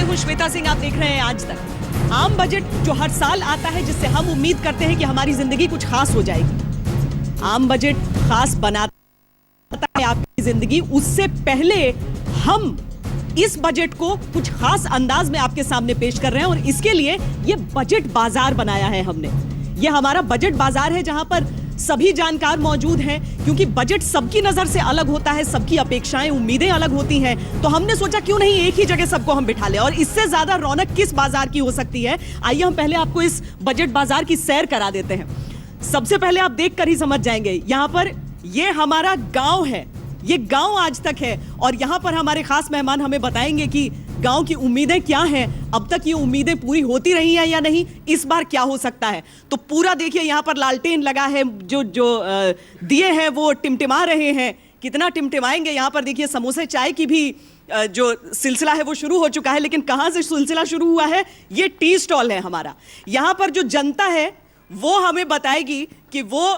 हूँ श्वेता सिंह, आप देख रहे हैं आज तक। आम बजट जो हर साल आता है, जिससे हम उम्मीद करते हैं कि हमारी जिंदगी कुछ खास हो जाएगी। आम बजट खास बनाता है आपकी जिंदगी, उससे पहले हम इस बजट को कुछ खास अंदाज में आपके सामने पेश कर रहे हैं और इसके लिए ये बजट बाजार बनाया है हमने। ये हमारा बजट बाजार है जहां पर सभी जानकार मौजूद हैं, क्योंकि बजट सबकी नजर से अलग होता है, सबकी अपेक्षाएं उम्मीदें अलग होती हैं। तो हमने सोचा क्यों नहीं एक ही जगह सबको हम बिठा लें, और इससे ज्यादा रौनक किस बाजार की हो सकती है। आइए हम पहले आपको इस बजट बाजार की सैर करा देते हैं। सबसे पहले आप देखकर ही समझ जाएंगे, यहां पर ये हमारा गांव है, ये गांव आज तक है, और यहां पर हमारे खास मेहमान हमें बताएंगे कि गांव की उम्मीदें क्या हैं, अब तक ये उम्मीदें पूरी होती रही हैं या नहीं, इस बार क्या हो सकता है। तो पूरा देखिए, यहां पर लालटेन लगा है, जो दिए हैं वो टिमटिमा रहे हैं। कितना टिमटिमाएंगे। यहां पर देखिए समोसे चाय की भी जो सिलसिला है वो शुरू हो चुका है। लेकिन कहां से सिलसिला शुरू हुआ है, ये टी स्टॉल है हमारा। यहां पर जो जनता है वो हमें बताएगी कि वो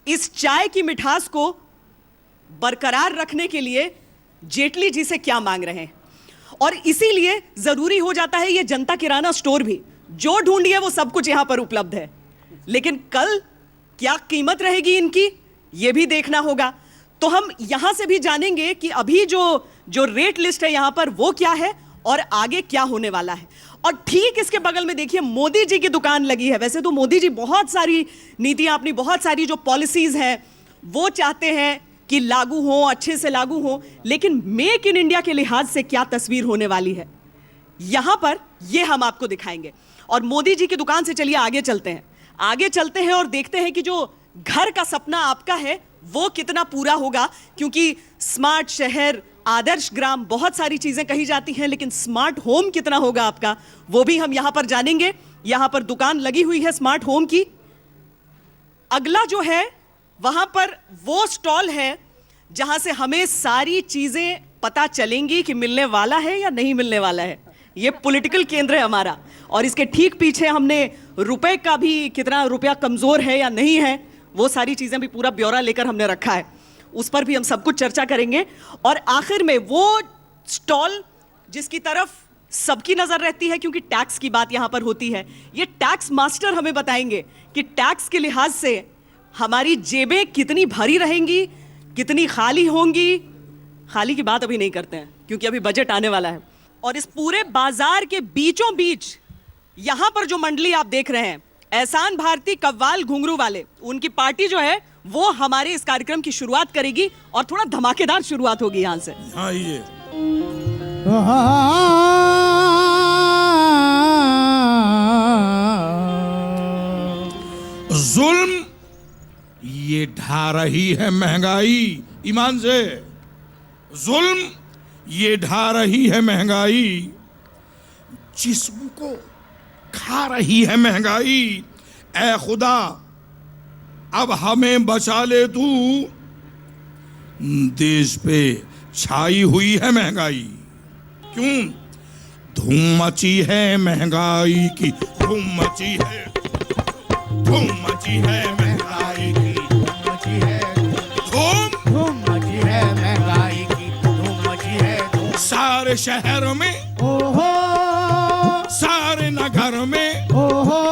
इस चाय की मिठास को बरकरार रखने के लिए जेटली जी से क्या मांग रहे हैं। और इसीलिए जरूरी हो जाता है ये जनता किराना स्टोर भी, जो ढूंढिए वो सब कुछ यहां पर उपलब्ध है। लेकिन कल क्या कीमत रहेगी इनकी, ये भी देखना होगा। तो हम यहां से भी जानेंगे कि अभी जो रेट लिस्ट है यहां पर वो क्या है और आगे क्या होने वाला है। और ठीक इसके बगल में देखिए मोदी जी की दुकान लगी है। वैसे तो मोदी जी बहुत सारी नीतियां, अपनी बहुत सारी जो पॉलिसीज हैं वो चाहते हैं कि लागू हो, अच्छे से लागू हो, लेकिन मेक इन इंडिया के लिहाज से क्या तस्वीर होने वाली है यहां पर, यह हम आपको दिखाएंगे। और मोदी जी की दुकान से चलिए आगे चलते हैं और देखते हैं कि जो घर का सपना आपका है वो कितना पूरा होगा। क्योंकि स्मार्ट शहर, आदर्श ग्राम, बहुत सारी चीजें कही जाती हैं, लेकिन स्मार्ट होम कितना होगा आपका, वो भी हम यहां पर जानेंगे। यहां पर दुकान लगी हुई है स्मार्ट होम की। अगला जो है वहां पर वो स्टॉल है जहां से हमें सारी चीजें पता चलेंगी कि मिलने वाला है या नहीं मिलने वाला है। ये पॉलिटिकल केंद्र है हमारा, और इसके ठीक पीछे हमने रुपए का भी, कितना रुपया कमजोर है या नहीं है, वो सारी चीजें भी पूरा ब्यौरा लेकर हमने रखा है। उस पर भी हम सब कुछ चर्चा करेंगे। और आखिर में वो स्टॉल जिसकी तरफ सबकी नजर रहती है, क्योंकि टैक्स की बात यहां पर होती है, ये टैक्स मास्टर हमें बताएंगे कि टैक्स के लिहाज से हमारी जेबें कितनी भरी रहेंगी, कितनी खाली होंगी। खाली की बात अभी नहीं करते हैं क्योंकि अभी बजट आने वाला है। और इस पूरे बाजार के बीचों बीच यहां पर जो मंडली आप देख रहे हैं, एहसान भारती कव्वाल घुंघरू वाले, उनकी पार्टी जो है वो हमारे इस कार्यक्रम की शुरुआत करेगी, और थोड़ा धमाकेदार शुरुआत होगी यहां से। जुल्म ये ढा रही है महंगाई, ईमान से। जुल्म ये ढा रही है महंगाई, जिस्म को खा रही है महंगाई। ऐ खुदा अब हमें बचा ले तू, देश पे छाई हुई है महंगाई। क्यों? धूम मची है महंगाई की, धूम मची है, धूम मची है महंगाई की, धूम मची है, धूम मची है महंगाई की, धूम मची है। सारे शहर में ओहो, सारे नगर में ओहो,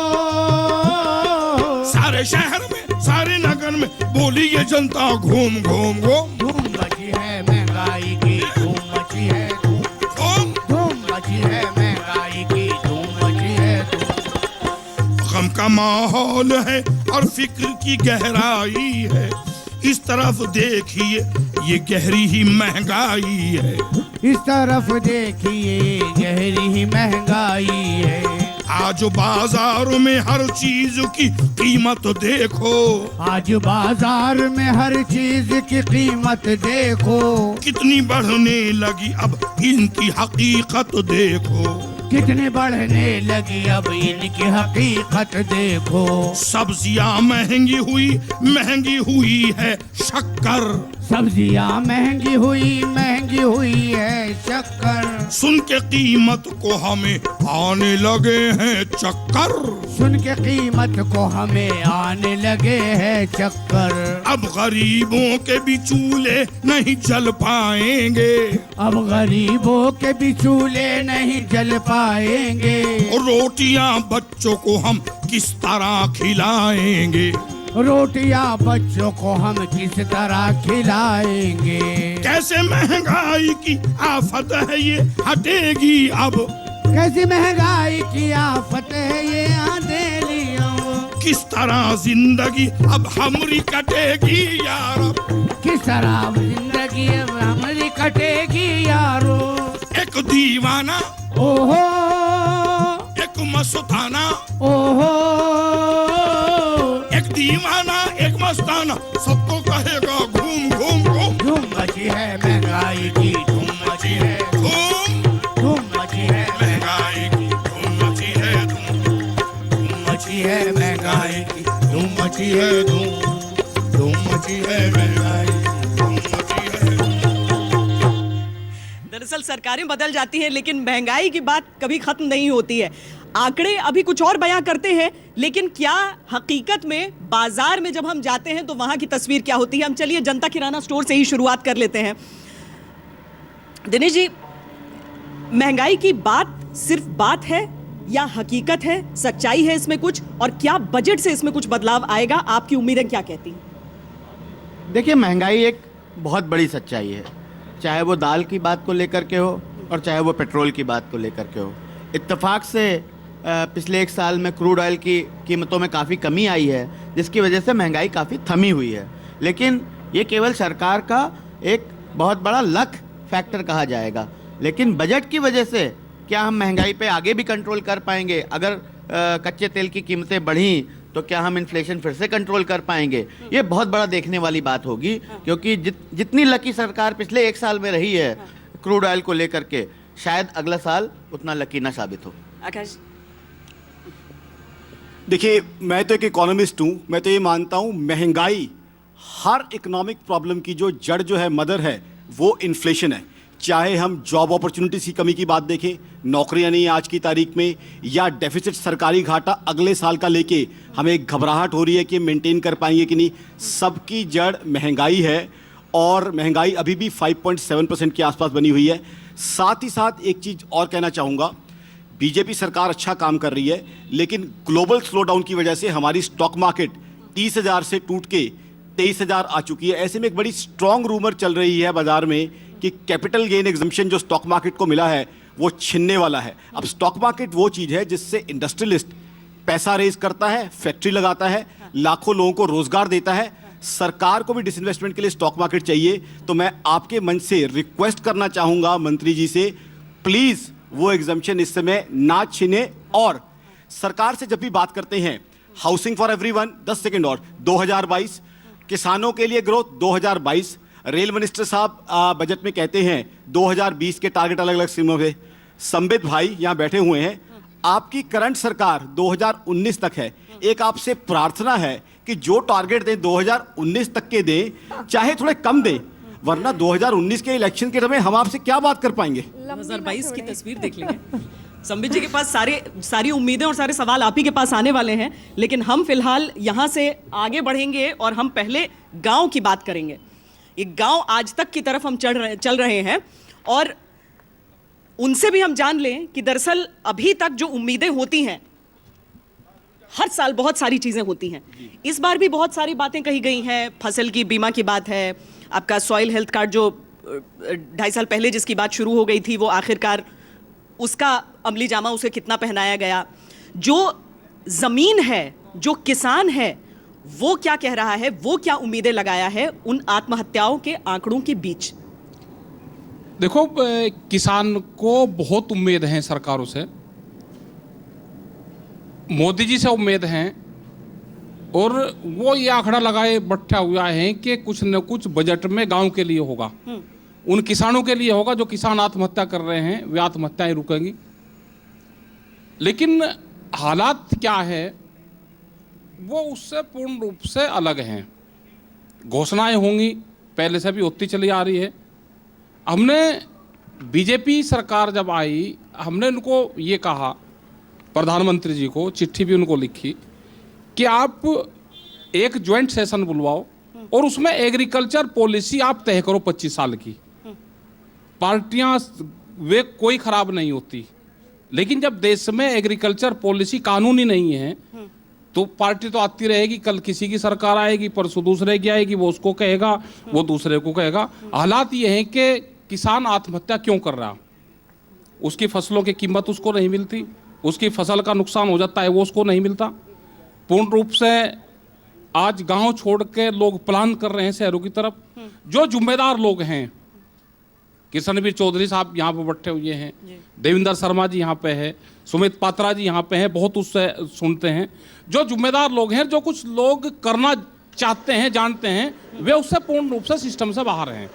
सारे शहर में, सारे नगर में बोली ये जनता घूम घूम घूम। धूम मची है महंगाई की, धूम मची है, धूम मची है महंगाई की, धूम मची है। गम का माहौल है और फिक्र की गहराई है, इस तरफ देखिए ये गहरी ही महंगाई है, इस तरफ देखिए गहरी ही महंगाई है। आज बाजार में हर चीज की कीमत देखो, आज बाजार में हर चीज की कीमत देखो, कितनी बढ़ने लगी अब इनकी हकीकत देखो, कितनी बढ़ने लगी अब इनकी हकीकत देखो। सब्जियां महंगी हुई है शक्कर, सब्जियां महंगी हुई है शक्कर। सुन के कीमत को हमें आने लगे हैं चक्कर। सुन के कीमत को हमें आने लगे हैं चक्कर। अब गरीबों के भी चूल्हे नहीं जल पाएंगे। अब गरीबों के भी चूल्हे नहीं जल पाएंगे। रोटियां बच्चों को हम किस तरह खिलाएंगे। रोटियां बच्चों को हम किस तरह खिलाएंगे। कैसे महंगाई की आफत है ये हटेगी अब। कैसी महंगाई की आफत है ये अंधेरी अब। किस तरह जिंदगी अब हमारी कटेगी यार। किस तरह जिंदगी अब हमारी कटेगी यारो। एक दीवाना ओहो एक मस्ताना। ओहो एक दीवाना एक मस्ताना सबको कहेगा घूम घूम घूम। धूम मची है महंगाई की धूम मची है। धूम मची है महंगाई की धूम मची है। धूम मची है महंगाई की धूम मची है। धूम मची है महंगाई धूम मची है। दरअसल सरकारें बदल जाती हैं लेकिन महंगाई की बात कभी खत्म नहीं होती है। आंकड़े अभी कुछ और बयां करते हैं लेकिन क्या हकीकत में बाजार में जब हम जाते हैं तो वहां की तस्वीर क्या होती है। हम चलिए जनता किराना स्टोर से ही शुरुआत कर लेते हैं। दिनेश जी, महंगाई की बात सिर्फ बात है या हकीकत है, सच्चाई है इसमें कुछ, और क्या बजट से इसमें कुछ बदलाव आएगा? आपकी उम्मीदें क्या कहती हैं? देखिए, महंगाई एक बहुत बड़ी सच्चाई है, चाहे वो दाल की बात को लेकर के हो और चाहे वो पेट्रोल की बात को लेकर के हो। इत्तेफाक से पिछले एक साल में क्रूड ऑयल की कीमतों में काफ़ी कमी आई है जिसकी वजह से महंगाई काफ़ी थमी हुई है। लेकिन ये केवल सरकार का एक बहुत बड़ा लक फैक्टर कहा जाएगा। लेकिन बजट की वजह से क्या हम महंगाई पे आगे भी कंट्रोल कर पाएंगे? अगर कच्चे तेल की कीमतें बढ़ी तो क्या हम इन्फ्लेशन फिर से कंट्रोल कर पाएंगे? ये बहुत बड़ा देखने वाली बात होगी, क्योंकि जितनी लकी सरकार पिछले एक साल में रही है क्रूड ऑयल को लेकर के, शायद अगला साल उतना लकी ना साबित हो। आकाश, देखिए, मैं तो एक इकोनॉमिस्ट हूँ। मैं तो ये मानता हूँ महंगाई हर इकोनॉमिक प्रॉब्लम की जो जड़ जो है, मदर है, वो इन्फ्लेशन है। चाहे हम जॉब अपॉर्चुनिटीज़ की कमी की बात देखें, नौकरियां नहीं आज की तारीख में, या डेफिसिट सरकारी घाटा अगले साल का लेके हमें घबराहट हो रही है कि मेंटेन कर पाएंगे कि नहीं, सबकी जड़ महंगाई है। और महंगाई अभी भी 5.7% के आसपास बनी हुई है। साथ ही साथ एक चीज़ और कहना चाहूँगा, बीजेपी सरकार अच्छा काम कर रही है, लेकिन ग्लोबल स्लोडाउन की वजह से हमारी स्टॉक मार्केट 30,000 से टूट के 23,000 आ चुकी है। ऐसे में एक बड़ी स्ट्रॉन्ग रूमर चल रही है बाजार में कि कैपिटल गेन एग्जम्पशन जो स्टॉक मार्केट को मिला है वो छिनने वाला है। अब स्टॉक मार्केट वो चीज़ है जिससे इंडस्ट्रियलिस्ट पैसा रेज करता है, फैक्ट्री लगाता है, लाखों लोगों को रोजगार देता है। सरकार को भी डिसइन्वेस्टमेंट के लिए स्टॉक मार्केट चाहिए। तो मैं आपके मंच से रिक्वेस्ट करना चाहूँगा मंत्री जी से, प्लीज़ वो एग्जम्पशन इस समय ना छीने। और सरकार से जब भी बात करते हैं, हाउसिंग फॉर एवरीवन 10 सेकंड और 2022, किसानों के लिए ग्रोथ 2022, रेल मिनिस्टर साहब बजट में कहते हैं 2020 के टारगेट अलग अलग स्कीमों पे। संबित भाई यहाँ बैठे हुए हैं, आपकी करंट सरकार 2019 तक है। एक आपसे प्रार्थना है कि जो टारगेट दें 2019 तक के दें, चाहे थोड़े कम दें, वरना 2019 के इलेक्शन के समय हम आपसे क्या बात कर पाएंगे। 2022 की तस्वीर देख लेंगे। संबित जी के पास सारी उम्मीदें और सारे सवाल आप ही के पास आने वाले हैं, लेकिन हम फिलहाल यहाँ से आगे बढ़ेंगे और हम पहले गांव की बात करेंगे। एक गांव आज तक की तरफ हम चल रहे हैं और उनसे भी हम जान लें कि दरअसल अभी तक जो उम्मीदें होती हैं, हर साल बहुत सारी चीज़ें होती हैं, इस बार भी बहुत सारी बातें कही गई हैं। फसल की बीमा की बात है, आपका सॉइल हेल्थ कार्ड जो 2.5 साल पहले जिसकी बात शुरू हो गई थी, वो आखिरकार उसका अमली जामा उसे कितना पहनाया गया। जो ज़मीन है, जो किसान है, वो क्या कह रहा है, वो क्या उम्मीदें लगाया है उन आत्महत्याओं के आंकड़ों के बीच। देखो, किसान को बहुत उम्मीद है सरकारों से, मोदी जी से उम्मीद हैं, और वो ये आंकड़ा लगाए बैठा हुआ है कि कुछ न कुछ बजट में गांव के लिए होगा, उन किसानों के लिए होगा जो किसान आत्महत्या कर रहे हैं, वे आत्महत्याएं रुकेंगी। लेकिन हालात क्या है वो उससे पूर्ण रूप से अलग हैं। घोषणाएं होंगी, पहले से भी होती चली आ रही है। हमने बीजेपी सरकार जब आई, हमने उनको ये कहा, प्रधानमंत्री जी को चिट्ठी भी उनको लिखी कि आप एक ज्वाइंट सेशन बुलवाओ और उसमें एग्रीकल्चर पॉलिसी आप तय करो 25 साल की। पार्टियां वे कोई खराब नहीं होती, लेकिन जब देश में एग्रीकल्चर पॉलिसी कानूनी नहीं है तो पार्टी तो आती रहेगी, कल किसी की सरकार आएगी, परसों दूसरे की आएगी, वो उसको कहेगा, वो दूसरे को कहेगा। हालात ये हैं कि किसान आत्महत्या क्यों कर रहा, उसकी फसलों की कीमत उसको नहीं मिलती, उसकी फसल का नुकसान हो जाता है, वो उसको नहीं मिलता। पूर्ण रूप से आज गांव छोड़ के लोग प्लान कर रहे हैं शहरों की तरफ। जो जिम्मेदार लोग हैं, किशनवीर चौधरी साहब यहाँ पे बैठे हुए हैं, देवेंद्र शर्मा जी यहाँ पे है, सुमित पात्रा जी यहाँ पे हैं, बहुत उससे सुनते हैं। जो जिम्मेदार लोग हैं, जो कुछ लोग करना चाहते हैं, जानते हैं, वे उससे पूर्ण रूप से सिस्टम से बाहर हैं।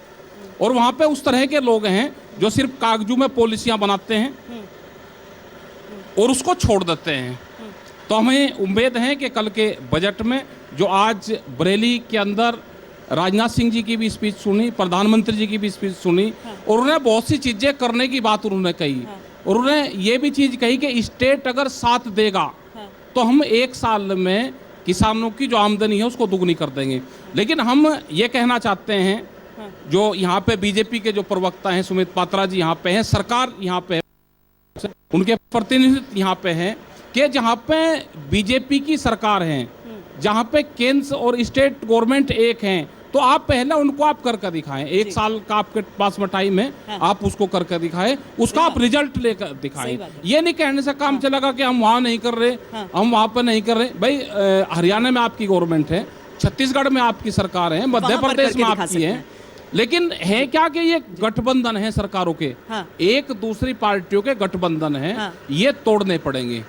और वहाँ पे उस तरह के लोग हैं जो सिर्फ कागजों में पॉलिसियाँ बनाते हैं और उसको छोड़ देते हैं। तो हमें उम्मीद है कि कल के बजट में, जो आज बरेली के अंदर राजनाथ सिंह जी की भी स्पीच सुनी, प्रधानमंत्री जी की भी स्पीच सुनी, और उन्हें बहुत सी चीज़ें करने की बात उन्होंने कही। और उन्हें ये भी चीज़ कही कि स्टेट अगर साथ देगा तो हम 1 साल में किसानों की जो आमदनी है उसको दुगनी कर देंगे। लेकिन हम ये कहना चाहते हैं, जो यहाँ पे बीजेपी के जो प्रवक्ता हैं, सुमित पात्रा जी यहाँ पे हैं, सरकार यहाँ पे है, उनके प्रतिनिधित्व यहाँ पे हैं, कि जहाँ पे बीजेपी की सरकार है, जहाँ पे केंद्र और स्टेट गवर्नमेंट एक हैं, तो आप पहले उनको आप करके दिखाएं। 1 साल का आपके पास में टाइम है, आप उसको करके दिखाएं, उसका आप रिजल्ट लेकर दिखाएं। ये नहीं कहने से काम चलेगा कि हम वहाँ नहीं कर रहे, हम वहाँ पर नहीं कर रहे। भाई हरियाणा में आपकी गवर्नमेंट है, छत्तीसगढ़ में आपकी सरकार है, मध्य प्रदेश में आपकी है, लेकिन है क्या कि ये गठबंधन है सरकारों के, एक दूसरी पार्टियों के गठबंधन है, ये तोड़ने पड़ेंगे।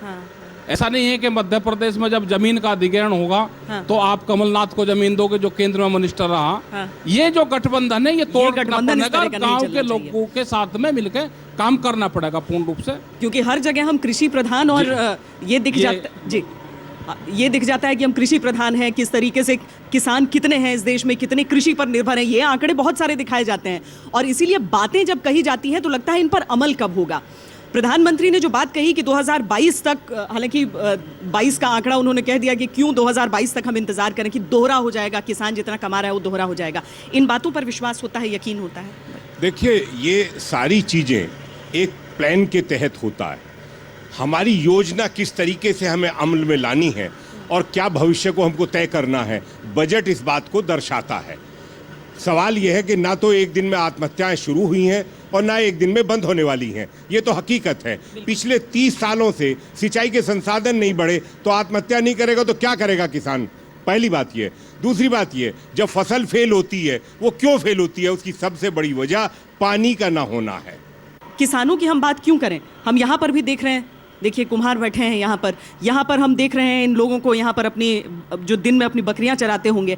ऐसा नहीं है कि मध्य प्रदेश में जब जमीन का अधिग्रहण होगा तो आप कमलनाथ को जमीन दोगे जो केंद्र में मिनिस्टर रहा। ये जो गठबंधन है, ये तोड़ना पड़ेगा, गांव के लोगों के साथ में मिलकर काम करना पड़ेगा पूर्ण रूप से, क्योंकि हर जगह हम कृषि प्रधान और ये दिख जाता है कि हम कृषि प्रधान हैं। किस तरीके से किसान कितने हैं इस देश में, कितने कृषि पर निर्भर हैं, ये आंकड़े बहुत सारे दिखाए जाते हैं। और इसीलिए बातें जब कही जाती हैं तो लगता है इन पर अमल कब होगा। प्रधानमंत्री ने जो बात कही कि 2022 तक, हालांकि 22 का आंकड़ा उन्होंने कह दिया कि क्यों 2022 तक हम इंतजार करें कि दोहरा हो जाएगा, किसान जितना कमा रहा है वो दोहरा हो जाएगा। इन बातों पर विश्वास होता है, यकीन होता है? देखिए, ये सारी चीज़ें एक प्लान के तहत होता है। हमारी योजना किस तरीके से हमें अमल में लानी है और क्या भविष्य को हमको तय करना है, बजट इस बात को दर्शाता है। सवाल यह है कि ना तो एक दिन में आत्महत्याएं शुरू हुई हैं और ना एक दिन में बंद होने वाली हैं, ये तो हकीकत है। पिछले 30 सालों से सिंचाई के संसाधन नहीं बढ़े तो आत्महत्या नहीं करेगा तो क्या करेगा किसान? पहली बात ये। दूसरी बात ये, जब फसल फेल होती है, वो क्यों फेल होती है, उसकी सबसे बड़ी वजह पानी का ना होना है। किसानों की हम बात क्यों करें? हम यहाँ पर भी देख रहे हैं, देखिए कुम्हार बैठे हैं यहाँ पर हम देख रहे हैं इन लोगों को, यहाँ पर अपनी जो दिन में अपनी बकरियां चराते होंगे।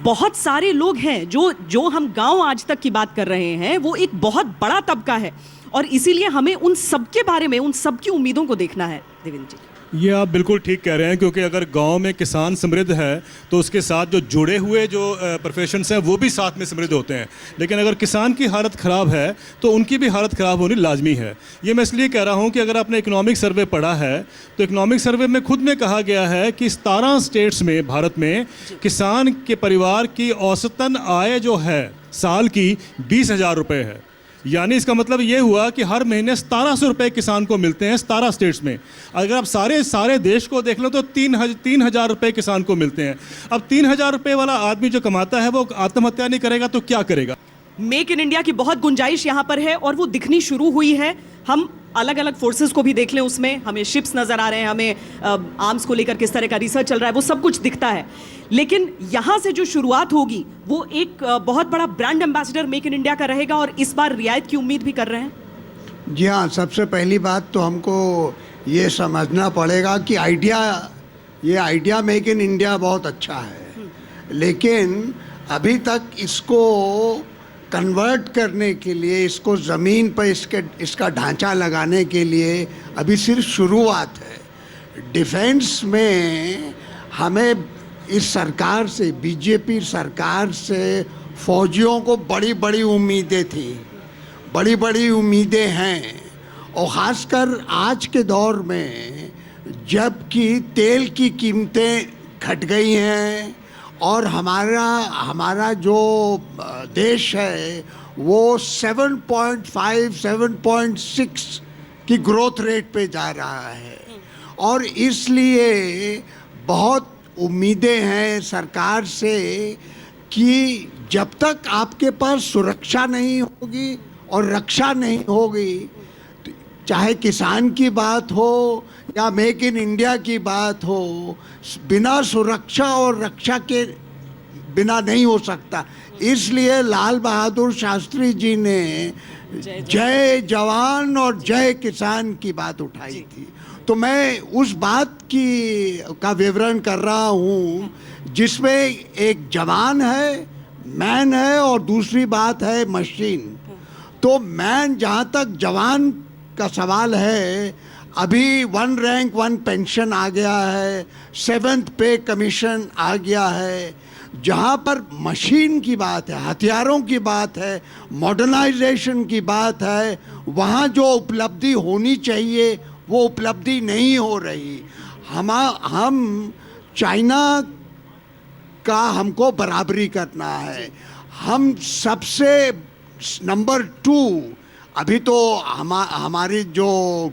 बहुत सारे लोग हैं जो हम गांव आज तक की बात कर रहे हैं, वो एक बहुत बड़ा तबका है और इसीलिए हमें उन सबके बारे में, उन सबकी उम्मीदों को देखना है। देवेंद्र जी, ये आप बिल्कुल ठीक कह रहे हैं, क्योंकि अगर गांव में किसान समृद्ध है तो उसके साथ जो जुड़े हुए जो प्रोफेशंस हैं वो भी साथ में समृद्ध होते हैं। लेकिन अगर किसान की हालत ख़राब है तो उनकी भी हालत ख़राब होनी लाजमी है। ये मैं इसलिए कह रहा हूं कि अगर आपने इकोनॉमिक सर्वे पढ़ा है तो इकोनॉमिक सर्वे में खुद में कहा गया है कि 17 स्टेट्स में, भारत में, किसान के परिवार की औसतन आय जो है साल की 20,000 रुपये है। यानी इसका मतलब ये हुआ कि हर महीने 1700 रुपये किसान को मिलते हैं 17 स्टेट्स में। अगर आप सारे देश को देख लो तो 3,000 रुपये किसान को मिलते हैं। अब 3,000 रुपये वाला आदमी जो कमाता है वो आत्महत्या नहीं करेगा तो क्या करेगा? मेक इन इंडिया की बहुत गुंजाइश यहाँ पर है और वो दिखनी शुरू हुई है। हम अलग अलग फोर्सेस को भी देख लें, उसमें हमें शिप्स नज़र आ रहे हैं, हमें आर्म्स को लेकर किस तरह का रिसर्च चल रहा है, वो सब कुछ दिखता है। लेकिन यहाँ से जो शुरुआत होगी वो एक बहुत बड़ा brand ambassador make in India का रहेगा और इस बार रियायत की उम्मीद भी कर रहे हैं। जी हाँ, सबसे पहली बात तो हमको ये समझना पड़ेगा कि ये आइडिया मेक इन इंडिया बहुत अच्छा है, लेकिन अभी तक इसको कन्वर्ट करने के लिए, इसको ज़मीन पर इसका ढांचा लगाने के लिए अभी सिर्फ शुरुआत है। डिफेंस में हमें इस सरकार से, बीजेपी सरकार से फौजियों को बड़ी बड़ी उम्मीदें थी, बड़ी बड़ी उम्मीदें हैं, और ख़ासकर आज के दौर में जबकि तेल की कीमतें घट गई हैं और हमारा जो देश है वो 7.5 7.6 की ग्रोथ रेट पे जा रहा है, और इसलिए बहुत उम्मीदें हैं सरकार से कि जब तक आपके पास सुरक्षा नहीं होगी और रक्षा नहीं होगी, चाहे किसान की बात हो या मेक इन इंडिया की बात हो, बिना सुरक्षा और रक्षा के बिना नहीं हो सकता। इसलिए लाल बहादुर शास्त्री जी ने जय जवान और जय किसान की बात उठाई थी। तो मैं उस बात का विवरण कर रहा हूँ जिसमें एक जवान है, मैन है, और दूसरी बात है मशीन। तो मैन, जहाँ तक जवान का सवाल है, अभी 1 रैंक 1 पेंशन आ गया है, 7th पे कमीशन आ गया है। जहाँ पर मशीन की बात है, हथियारों की बात है, मॉडर्नाइजेशन की बात है, वहाँ जो उपलब्धि होनी चाहिए वो उपलब्धि नहीं हो रही। हम चाइना का हमको बराबरी करना है। हम सबसे नंबर 2, अभी तो हमारी जो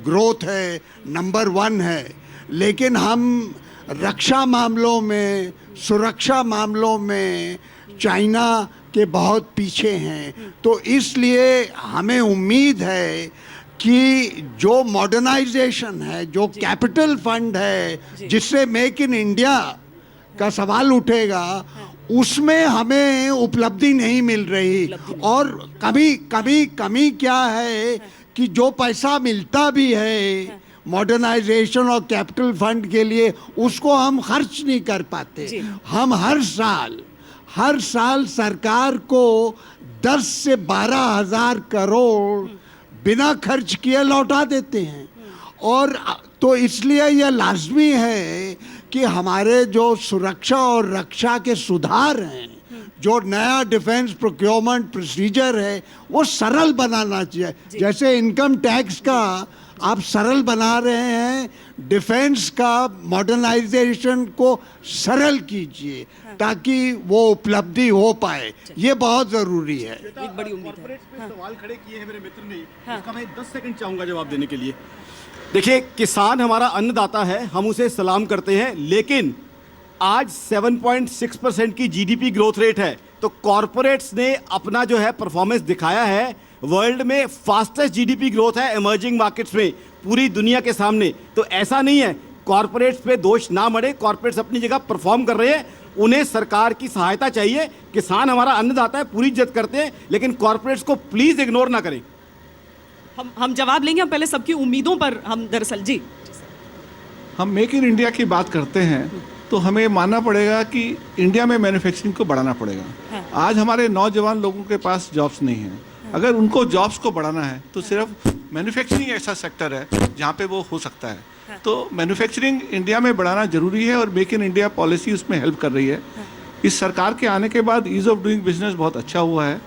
ग्रोथ है नंबर 1 है, लेकिन हम रक्षा मामलों में, सुरक्षा मामलों में चाइना के बहुत पीछे हैं। तो इसलिए हमें उम्मीद है कि जो मॉडर्नाइजेशन है, जो कैपिटल फंड है, जिससे मेक इन इंडिया का सवाल उठेगा, उसमें हमें उपलब्धि नहीं मिल रही। और कमी क्या है कि जो पैसा मिलता भी है मॉडर्नाइजेशन और कैपिटल फंड के लिए, उसको हम खर्च नहीं कर पाते। हम हर साल सरकार को 10 से 12 हज़ार करोड़ बिना खर्च किए लौटा देते हैं। और तो इसलिए यह लाजमी है कि हमारे जो सुरक्षा और रक्षा के सुधार हैं, जो नया डिफेंस प्रोक्योरमेंट प्रोसीजर है, वो सरल बनाना चाहिए। जैसे इनकम टैक्स का आप सरल बना रहे हैं, डिफेंस का मॉडर्नाइजेशन को सरल कीजिए ताकि वो उपलब्धि हो पाए। ये बहुत ज़रूरी है। एक बड़ी उम्मीद है। सवाल खड़े किए हैं मेरे मित्र ने, उसका मैं 10 सेकंड चाहूँगा जवाब देने के लिए। देखिए, किसान हमारा अन्नदाता है, हम उसे सलाम करते हैं, लेकिन आज 7.6% की जीडीपी ग्रोथ रेट है। तो कॉरपोरेट्स ने अपना जो है परफॉर्मेंस दिखाया है। वर्ल्ड में फास्टेस्ट जीडीपी ग्रोथ है इमर्जिंग मार्केट्स में, पूरी दुनिया के सामने। तो ऐसा नहीं है कॉरपोरेट्स पे दोष ना मरे, कॉरपोरेट्स अपनी जगह परफॉर्म कर रहे हैं, उन्हें सरकार की सहायता चाहिए। किसान हमारा अन्नदाता है, पूरी इज्जत करते हैं, लेकिन कॉरपोरेट्स को प्लीज इग्नोर ना करें। हम जवाब लेंगे। हम पहले सबकी उम्मीदों पर हम दरअसल हम मेक इन इंडिया की बात करते हैं तो हमें मानना पड़ेगा कि इंडिया में मैन्युफैक्चरिंग को बढ़ाना पड़ेगा। आज हमारे नौजवान लोगों के पास जॉब्स नहीं हैं। अगर उनको जॉब्स को बढ़ाना है तो सिर्फ मैन्युफैक्चरिंग ऐसा सेक्टर है जहाँ पे वो हो सकता है। तो मैन्युफैक्चरिंग इंडिया में बढ़ाना जरूरी है और मेक इन इंडिया पॉलिसी उसमें हेल्प कर रही है। इस सरकार के आने के बाद ईज़ ऑफ डूइंग बिजनेस बहुत अच्छा हुआ है,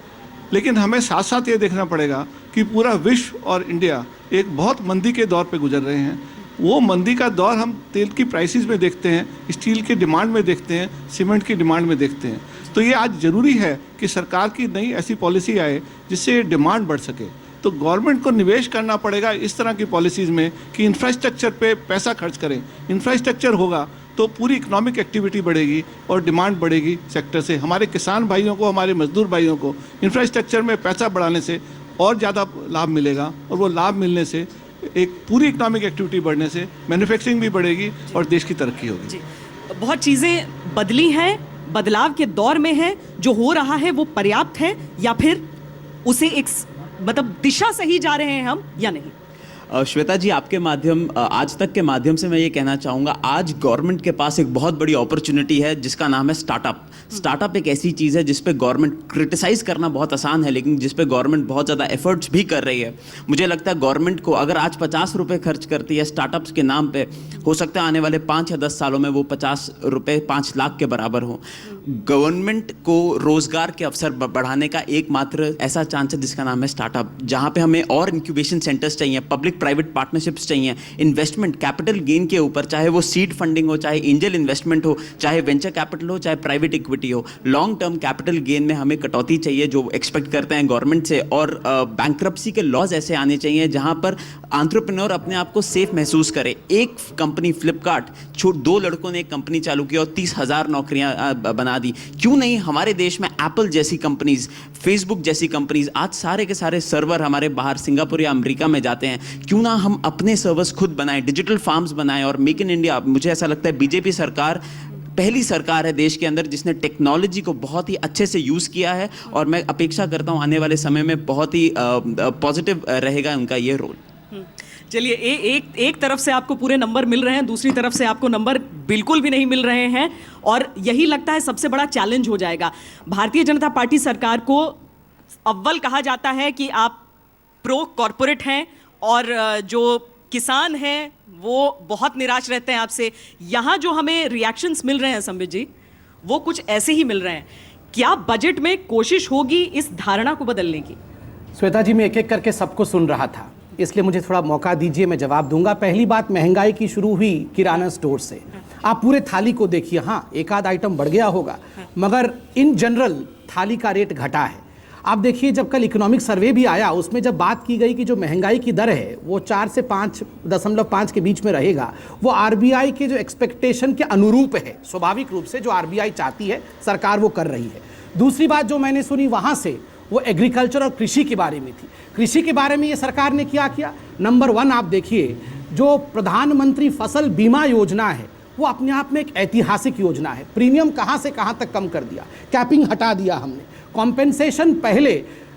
लेकिन हमें साथ साथ ये देखना पड़ेगा कि पूरा विश्व और इंडिया एक बहुत मंदी के दौर पे गुजर रहे हैं। वो मंदी का दौर हम तेल की प्राइसेस में देखते हैं, स्टील की डिमांड में देखते हैं, सीमेंट की डिमांड में देखते हैं। तो ये आज ज़रूरी है कि सरकार की नई ऐसी पॉलिसी आए जिससे डिमांड बढ़ सके। तो गवर्नमेंट को निवेश करना पड़ेगा इस तरह की पॉलिसीज़ में कि इंफ्रास्ट्रक्चर पे पैसा खर्च करें। इंफ्रास्ट्रक्चर होगा तो पूरी इकोनॉमिक एक्टिविटी बढ़ेगी और डिमांड बढ़ेगी सेक्टर से। हमारे किसान भाइयों को, हमारे मजदूर भाइयों को इंफ्रास्ट्रक्चर में पैसा बढ़ाने से और ज़्यादा लाभ मिलेगा, और वो लाभ मिलने से एक पूरी इकोनॉमिक एक्टिविटी बढ़ने से मैन्युफैक्चरिंग भी बढ़ेगी और देश की तरक्की होगी। बहुत चीज़ें बदली हैं, बदलाव के दौर में है। जो हो रहा है वो पर्याप्त है या फिर उसे एक मतलब दिशा सही जा रहे हैं हम या नहीं? श्वेता जी, आपके माध्यम आज तक के माध्यम से मैं ये कहना चाहूँगा, आज गवर्नमेंट के पास एक बहुत बड़ी अपॉर्चुनिटी है जिसका नाम है स्टार्टअप। स्टार्टअप एक ऐसी चीज़ है जिस पे गवर्नमेंट क्रिटिसाइज़ करना बहुत आसान है, लेकिन जिस पे गवर्नमेंट बहुत ज़्यादा एफर्ट्स भी कर रही है। मुझे लगता है गवर्नमेंट को अगर आज 50 रुपये खर्च करती है स्टार्टअप्स के नाम पे, हो सकता है आने वाले 5 या 10 सालों में वो 50 रुपये 5 लाख के बराबर हो। गवर्नमेंट को रोज़गार के अवसर बढ़ाने का एकमात्र ऐसा चांस है जिसका नाम है स्टार्टअप, जहाँ पे हमें और इंक्यूबेशन सेंटर्स चाहिए, पब्लिक प्राइवेट पार्टनरशिप्स चाहिए, इन्वेस्टमेंट कैपिटल गेन के ऊपर, चाहे वो सीड फंडिंग हो, चाहे एंजल इन्वेस्टमेंट हो, चाहे वेंचर कैपिटल हो, चाहे प्राइवेट इक्विटी हो। लॉन्ग टर्म कैपिटल गेन में हमें कटौती चाहिए जो एक्सपेक्ट करते हैं गवर्नमेंट से, और बैंक्रप्सी के लॉज ऐसे आने चाहिए जहाँ पर एंटरप्रेन्योर अपने आप को सेफ महसूस करे। एक कंपनी फ्लिपकार्ट, 2 लड़कों ने एक कंपनी चालू की और 30,000 नौकरियां बना दी। क्यों नहीं हमारे देश में एप्पल जैसी कंपनीज, फेसबुक जैसी कंपनीज, आज सारे के सारे सर्वर हमारे बाहर सिंगापुर या अमेरिका में जाते हैं। क्यों ना हम अपने सर्वर्स खुद बनाएं, डिजिटल फार्म्स बनाएं। और मेक इन इंडिया, मुझे ऐसा लगता है बीजेपी सरकार पहली सरकार है देश के अंदर जिसने टेक्नोलॉजी को बहुत ही अच्छे से यूज़ किया है, और मैं अपेक्षा करता हूँ आने वाले समय में बहुत ही पॉजिटिव रहेगा उनका ये रोल। चलिए, एक तरफ से आपको पूरे नंबर मिल रहे हैं, दूसरी तरफ से आपको नंबर बिल्कुल भी नहीं मिल रहे हैं, और यही लगता है सबसे बड़ा चैलेंज हो जाएगा भारतीय जनता पार्टी सरकार को। अव्वल कहा जाता है कि आप प्रो कॉरपोरेट हैं, और जो किसान हैं वो बहुत निराश रहते हैं आपसे। यहाँ जो हमें रिएक्शंस मिल रहे हैं संबित जी, वो कुछ ऐसे ही मिल रहे हैं। क्या बजट में कोशिश होगी इस धारणा को बदलने की? श्वेता जी, मैं एक एक करके सबको सुन रहा था, इसलिए मुझे थोड़ा मौका दीजिए, मैं जवाब दूंगा। पहली बात, महंगाई की शुरू हुई किराना स्टोर से। आप पूरे थाली को देखिए, हाँ एक आध आइटम बढ़ गया होगा, मगर इन जनरल थाली का रेट घटा है। आप देखिए, जब कल इकोनॉमिक सर्वे भी आया, उसमें जब बात की गई कि जो महंगाई की दर है वो 4 से 5.5 के बीच में रहेगा, वो आरबीआई के जो एक्सपेक्टेशन के अनुरूप है। स्वाभाविक रूप से जो आरबीआई चाहती है सरकार वो कर रही है। दूसरी बात जो मैंने सुनी वहाँ से, वो एग्रीकल्चर और कृषि के बारे में थी। कृषि के बारे में ये सरकार ने क्या किया? नंबर 1 आप देखिए, जो प्रधानमंत्री फसल बीमा योजना है वो अपने आप में एक ऐतिहासिक योजना है। प्रीमियम कहाँ से कहाँ तक कम कर दिया, कैपिंग हटा दिया हमने। कॉम्पेंसेशन पहले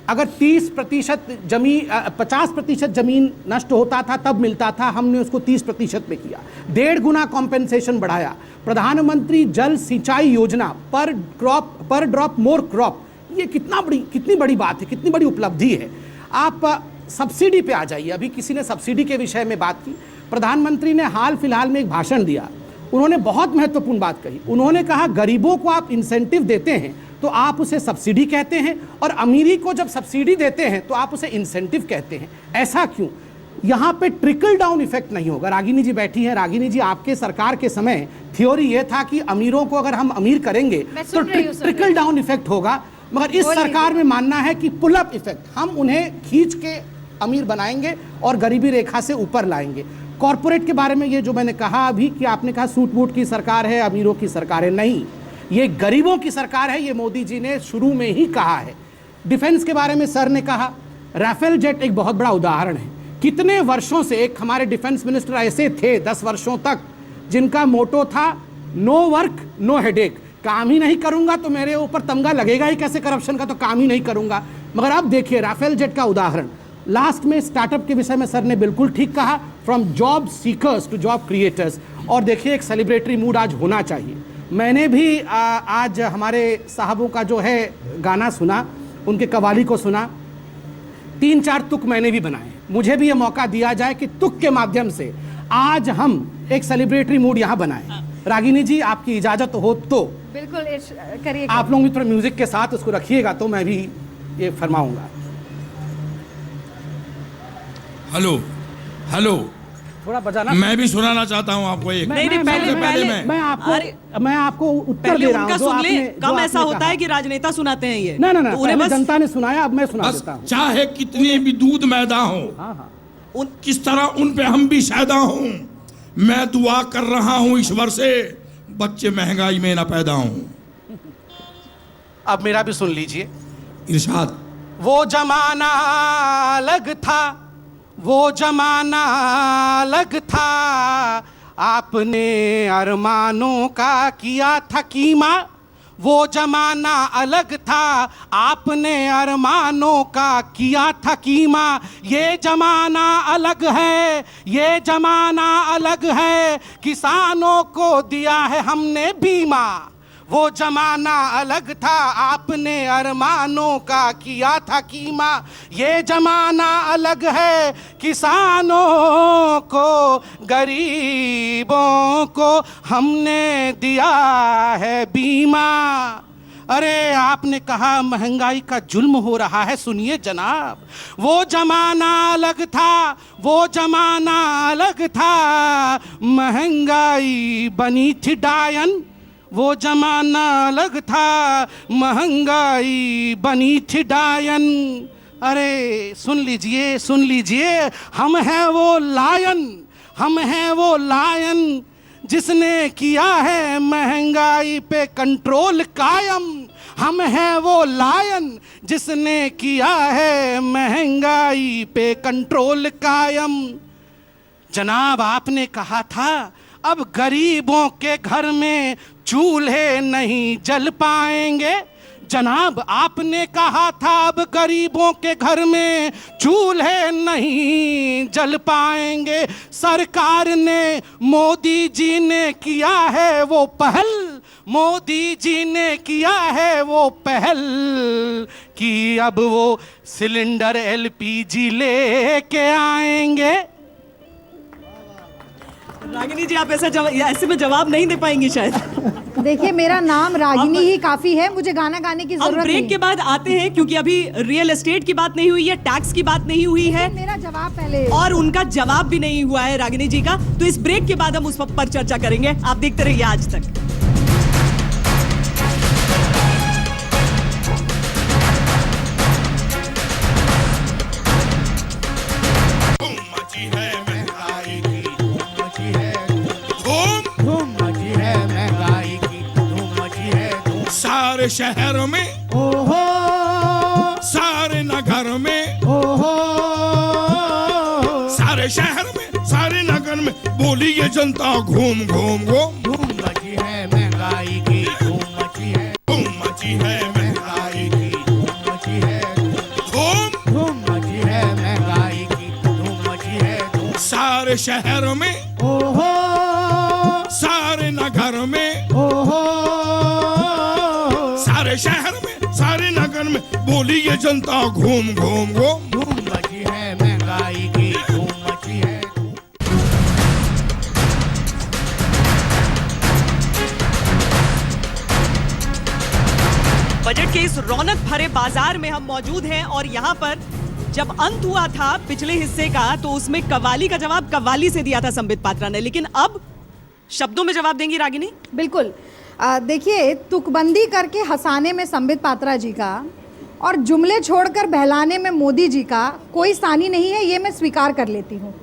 अगर 30% जमीन 50% जमीन नष्ट होता था तब मिलता था, हमने उसको 30% में किया। 1.5 गुना कॉम्पेंसेशन बढ़ाया। प्रधानमंत्री जल सिंचाई योजना, पर ड्रॉप मोर क्रॉप, ये कितनी बड़ी बात है, कितनी बड़ी उपलब्धि है। आप सब्सिडी पे आ जाइए। अभी किसी ने सब्सिडी के विषय में बात की, प्रधानमंत्री ने हाल फिलहाल में एक भाषण दिया, उन्होंने बहुत महत्वपूर्ण बात कही। उन्होंने कहा गरीबों को आप इंसेंटिव देते हैं तो आप उसे सब्सिडी कहते हैं, और अमीरी को जब सब्सिडी देते हैं तो आप उसे इंसेंटिव कहते हैं। ऐसा क्यों? यहाँ पे ट्रिकल डाउन इफेक्ट नहीं होगा। रागिनी जी बैठी हैं। रागिनी जी, आपके सरकार के समय थ्योरी ये था कि अमीरों को अगर हम अमीर करेंगे तो ट्रिकल डाउन इफेक्ट होगा, मगर इस सरकार में मानना है कि पुल अप इफेक्ट, हम उन्हें खींच के अमीर बनाएंगे और गरीबी रेखा से ऊपर लाएंगे। कॉर्पोरेट के बारे में ये जो मैंने कहा अभी कि आपने कहा सूट बूट की सरकार है, अमीरों की सरकार है, नहीं, ये गरीबों की सरकार है। ये मोदी जी ने शुरू में ही कहा है। डिफेंस के बारे में सर ने कहा, राफेल जेट एक बहुत बड़ा उदाहरण है। कितने वर्षों से एक हमारे डिफेंस मिनिस्टर ऐसे थे 10 वर्षों तक, जिनका मोटो था नो वर्क नो हेडेक, काम ही नहीं करूंगा तो मेरे ऊपर तमगा लगेगा ही कैसे करप्शन का, तो काम ही नहीं करूंगा। मगर अब देखिए राफेल जेट का उदाहरण। लास्ट में स्टार्टअप के विषय में सर ने बिल्कुल ठीक कहा, from job seekers to job creators. और देखिए एक सेलिब्रेटरी मूड आज होना चाहिए। मैंने भी आज हमारे साहबों का जो है गाना सुना, उनके कवाली को सुना, 3-4 तुक मैंने भी बनाए। मुझे भी ये मौका दिया जाए कि तुक के माध्यम से आज हम एक सेलिब्रेटरी मूड यहाँ बनाएं। रागिनी जी, आपकी इजाजत हो तो बिल्कुल करिए। आप लोग भी थोड़ा म्यूजिक के साथ उसको रखिएगा तो मैं भी ये फरमाऊंगा। हेलो हेलो, थोड़ा बजाना। मैं भी सुनाना चाहता हूँ आपको एक। पहले मैं आपको उत्तर दे रहा हूँ। सुन ले, कम ऐसा होता है कि राजनेता सुनाते हैं ये। ना, तो उन्हें बस जनता ने सुनाया, अब मैं सुना देता हूँ। चाहे कितनी भी दूध मैदा हो, किस तरह उन पे हम भी शायदा हूँ। मैं दुआ कर रहा हूँ ईश्वर से, बच्चे महंगाई में ना पैदा हूँ। अब मेरा भी सुन लीजिए। इरशाद। वो जमाना अलग था, वो जमाना अलग था, आपने अरमानों का किया था कीमा। वो जमाना अलग था, आपने अरमानों का किया था कीमा। ये जमाना अलग है, ये जमाना अलग है, किसानों को दिया है हमने बीमा। वो जमाना अलग था, आपने अरमानों का किया था कीमा। ये जमाना अलग है, किसानों को गरीबों को हमने दिया है बीमा। अरे आपने कहा महंगाई का जुल्म हो रहा है, सुनिए जनाब, वो जमाना अलग था, वो जमाना अलग था, महंगाई बनी थी डायन। वो जमाना अलग था, महंगाई बनी थी डायन। अरे सुन लीजिए, सुन लीजिए, हम हैं वो लायन, हम हैं वो लायन, जिसने किया है महंगाई पे कंट्रोल कायम। हम हैं वो लायन, जिसने किया है महंगाई पे कंट्रोल कायम। जनाब आपने कहा था अब गरीबों के घर में चूल्हे नहीं जल पाएंगे। जनाब आपने कहा था अब गरीबों के घर में चूल्हे नहीं जल पाएंगे। सरकार ने, मोदी जी ने किया है वो पहल, मोदी जी ने किया है वो पहल कि अब वो सिलेंडर एलपीजी लेके आएंगे। रागिनी जी आप ऐसे में जवाब नहीं दे पाएंगी शायद। देखिए मेरा नाम रागिनी ही काफी है, मुझे गाना गाने की जरूरत नहीं। ब्रेक के बाद आते हैं, क्योंकि अभी रियल एस्टेट की बात नहीं हुई है, टैक्स की बात नहीं हुई है, मेरा जवाब पहले और उनका जवाब भी नहीं हुआ है रागिनी जी का। तो इस ब्रेक के बाद हम उस पर चर्चा करेंगे। आप देखते रहिए आज तक। सारे शहर में ओहो, सारे नगर में ओहो, सारे शहर में, सारे नगर में बोली ये जनता घूम घूम घूम। धूम मची है महंगाई की, धूम मची है, धूम मची है महंगाई की, धूम मची है, धूम मची है महंगाई की, धूम मची है, धूम। सारे शहर में ओहो, सारे नगर में ओहो, सारे शहर में, सारे नगर में बोली ये जनता घूम घूम घूम। धूम मची है महंगाई की, धूम मची है। बजट के इस रौनक भरे बाजार में हम मौजूद हैं और यहाँ पर जब अंत हुआ था पिछले हिस्से का तो उसमें कव्वाली का जवाब कव्वाली से दिया था संबित पात्रा ने, लेकिन अब शब्दों में जवाब देंगी रागिनी। बिल्कुल। देखिए तुकबंदी करके हंसाने में संबित पात्रा जी का और जुमले छोड़कर बहलाने में मोदी जी का कोई सानी नहीं है, ये मैं स्वीकार कर लेती हूँ।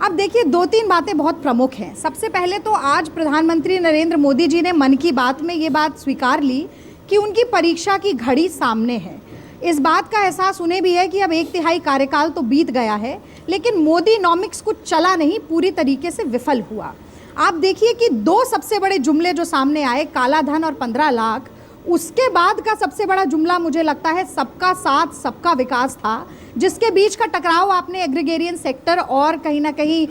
अब देखिए दो तीन बातें बहुत प्रमुख हैं। सबसे पहले तो आज प्रधानमंत्री नरेंद्र मोदी जी ने मन की बात में ये बात स्वीकार ली कि उनकी परीक्षा की घड़ी सामने है। इस बात का एहसास उन्हें भी है कि अब 1/3 कार्यकाल तो बीत गया है, लेकिन मोदी नॉमिक्स कुछ चला नहीं, पूरी तरीके से विफल हुआ। आप देखिए कि दो सबसे बड़े जुमले जो सामने आए, काला धन और 15 लाख, उसके बाद का सबसे बड़ा जुमला मुझे लगता है सबका साथ सबका विकास था, जिसके बीच का टकराव आपने एग्रीगेरियन सेक्टर और कहीं ना कहीं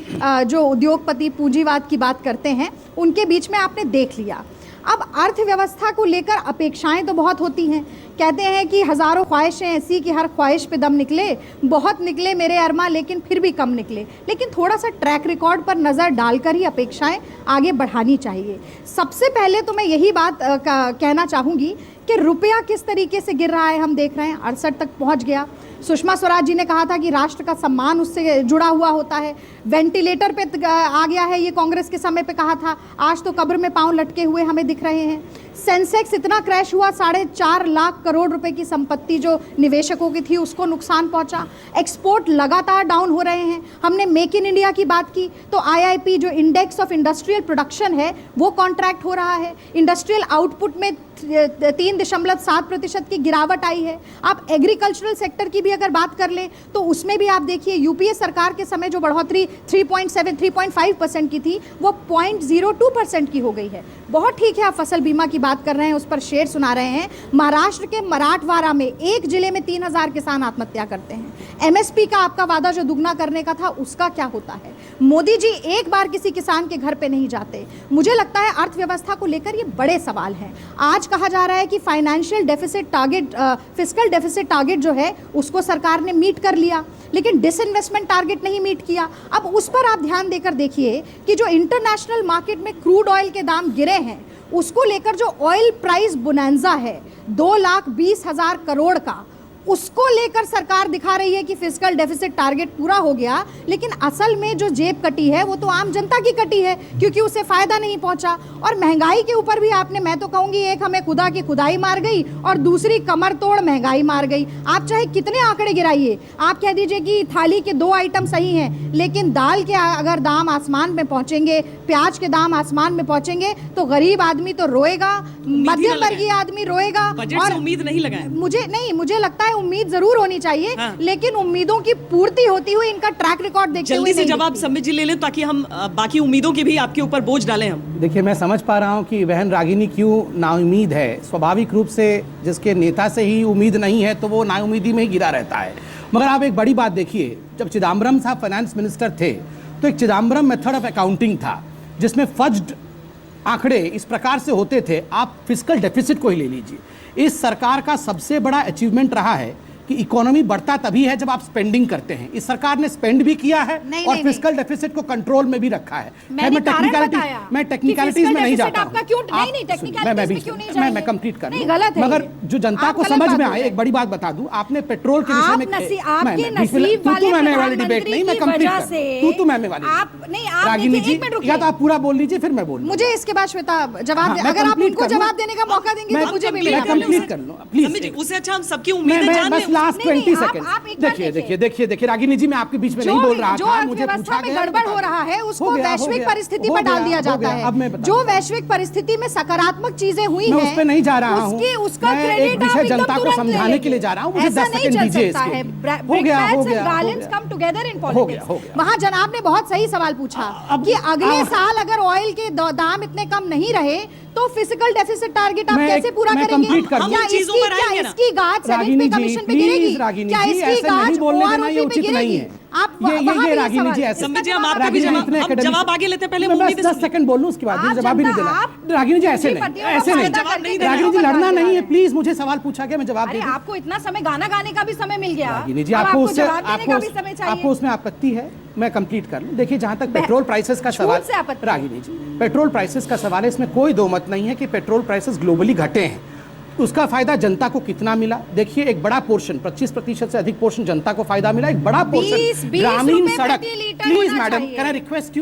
जो उद्योगपति पूंजीवाद की बात करते हैं उनके बीच में आपने देख लिया। अब अर्थव्यवस्था को लेकर अपेक्षाएं तो बहुत होती हैं। कहते हैं कि हज़ारों ख्वाहिशें ऐसी कि हर ख्वाहिश पे दम निकले, बहुत निकले मेरे अरमा लेकिन फिर भी कम निकले। लेकिन थोड़ा सा ट्रैक रिकॉर्ड पर नज़र डालकर ही अपेक्षाएं आगे बढ़ानी चाहिए। सबसे पहले तो मैं यही बात कहना चाहूँगी कि रुपया किस तरीके से गिर रहा है हम देख रहे हैं, 68 तक पहुँच गया। सुषमा स्वराज जी ने कहा था कि राष्ट्र का सम्मान उससे जुड़ा हुआ होता है। वेंटिलेटर पे आ गया है, ये कांग्रेस के समय पे कहा था, आज तो कब्र में पांव लटके हुए हमें दिख रहे हैं। सेंसेक्स इतना क्रैश हुआ, 4.5 लाख करोड़ रुपए की संपत्ति जो निवेशकों की थी उसको नुकसान पहुंचा। एक्सपोर्ट लगातार डाउन हो रहे हैं। हमने मेक इन इंडिया की बात की तो IIP जो इंडेक्स ऑफ इंडस्ट्रियल प्रोडक्शन है वो कॉन्ट्रैक्ट हो रहा है। इंडस्ट्रियल आउटपुट में 3.7% की गिरावट आई है। आप एग्रीकल्चरल सेक्टर की भी अगर बात कर लें तो उसमें भी आप देखिए यूपीए सरकार के समय जो बढ़ोतरी 3.5% की थी वो 0.02% की हो गई है। बहुत ठीक है, आप फसल बीमा की बात कर रहे हैं उस पर शेर सुना रहे हैं। महाराष्ट्र के मराठवाड़ा में एक जिले में 3000 किसान आत्महत्या करते हैं। एमएसपी का आपका वादा जो दुगना करने का था उसका क्या होता है? मोदी जी एक बार किसी किसान के घर पे नहीं जाते। मुझे लगता है अर्थव्यवस्था को लेकर ये बड़े सवाल हैं। आज कहा जा रहा है कि financial deficit target, fiscal deficit target जो है उसको सरकार ने मीट कर लिया, लेकिन डिसइन्वेस्टमेंट टारगेट नहीं मीट किया। अब उस पर आप ध्यान देकर देखिए कि जो इंटरनेशनल मार्केट में क्रूड ऑयल के दाम गिरे हैं, उसको लेकर जो ऑयल प्राइस बोनांजा है 2,20,000 करोड़ का, उसको लेकर सरकार दिखा रही है कि फिस्कल डेफिसिट टारगेट पूरा हो गया, लेकिन असल में जो जेब कटी है वो तो आम जनता की कटी है, क्योंकि उसे फायदा नहीं पहुंचा। और महंगाई के ऊपर भी आपने, मैं तो कहूंगी, एक हमें खुदा की खुदाई मार गई और दूसरी कमर तोड़ महंगाई मार गई। आप चाहे कितने आंकड़े गिराइए, आप कह दीजिए कि थाली के 2 आइटम सही हैं, लेकिन दाल के अगर दाम आसमान में पहुंचेंगे, प्याज के दाम आसमान में पहुंचेंगे, तो गरीब आदमी तो रोएगा, मध्यम वर्गीय आदमी रोएगा। और उम्मीद नहीं लगाए। मुझे लगता है उम्मीद जरूर होनी चाहिए, लेकिन उम्मीदों की पूर्ति होती हुई इनका ट्रैक रिकॉर्ड देखते हुए जल्दी से जवाब सम्मित जी ले लें ताकि हम बाकी उम्मीदों की भी आपके ऊपर बोझ डालें हम। देखिए, मैं समझ पा रहा हूं कि बहन रागिनी क्यों नाउम्मीद है। स्वाभाविक रूप से जिसके नेता से ही उम्मीद नहीं है तो वो नाउम्मीदी में ही गिरा रहता है। मगर आप एक बड़ी बात देखिए, जब चिदम्बरम साहब फाइनेंस मिनिस्टर थे तो एक चिदम्बरम मेथड ऑफ अकाउंटिंग था जिसमें फज्ड आंकड़े इस प्रकार से होते थे। आप फिस्कल डेफिसिट को ही ले लीजिए, इस सरकार का सबसे बड़ा अचीवमेंट रहा है कि इकोनॉमी बढ़ता तभी है जब आप स्पेंडिंग करते हैं। इस सरकार ने स्पेंड भी किया है और फिस्कल डेफिसिट को कंट्रोल में भी रखा है। मैं टेक्निकलिटीज में नहीं जाता हूं। मैं कंप्लीट कर लूं, मगर जो जनता को समझ में आए, एक बड़ी बात बता दूं, आपने पेट्रोल के विषय में मैंने वाली डिबेट नहीं, मैं कंप्लीट कर तू मैंने वाली रागिनी जी, या तो आप पूरा बोल लीजिए फिर मैं बोलूं। मुझे इसके बाद श्वेता जवाब, अगर आप उनको जवाब देने का मौका देंगे तो मुझे भी कंप्लीट कर लो प्लीज। उससे अच्छा हम सबकी उम्मीदें जान लें। लास्ट 20 सेकंड देखिए रागिनी जी, मैं आपके बीच में नहीं बोल रहा था, मुझे पूछा गया। गड़बड़ हो रहा है उसको वैश्विक परिस्थिति में डाल दिया जाता है। जो वैश्विक परिस्थिति में सकारात्मक चीजें हुई हैं, मैं उस पे नहीं जा रहा हूं, उसका क्रेडिट विषय जनता को समझाने के लिए जा रहा हूं। मुझे 10 सेकंड दीजिए इसके। हो गया। वहां जनाब ने बहुत सही सवाल पूछा कि अगले साल अगर ऑयल के दाम इतने कम नहीं रहे तो फिजिकल डेफिसिट टारगेट आप कैसे पूरा करेंगे? क्या इसकी गाज सेनेट पे कमीशन पे गिरेगी? क्या इसकी गाज ओआरओपी पे गिरेगी? आप ये रागिनी जी ऐसे सम्मित जी, हम आपका भी जवाब आगे लेते हैं, पहले मैं 10 सेकंड बोल लूं, उसके बाद जवाब भी नहीं देना। रागिनी जी ऐसे नहीं रागिनी जी, लड़ना नहीं है प्लीज। मुझे सवाल पूछा गया, मैं जवाब दे दूं। आपको इतना समय गाना गाने का भी समय मिल गया रागिनी जी, आपको उसमें आपत्ति है? मैं कंप्लीट कर लूं। देखिए, जहां तक पेट्रोल प्राइसेस का सवाल, रागिनी जी, पेट्रोल प्राइसेस का सवाल है, इसमें कोई दो मत नहीं है कि पेट्रोल प्राइसेस ग्लोबली घटे हैं। उसका फायदा जनता को कितना मिला? देखिए, एक बड़ा पोर्शन, 25% से अधिक पोर्शन जनता को फायदा मिला। एक बड़ा पोर्शन ग्रामीण सड़क। Please madam, can I request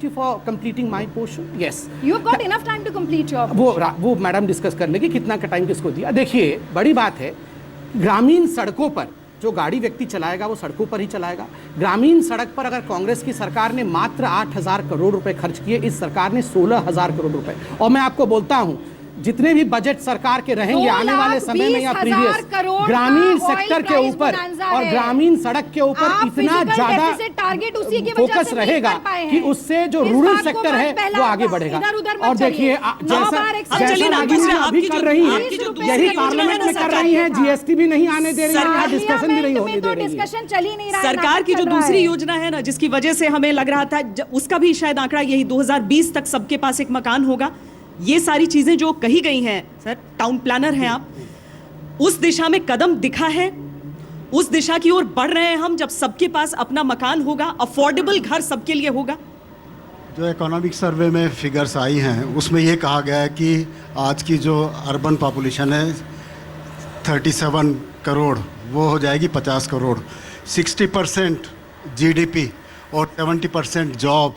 you for completing my portion? Yes, you have got enough time to complete your. वो मैडम डिस्कस कर लेगी कितना का टाइम किसको दिया। देखिए, बड़ी बात है, ग्रामीण सड़कों पर जो गाड़ी व्यक्ति चलाएगा वो सड़कों पर ही चलाएगा। ग्रामीण सड़क पर अगर कांग्रेस की सरकार ने मात्र 8,000 करोड़ रुपए खर्च किए, इस सरकार ने 16,000 करोड़ रुपए। और मैं आपको बोलता हूं, जितने भी बजट सरकार के रहेंगे आने वाले समय में या प्रीवियस, ग्रामीण सेक्टर के ऊपर और ग्रामीण सड़क के ऊपर इतना ज्यादा फोकस रहेगा कि उससे जो रूरल सेक्टर है वो आगे बढ़ेगा। और देखिए, जैसा अभी कर रही है, यही पार्लियामेंट में कर रही है, जीएसटी भी नहीं आने दे रही है, डिस्कशन भी नहीं होने दे रही है। सरकार की जो दूसरी योजना है ना, जिसकी वजह से हमें लग रहा था, उसका भी शायद आंकड़ा यही 2020 तक सबके पास एक मकान होगा। ये सारी चीजें जो कही गई हैं, सर टाउन प्लानर हैं आप, उस दिशा में कदम दिखा है, उस दिशा की ओर बढ़ रहे हैं हम, जब सबके पास अपना मकान होगा, अफोर्डेबल घर सबके लिए होगा। जो इकोनॉमिक सर्वे में फिगर्स आई हैं उसमें ये कहा गया है कि आज की जो अर्बन पॉपुलेशन है 37 करोड़, वो हो जाएगी 50 करोड़। 60% जीडीपी और 70% जॉब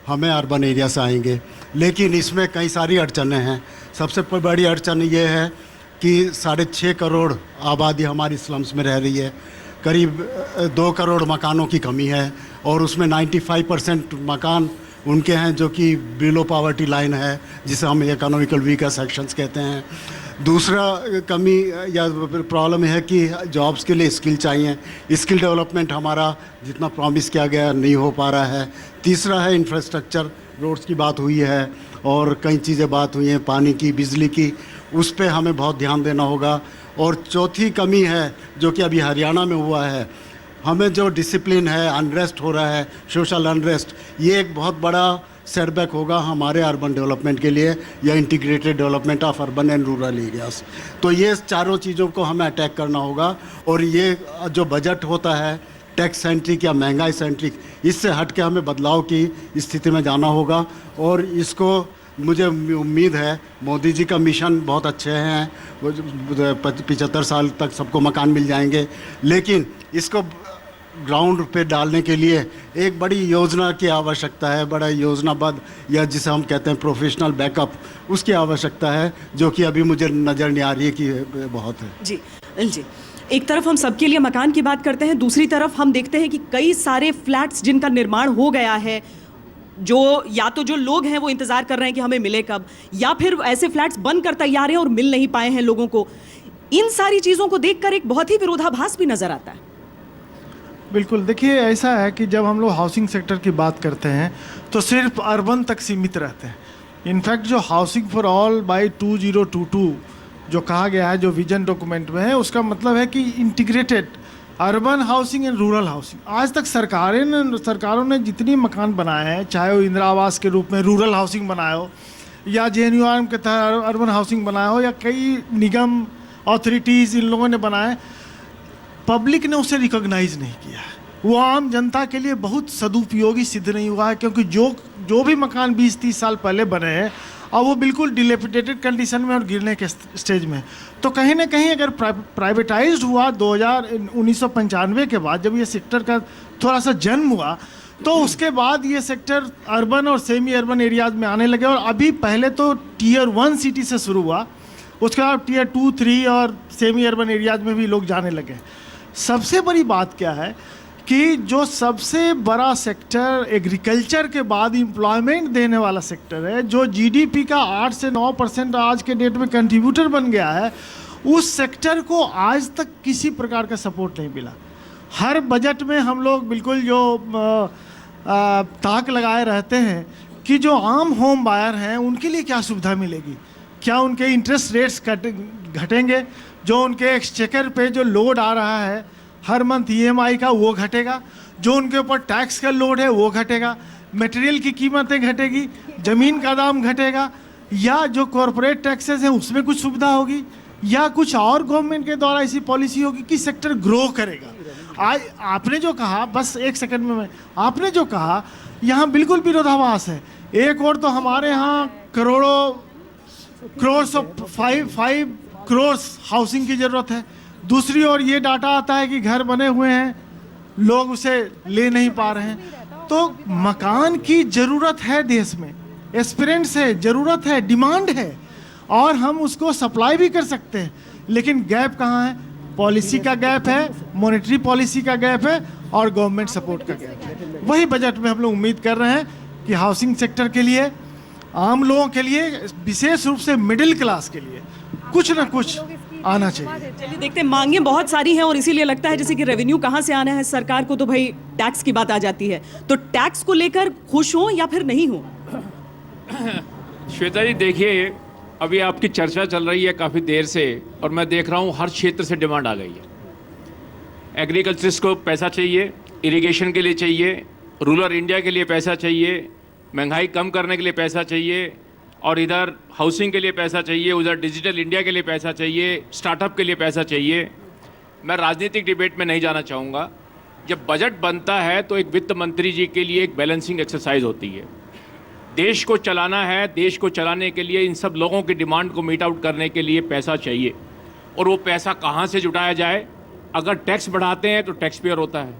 हमें अर्बन एरिया से आएंगे। लेकिन इसमें कई सारी अड़चनें हैं। सबसे बड़ी अड़चन ये है कि 6.5 करोड़ आबादी हमारी स्लम्स में रह रही है, करीब 2 करोड़ मकानों की कमी है और उसमें 95% मकान उनके हैं जो कि बिलो पॉवर्टी लाइन है, जिसे हम इकोनॉमिकल वीकर सेक्शंस कहते हैं। दूसरा कमी या प्रॉब्लम है कि जॉब्स के लिए स्किल चाहिए, स्किल डेवलपमेंट हमारा जितना प्रॉमिस किया गया नहीं हो पा रहा है। तीसरा है इंफ्रास्ट्रक्चर, रोड्स की बात हुई है और कई चीज़ें बात हुई हैं, पानी की, बिजली की, उस पर हमें बहुत ध्यान देना होगा। और चौथी कमी है जो कि अभी हरियाणा में हुआ है, हमें जो डिसिप्लिन है, अनरेस्ट हो रहा है, सोशल अनरेस्ट, ये एक बहुत बड़ा सेटबैक होगा हमारे अर्बन डेवलपमेंट के लिए या integrated development of urban and rural areas. तो ये चारों चीज़ों को हमें अटैक करना होगा। और ये जो बजट होता है टैक्स सेंट्रिक या महंगाई सेंट्रिक, इससे हट के हमें बदलाव की स्थिति में जाना होगा। और इसको मुझे उम्मीद है, मोदी जी का मिशन बहुत अच्छे हैं, 75 साल तक सबको मकान मिल जाएंगे, लेकिन इसको ग्राउंड पे डालने के लिए एक बड़ी योजना की आवश्यकता है, बड़ा योजनाबद्ध या जिसे हम कहते हैं प्रोफेशनल बैकअप, उसकी आवश्यकता है, जो कि अभी मुझे नज़र नहीं आ रही है कि बहुत है। जी जी, एक तरफ हम सबके लिए मकान की बात करते हैं, दूसरी तरफ हम देखते हैं कि कई सारे फ्लैट्स जिनका निर्माण हो गया है, जो या तो जो लोग हैं वो इंतज़ार कर रहे हैं कि हमें मिले कब, या फिर ऐसे फ्लैट्स बन कर तैयार हैं और मिल नहीं पाए हैं लोगों को। इन सारी चीज़ों को देखकर एक बहुत ही विरोधाभास भी नज़र आता है। बिल्कुल, देखिए ऐसा है कि जब हम लोग हाउसिंग सेक्टर की बात करते हैं तो सिर्फ अर्बन तक सीमित रहते हैं। इनफैक्ट जो हाउसिंग फॉर ऑल बाय 2022 जो कहा गया है, जो विजन डॉक्यूमेंट में है, उसका मतलब है कि integrated urban housing and rural housing. आज तक सरकारों ने जितनी मकान बनाए हैं, चाहे वो इंदिरा आवास के रूप में रूरल हाउसिंग बनाया हो या JNURM के तहत अर्बन हाउसिंग बनाया हो या कई निगम अथॉरिटीज़ इन लोगों ने बनाए, पब्लिक ने उसे रिकॉग्नाइज नहीं किया है। वो आम जनता के लिए बहुत सदुपयोगी सिद्ध नहीं हुआ है, क्योंकि जो भी मकान 20-30 साल पहले बने हैं और वो बिल्कुल डिलेपिडेटेड कंडीशन में और गिरने के स्टेज में। तो कहीं ना कहीं अगर प्राइवेटाइज्ड हुआ 1995 के बाद, जब ये सेक्टर का थोड़ा सा जन्म हुआ, तो उसके बाद ये सेक्टर अर्बन और सेमी अर्बन एरियाज में आने लगे। और अभी पहले तो Tier 1 सिटी से शुरू हुआ, उसके बाद Tier 2, 3 और सेमी अर्बन एरियाज में भी लोग जाने लगे। सबसे बड़ी बात क्या है कि जो सबसे बड़ा सेक्टर एग्रीकल्चर के बाद एम्प्लॉयमेंट देने वाला सेक्टर है, जो GDP का 8 से 9% आज के डेट में कंट्रीब्यूटर बन गया है, उस सेक्टर को आज तक किसी प्रकार का सपोर्ट नहीं मिला। हर बजट में हम लोग बिल्कुल जो ताक लगाए रहते हैं कि जो आम होम बायर हैं उनके लिए क्या सुविधा मिलेगी, क्या उनके इंटरेस्ट रेट्स घटेंगे, जो उनके एक्सचेकर पे जो लोड आ रहा है हर मंथ EMI का वो घटेगा, जो उनके ऊपर टैक्स का लोड है वो घटेगा, मटेरियल की कीमतें घटेगी, ज़मीन का दाम घटेगा, या जो कॉरपोरेट टैक्सेस हैं उसमें कुछ सुविधा होगी, या कुछ और गवर्नमेंट के द्वारा ऐसी पॉलिसी होगी कि सेक्टर ग्रो करेगा। आज आपने जो कहा, बस एक सेकंड में आपने जो कहा, यहाँ बिल्कुल विरोधाभास है। एक और तो हमारे यहाँ करोड़्स ऑफ 5 करोड़ हाउसिंग की ज़रूरत है, दूसरी ओर ये डाटा आता है कि घर बने हुए हैं, लोग उसे ले नहीं पा रहे हैं। तो मकान की ज़रूरत है, देश में एस्पिरेंट्स है, ज़रूरत है, डिमांड है, और हम उसको सप्लाई भी कर सकते हैं, लेकिन गैप कहाँ है? पॉलिसी का गैप है, मॉनेटरी पॉलिसी का गैप है, और गवर्नमेंट सपोर्ट का गैप है। वही बजट में हम लोग उम्मीद कर रहे हैं कि हाउसिंग सेक्टर के लिए, आम लोगों के लिए, विशेष रूप से मिडिल क्लास के लिए कुछ ना कुछ आना चाहिए। चलिए देखते हैं, मांगे बहुत सारी हैं और इसीलिए लगता है जैसे कि रेवेन्यू कहाँ से आना है सरकार को, तो भाई टैक्स की बात आ जाती है। तो टैक्स को लेकर खुश हो या फिर नहीं हो? श्वेता जी देखिए, अभी आपकी चर्चा चल रही है काफ़ी देर से, और मैं देख रहा हूँ हर क्षेत्र से डिमांड आ गई है। एग्रीकल्चरिस्ट को पैसा चाहिए, इरिगेशन के लिए चाहिए, रूरल इंडिया के लिए पैसा चाहिए, महंगाई कम करने के लिए पैसा चाहिए, और इधर हाउसिंग के लिए पैसा चाहिए, उधर डिजिटल इंडिया के लिए पैसा चाहिए, स्टार्टअप के लिए पैसा चाहिए। मैं राजनीतिक डिबेट में नहीं जाना चाहूँगा। जब बजट बनता है तो एक वित्त मंत्री जी के लिए एक बैलेंसिंग एक्सरसाइज होती है। देश को चलाना है, देश को चलाने के लिए इन सब लोगों की डिमांड को मीट आउट करने के लिए पैसा चाहिए, और वो पैसा कहाँ से जुटाया जाए? अगर टैक्स बढ़ाते हैं तो टैक्स पेयर होता है,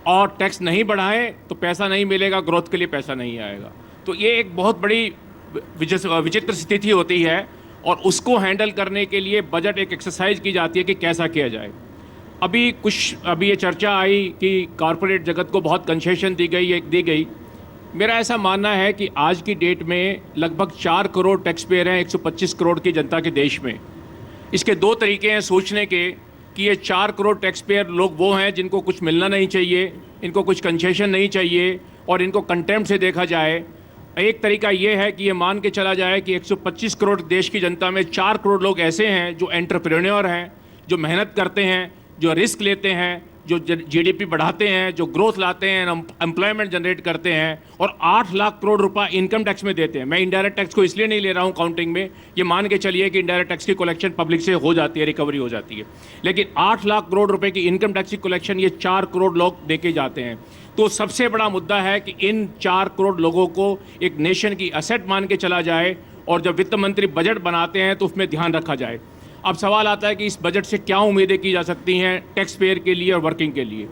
और टैक्स नहीं बढ़ाएं तो पैसा नहीं मिलेगा, ग्रोथ के लिए पैसा नहीं आएगा। तो ये एक बहुत बड़ी विचित्र स्थिति होती है, और उसको हैंडल करने के लिए बजट एक एक्सरसाइज की जाती है कि कैसा किया जाए। अभी ये चर्चा आई कि कॉरपोरेट जगत को बहुत कंसेशन दी गई। मेरा ऐसा मानना है कि आज की डेट में लगभग 4 करोड़ टैक्स पेयर हैं 125 करोड़ की जनता के देश में। इसके दो तरीके हैं सोचने के कि ये 4 करोड़ टैक्स पेयर लोग वो हैं जिनको कुछ मिलना नहीं चाहिए, इनको कुछ कंसेशन नहीं चाहिए और इनको कंटेम्प्ट से देखा जाए, एक तरीका ये है कि ये मान के चला जाए कि 125 करोड़ देश की जनता में 4 करोड़ लोग ऐसे हैं जो एंटरप्रेन्योर हैं, जो मेहनत करते हैं, जो रिस्क लेते हैं, जो जीडीपी बढ़ाते हैं, जो ग्रोथ लाते हैं, एम्प्लॉयमेंट जनरेट करते हैं और 8 लाख करोड़ रुपए इनकम टैक्स में देते हैं। मैं इनडायरेक्ट टैक्स को इसलिए नहीं ले रहा हूं काउंटिंग में, ये मान के चलिए कि इनडायरेक्ट टैक्स की कलेक्शन पब्लिक से हो जाती है, रिकवरी हो जाती है, लेकिन 8 लाख करोड़ रुपए की इनकम टैक्स की कलेक्शन ये 4 करोड़ लोग देके जाते हैं। तो सबसे बड़ा मुद्दा है कि इन 4 करोड़ लोगों को एक नेशन की असेट मान के चला जाए और जब वित्त मंत्री बजट बनाते हैं तो उसमें ध्यान रखा जाए। अब सवाल आता है कि इस बजट से क्या उम्मीदें की जा सकती हैं टैक्स पेयर के लिए और वर्किंग के लिए।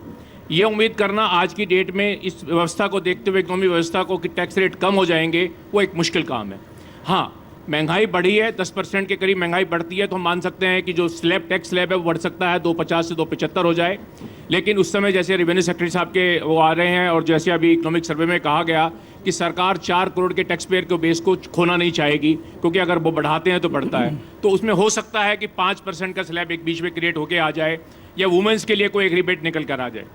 ये उम्मीद करना आज की डेट में इस व्यवस्था को देखते हुए, इकोनॉमी व्यवस्था को, कि टैक्स रेट कम हो जाएंगे, वो एक मुश्किल काम है। हाँ, महंगाई बढ़ी है, 10% के करीब महंगाई बढ़ती है, तो हम मान सकते हैं कि जो स्लैब टैक्स स्लैब है वो बढ़ सकता है, 250 से 275 हो जाए। लेकिन उस समय जैसे रेवेन्यू सेक्रेटरी साहब के वो आ रहे हैं और जैसे अभी इकोनॉमिक सर्वे में कहा गया कि सरकार 4 करोड़ के टैक्स पेयर के बेस को खोना नहीं चाहेगी, क्योंकि अगर वो बढ़ाते हैं तो बढ़ता है, तो उसमें हो सकता है कि 5% का स्लैब एक बीच में क्रिएट होके आ जाए या वुमेंस के लिए कोई एक रिबेट निकल कर आ जाए।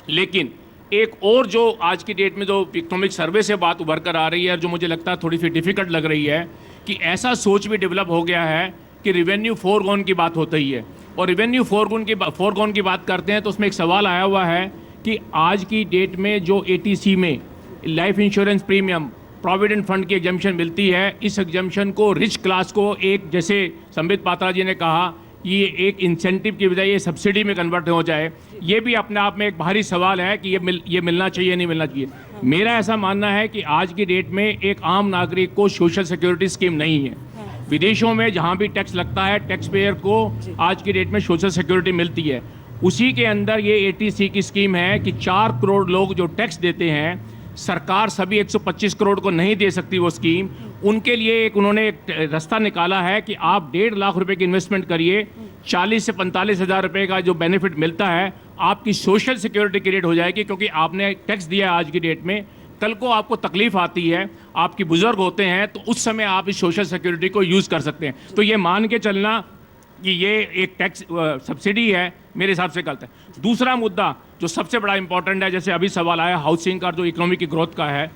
लेकिन एक और जो आज की डेट में जो इकोनॉमिक सर्वे से बात उभर कर आ रही है, जो मुझे लगता है थोड़ी सी डिफिकल्ट लग रही है, कि ऐसा सोच भी डेवलप हो गया है कि रिवेन्यू फोरगॉन की बात होती ही है, और रिवेन्यू फोरगॉन की बात करते हैं तो उसमें एक सवाल आया हुआ है कि आज की डेट में जो एटीसी में life insurance premium, provident fund की एग्जम्पशन मिलती है, इस एग्जम्पशन को रिच क्लास को एक, जैसे संबित पात्रा जी ने कहा, ये एक इंसेंटिव की बजाय ये सब्सिडी में कन्वर्ट हो जाए, ये भी अपने आप में एक भारी सवाल है कि ये मिलना चाहिए नहीं मिलना चाहिए। मेरा ऐसा मानना है कि आज की डेट में एक आम नागरिक को सोशल सिक्योरिटी स्कीम नहीं है। विदेशों में जहाँ भी टैक्स लगता है, टैक्स पेयर को आज की डेट में सोशल सिक्योरिटी मिलती है। उसी के अंदर ये एटीसी की स्कीम है कि 4 करोड़ लोग जो टैक्स देते हैं, सरकार सभी 125 करोड़ को नहीं दे सकती वो स्कीम, उनके लिए एक उन्होंने एक रास्ता निकाला है कि आप 1.5 लाख रुपए की इन्वेस्टमेंट करिए, 40 से 45 हज़ार रुपये का जो बेनिफिट मिलता है, आपकी सोशल सिक्योरिटी क्रिएट हो जाएगी, क्योंकि आपने टैक्स दिया आज की डेट में, कल को आपको तकलीफ आती है, आपकी बुजुर्ग होते हैं, तो उस समय आप इस सोशल सिक्योरिटी को यूज़ कर सकते हैं। तो ये मान के चलना कि ये एक टैक्स सब्सिडी है, मेरे हिसाब से गलत है। दूसरा मुद्दा जो सबसे बड़ा इंपॉर्टेंट है, जैसे अभी सवाल आया हाउसिंग का, जो इकोनॉमी की ग्रोथ का है,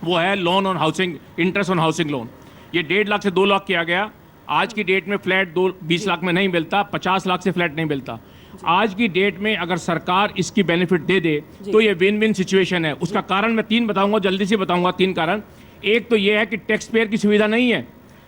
वो है loan on housing, interest on housing loan. ये 1.5 लाख से 2 लाख किया गया। आज की डेट में फ्लैट 20 लाख में नहीं मिलता, 50 लाख से फ्लैट नहीं मिलता। आज की डेट में अगर सरकार इसकी बेनिफिट दे दे तो ये विन विन सिचुएशन है। उसका कारण मैं 3 बताऊंगा, जल्दी से बताऊंगा 3 कारण। एक तो ये है कि टैक्स पेयर की सुविधा नहीं है।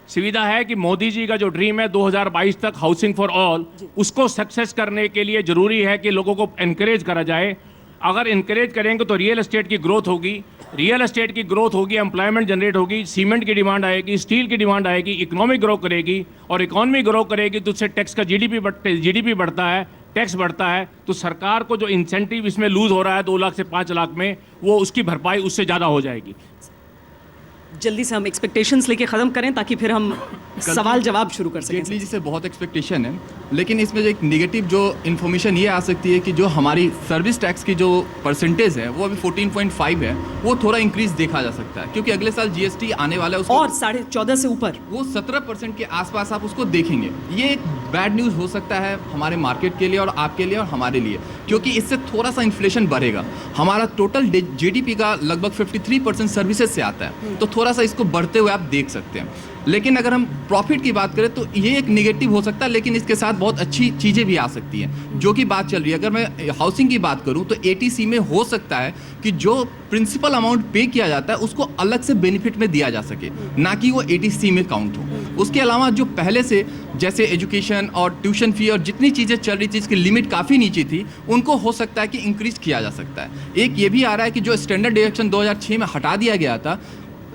सुविधा है कि मोदी जी का जो ड्रीम है 2022 तक हाउसिंग फॉर ऑल, उसको सक्सेस करने के लिए जरूरी है कि लोगों को एनकरेज करा जाए। अगर इनकरेज करेंगे तो रियल एस्टेट की ग्रोथ होगी, रियल एस्टेट की ग्रोथ होगी, एम्प्लॉयमेंट जनरेट होगी, सीमेंट की डिमांड आएगी, स्टील की डिमांड आएगी, इकोनॉमी ग्रो करेगी, और इकोनॉमी ग्रो करेगी तो उससे टैक्स का जीडीपी बढ़ता है, टैक्स बढ़ता है, तो सरकार को जो इंसेंटिव इसमें लूज हो रहा है 2 लाख से 5 लाख में, वो उसकी भरपाई उससे ज़्यादा हो जाएगी। जल्दी से हम एक्सपेक्टेशंस लेके ख़त्म करें ताकि फिर हम सवाल जवाब शुरू कर सकें। जेटली जी से बहुत एक्सपेक्टेशन है, लेकिन इसमें एक नेगेटिव जो इन्फॉर्मेशन ये आ सकती है कि जो हमारी सर्विस टैक्स की जो परसेंटेज है वो अभी 14.5 है, वो थोड़ा इंक्रीज देखा जा सकता है, क्योंकि अगले साल जीएसटी आने वाला है उसको और 14.5 से ऊपर, वो 17% के आसपास आप उसको देखेंगे। ये एक बैड न्यूज़ हो सकता है हमारे मार्केट के लिए और आपके लिए और हमारे लिए, क्योंकि इससे थोड़ा सा इन्फ्लेशन बढ़ेगा। हमारा टोटल जीडीपी का लगभग 53% सर्विसेज से आता है, तो थोड़ा सा इसको बढ़ते हुए आप देख सकते हैं। लेकिन अगर हम प्रॉफिट की बात करें तो ये एक नेगेटिव हो सकता है, लेकिन इसके साथ बहुत अच्छी चीज़ें भी आ सकती हैं, जो कि बात चल रही है। अगर मैं हाउसिंग की बात करूं तो एटीसी में हो सकता है कि जो प्रिंसिपल अमाउंट पे किया जाता है उसको अलग से बेनिफिट में दिया जा सके, ना कि वो एटीसी में काउंट हो। उसके अलावा जो पहले से जैसे एजुकेशन और ट्यूशन फी और जितनी चीज़ें चल रही थी इसकी लिमिट काफ़ी नीचे थी, उनको हो सकता है कि इंक्रीज किया जा सकता है। एक ये भी आ रहा है कि जो स्टैंडर्ड डिडक्शन 2006 में हटा दिया गया था,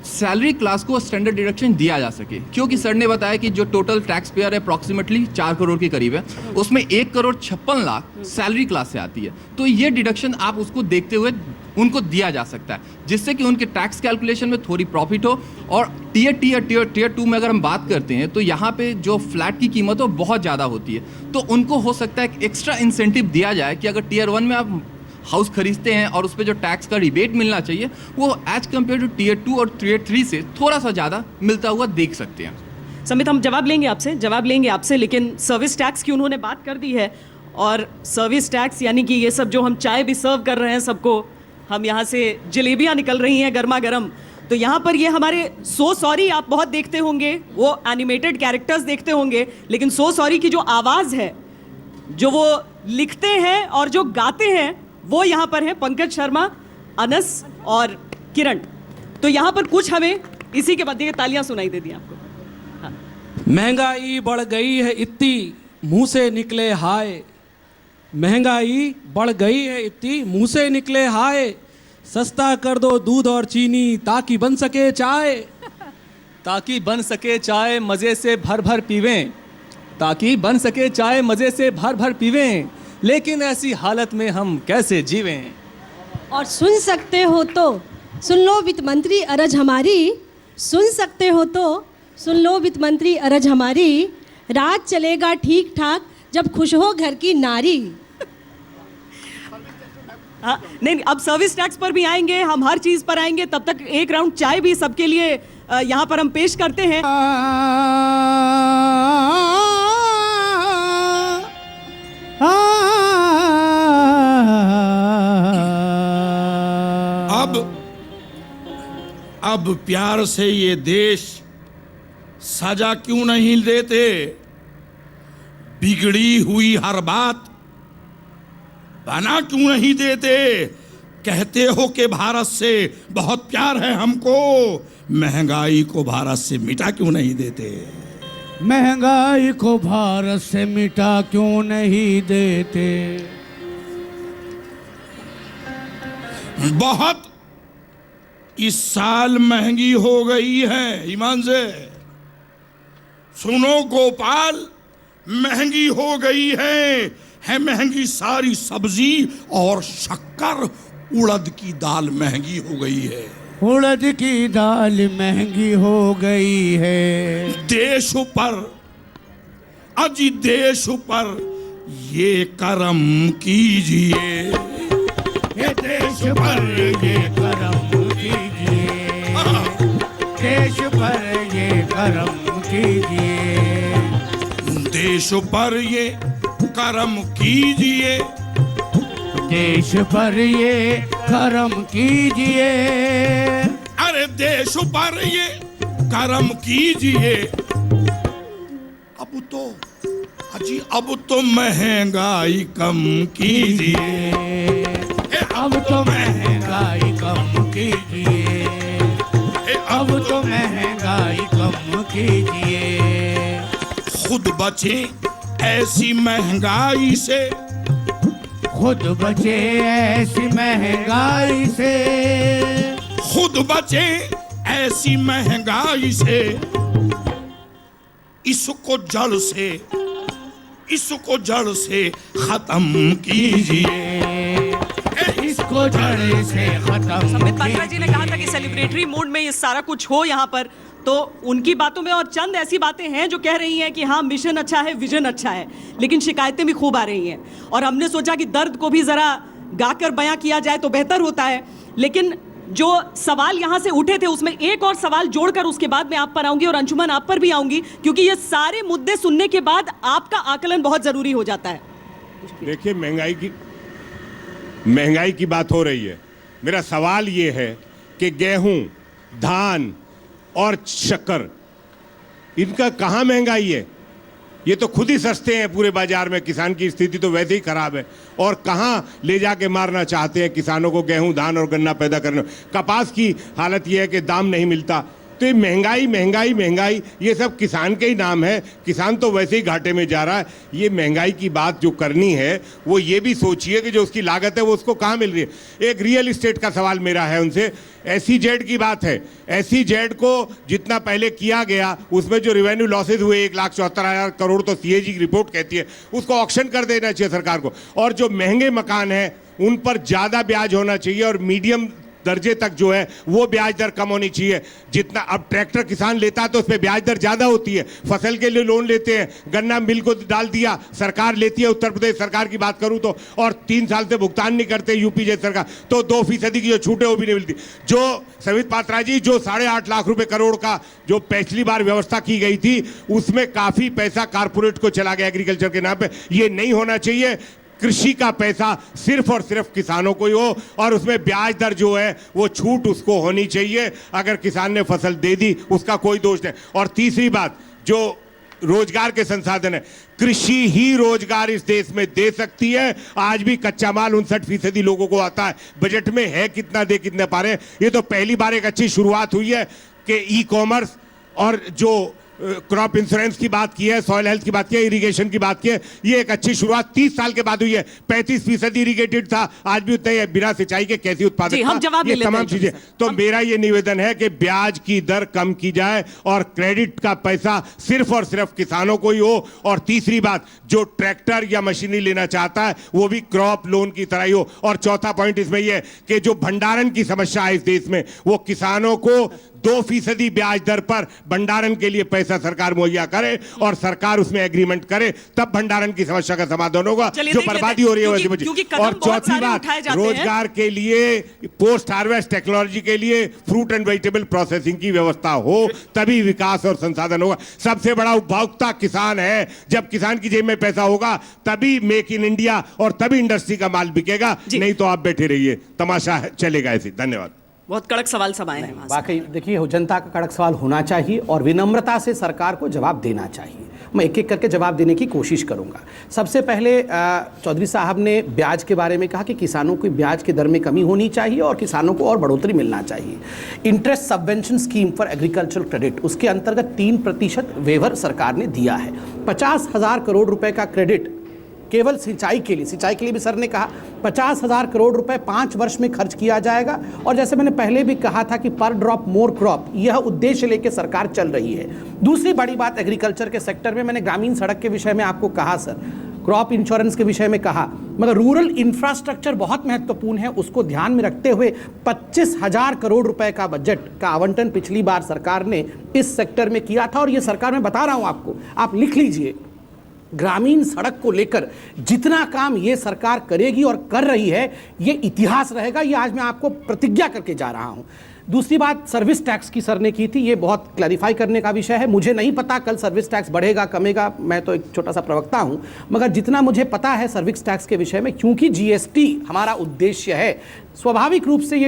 सैलरी क्लास को स्टैंडर्ड डिडक्शन दिया जा सके, क्योंकि सर ने बताया कि जो टोटल टैक्स पेयर है अप्रॉक्सीमेटली 4 करोड़ के करीब है, उसमें 1,56,00,000 सैलरी क्लास से आती है। तो ये डिडक्शन आप उसको देखते हुए उनको दिया जा सकता है, जिससे कि उनके टैक्स कैलकुलेशन में थोड़ी प्रॉफिट हो। और टीयर 2 में अगर हम बात करते हैं तो यहाँ पे जो फ्लैट की कीमत हो बहुत ज़्यादा होती है, तो उनको हो सकता है एक्स्ट्रा इंसेंटिव दिया जाए कि अगर टीयर 1 में आप हाउस खरीदते हैं और उस पर जो टैक्स का रिबेट मिलना चाहिए वो एज कम्पेयर टू टीयर 2 और टीयर 3 से थोड़ा सा ज़्यादा मिलता हुआ देख सकते हैं। समित, हम जवाब लेंगे आपसे, लेकिन सर्विस टैक्स की उन्होंने बात कर दी है, और सर्विस टैक्स यानी कि ये सब जो हम चाय भी सर्व कर रहे हैं सबको, हम यहाँ से जलेबियाँ निकल रही हैं गर्मा गर्म, तो यहाँ पर ये हमारे सो सॉरी आप बहुत देखते होंगे, वो एनिमेटेड कैरेक्टर्स देखते होंगे, लेकिन सो सॉरी की जो आवाज़ है, जो वो लिखते हैं और जो गाते हैं, वो यहाँ पर हैं पंकज शर्मा, अनस और किरण। तो यहाँ पर कुछ हमें इसी के बाद देखिए तालियां सुनाई देती हैं आपको। हाँ। महंगाई बढ़ गई है इतनी, मुंह से निकले हाय। महंगाई बढ़ गई है इतनी, मुंह से निकले हाय। सस्ता कर दो दूध और चीनी ताकि बन सके चाय। ताकि बन सके चाय मज़े से भर भर पीवें, ताकि बन सके चाय मज़े से भर भर पीवें, लेकिन ऐसी हालत में हम कैसे जीवें। और सुन सकते हो तो सुन लो वित्त मंत्री अरज हमारी, सुन सकते हो तो सुन लो वित्त मंत्री अरज हमारी। राज चलेगा ठीक ठाक जब खुश हो घर की नारी। हाँ, नहीं अब सर्विस टैक्स पर भी आएंगे, हम हर चीज़ पर आएंगे। तब तक एक राउंड चाय भी सबके लिए यहाँ पर हम पेश करते हैं। अब प्यार से ये देश सजा क्यों नहीं देते? बिगड़ी हुई हर बात बना क्यों नहीं देते? कहते हो कि भारत से बहुत प्यार है हमको, महंगाई को भारत से मिटा क्यों नहीं देते? महंगाई को भारत से मिटा क्यों नहीं देते? बहुत इस साल महंगी हो गई है, ईमान से सुनो गोपाल, महंगी हो गई है महंगी सारी सब्जी और शक्कर। उड़द की दाल महंगी हो गई है, उड़द की दाल महंगी हो गई है। देश पर अजी देश पर ये करम कीजिए, ये देश पर ये करम कीजिए, देश पर ये करम कीजिए, देश पर ये करम कीजिए, देश पर ये करम कीजिए। अरे देश पर ये करम कीजिए। अब तो अजी अब तो महंगाई कम कीजिए, अब तो महंगाई कम कीजिए, अब तो महंगाई कम कीजिए। खुद बचे ऐसी महंगाई से, खुद बचे ऐसी महंगाई से, खुद बचे ऐसी महंगाई से। इसको जड़ से, इसको जड़ से खत्म कीजिए, इसको जड़ से खत्म। संबित पात्रा जी ने कहा था कि सेलिब्रेटरी मूड में ये सारा कुछ हो यहाँ पर, तो उनकी बातों में और चंद ऐसी बातें हैं जो कह रही हैं कि हाँ मिशन अच्छा है, विजन अच्छा है, लेकिन शिकायतें भी खूब आ रही हैं। और हमने सोचा कि दर्द को भी ज़रा गाकर बयां किया जाए तो बेहतर होता है। लेकिन जो सवाल यहाँ से उठे थे उसमें एक और सवाल जोड़कर उसके बाद मैं आप पर आऊँगी और अंशुमन आप पर भी आऊँगी, क्योंकि ये सारे मुद्दे सुनने के बाद आपका आकलन बहुत ज़रूरी हो जाता है। देखिए महंगाई की बात हो रही है। मेरा सवाल ये है कि गेहूं, धान और शक्कर, इनका कहाँ महंगाई है? ये तो खुद ही सस्ते हैं पूरे बाजार में, किसान की स्थिति तो वैसे ही खराब है। और कहाँ ले जाके मारना चाहते हैं किसानों को गेहूं, धान और गन्ना पैदा करने। कपास की हालत ये है कि दाम नहीं मिलता। तो ये महंगाई महंगाई महंगाई, ये सब किसान के ही नाम है। किसान तो वैसे ही घाटे में जा रहा है। ये महंगाई की बात जो करनी है वो ये भी सोचिए कि जो उसकी लागत है वो उसको कहाँ मिल रही है। एक रियल इस्टेट का सवाल मेरा है उनसे। SEZ की बात है, SEZ को जितना पहले किया गया उसमें जो रेवेन्यू लॉसेज हुए 1,74,000 करोड़, तो CAG की रिपोर्ट कहती है उसको ऑक्शन कर देना चाहिए सरकार को। और जो महंगे मकान हैं उन पर ज़्यादा ब्याज होना चाहिए और मीडियम दर्जे तक जो है वो ब्याज दर कम होनी चाहिए। जितना अब ट्रैक्टर किसान लेता है तो उस पर ब्याज दर ज़्यादा होती है। फसल के लिए लोन लेते हैं, गन्ना मिल को डाल दिया, सरकार लेती है। उत्तर प्रदेश सरकार की बात करूं तो, और 3 साल से भुगतान नहीं करते यूपी जैसी सरकार, तो 2% की जो छूटें वो भी नहीं मिलती। जो संबित पात्रा जी, जो 8.5 लाख रुपए करोड़ का जो पिछली बार व्यवस्था की गई थी उसमें काफ़ी पैसा कारपोरेट को चला गया एग्रीकल्चर के नाम पर। ये नहीं होना चाहिए। कृषि का पैसा सिर्फ और सिर्फ किसानों को ही हो, और उसमें ब्याज दर जो है वो छूट उसको होनी चाहिए। अगर किसान ने फसल दे दी उसका कोई दोष नहीं। और तीसरी बात, जो रोजगार के संसाधन है, कृषि ही रोजगार इस देश में दे सकती है। आज भी कच्चा माल 59% लोगों को आता है, बजट में है कितना दे कितने पा रहे हैं। ये तो पहली बार एक अच्छी शुरुआत हुई है कि ई कॉमर्स और जो क्रॉप इंश्योरेंस की बात की है, सॉइल हेल्थ की बात की है, इरिगेशन की बात की है, ये एक अच्छी शुरुआत 30 साल के बाद हुई है। 35% इरिगेटेड था, आज भी उतना ही बिना सिंचाई के कैसी उत्पादक था, ये तमाम चीजें। तो मेरा ये निवेदन है कि ब्याज की दर कम की जाए और क्रेडिट का पैसा सिर्फ और सिर्फ किसानों को ही हो। और तीसरी बात, जो ट्रैक्टर या मशीनरी लेना चाहता है वो भी क्रॉप लोन की तरह ही हो। और चौथा पॉइंट इसमें यह है कि जो भंडारण की समस्या है इस देश में, वो किसानों को 2% ब्याज दर पर भंडारण के लिए पैसा सरकार मुहैया करे और सरकार उसमें एग्रीमेंट करे, तब भंडारण की समस्या का समाधान होगा, जो बर्बादी हो रही है वैसे मुझे। और चौथी बात, रोजगार के लिए पोस्ट हार्वेस्ट टेक्नोलॉजी के लिए फ्रूट एंड वेजिटेबल प्रोसेसिंग की व्यवस्था हो, तभी विकास और संसाधन होगा। सबसे बड़ा उपभोक्ता किसान है, जब किसान की जेब में पैसा होगा तभी मेक इन इंडिया और तभी इंडस्ट्री का माल बिकेगा, नहीं तो आप बैठे रहिए, तमाशा चलेगा ऐसे। धन्यवाद। बहुत कड़क सवाल सब आए हैं। वाकई देखिए, जनता का कड़क सवाल होना चाहिए और विनम्रता से सरकार को जवाब देना चाहिए। मैं एक एक करके जवाब देने की कोशिश करूंगा। सबसे पहले चौधरी साहब ने ब्याज के बारे में कहा कि किसानों की ब्याज की दर में कमी होनी चाहिए और किसानों को और बढ़ोतरी मिलना चाहिए। Interest subvention scheme for agricultural credit, उसके अंतर्गत 3% वेवर सरकार ने दिया है। 50,000 करोड़ रुपए का क्रेडिट केवल सिंचाई के लिए भी सर ने कहा 50,000 करोड़ रुपए 5 वर्ष में खर्च किया जाएगा। और जैसे मैंने पहले भी कहा था कि पर ड्रॉप मोर क्रॉप, यह उद्देश्य लेकर सरकार चल रही है। दूसरी बड़ी बात, एग्रीकल्चर के सेक्टर में मैंने ग्रामीण सड़क के विषय में आपको कहा सर, क्रॉप इंश्योरेंस के विषय में कहा, मगर रूरल इंफ्रास्ट्रक्चर बहुत महत्वपूर्ण है, उसको ध्यान में रखते हुए 25,000 करोड़ रुपए का बजट का आवंटन पिछली बार सरकार ने इस सेक्टर में किया था। और ये सरकार, मैं बता रहा हूं आपको, आप लिख लीजिए, ग्रामीण सड़क को लेकर जितना काम ये सरकार करेगी और कर रही है, ये इतिहास रहेगा। ये आज मैं आपको प्रतिज्ञा करके जा रहा हूं। दूसरी बात, सर्विस टैक्स की सर ने की थी, ये बहुत क्लैरिफाई करने का विषय है। मुझे नहीं पता कल सर्विस टैक्स बढ़ेगा कमेगा, मैं तो एक छोटा सा प्रवक्ता हूं, मगर जितना मुझे पता है सर्विस टैक्स के विषय में, क्योंकि जीएसटी हमारा उद्देश्य है, स्वाभाविक रूप से ये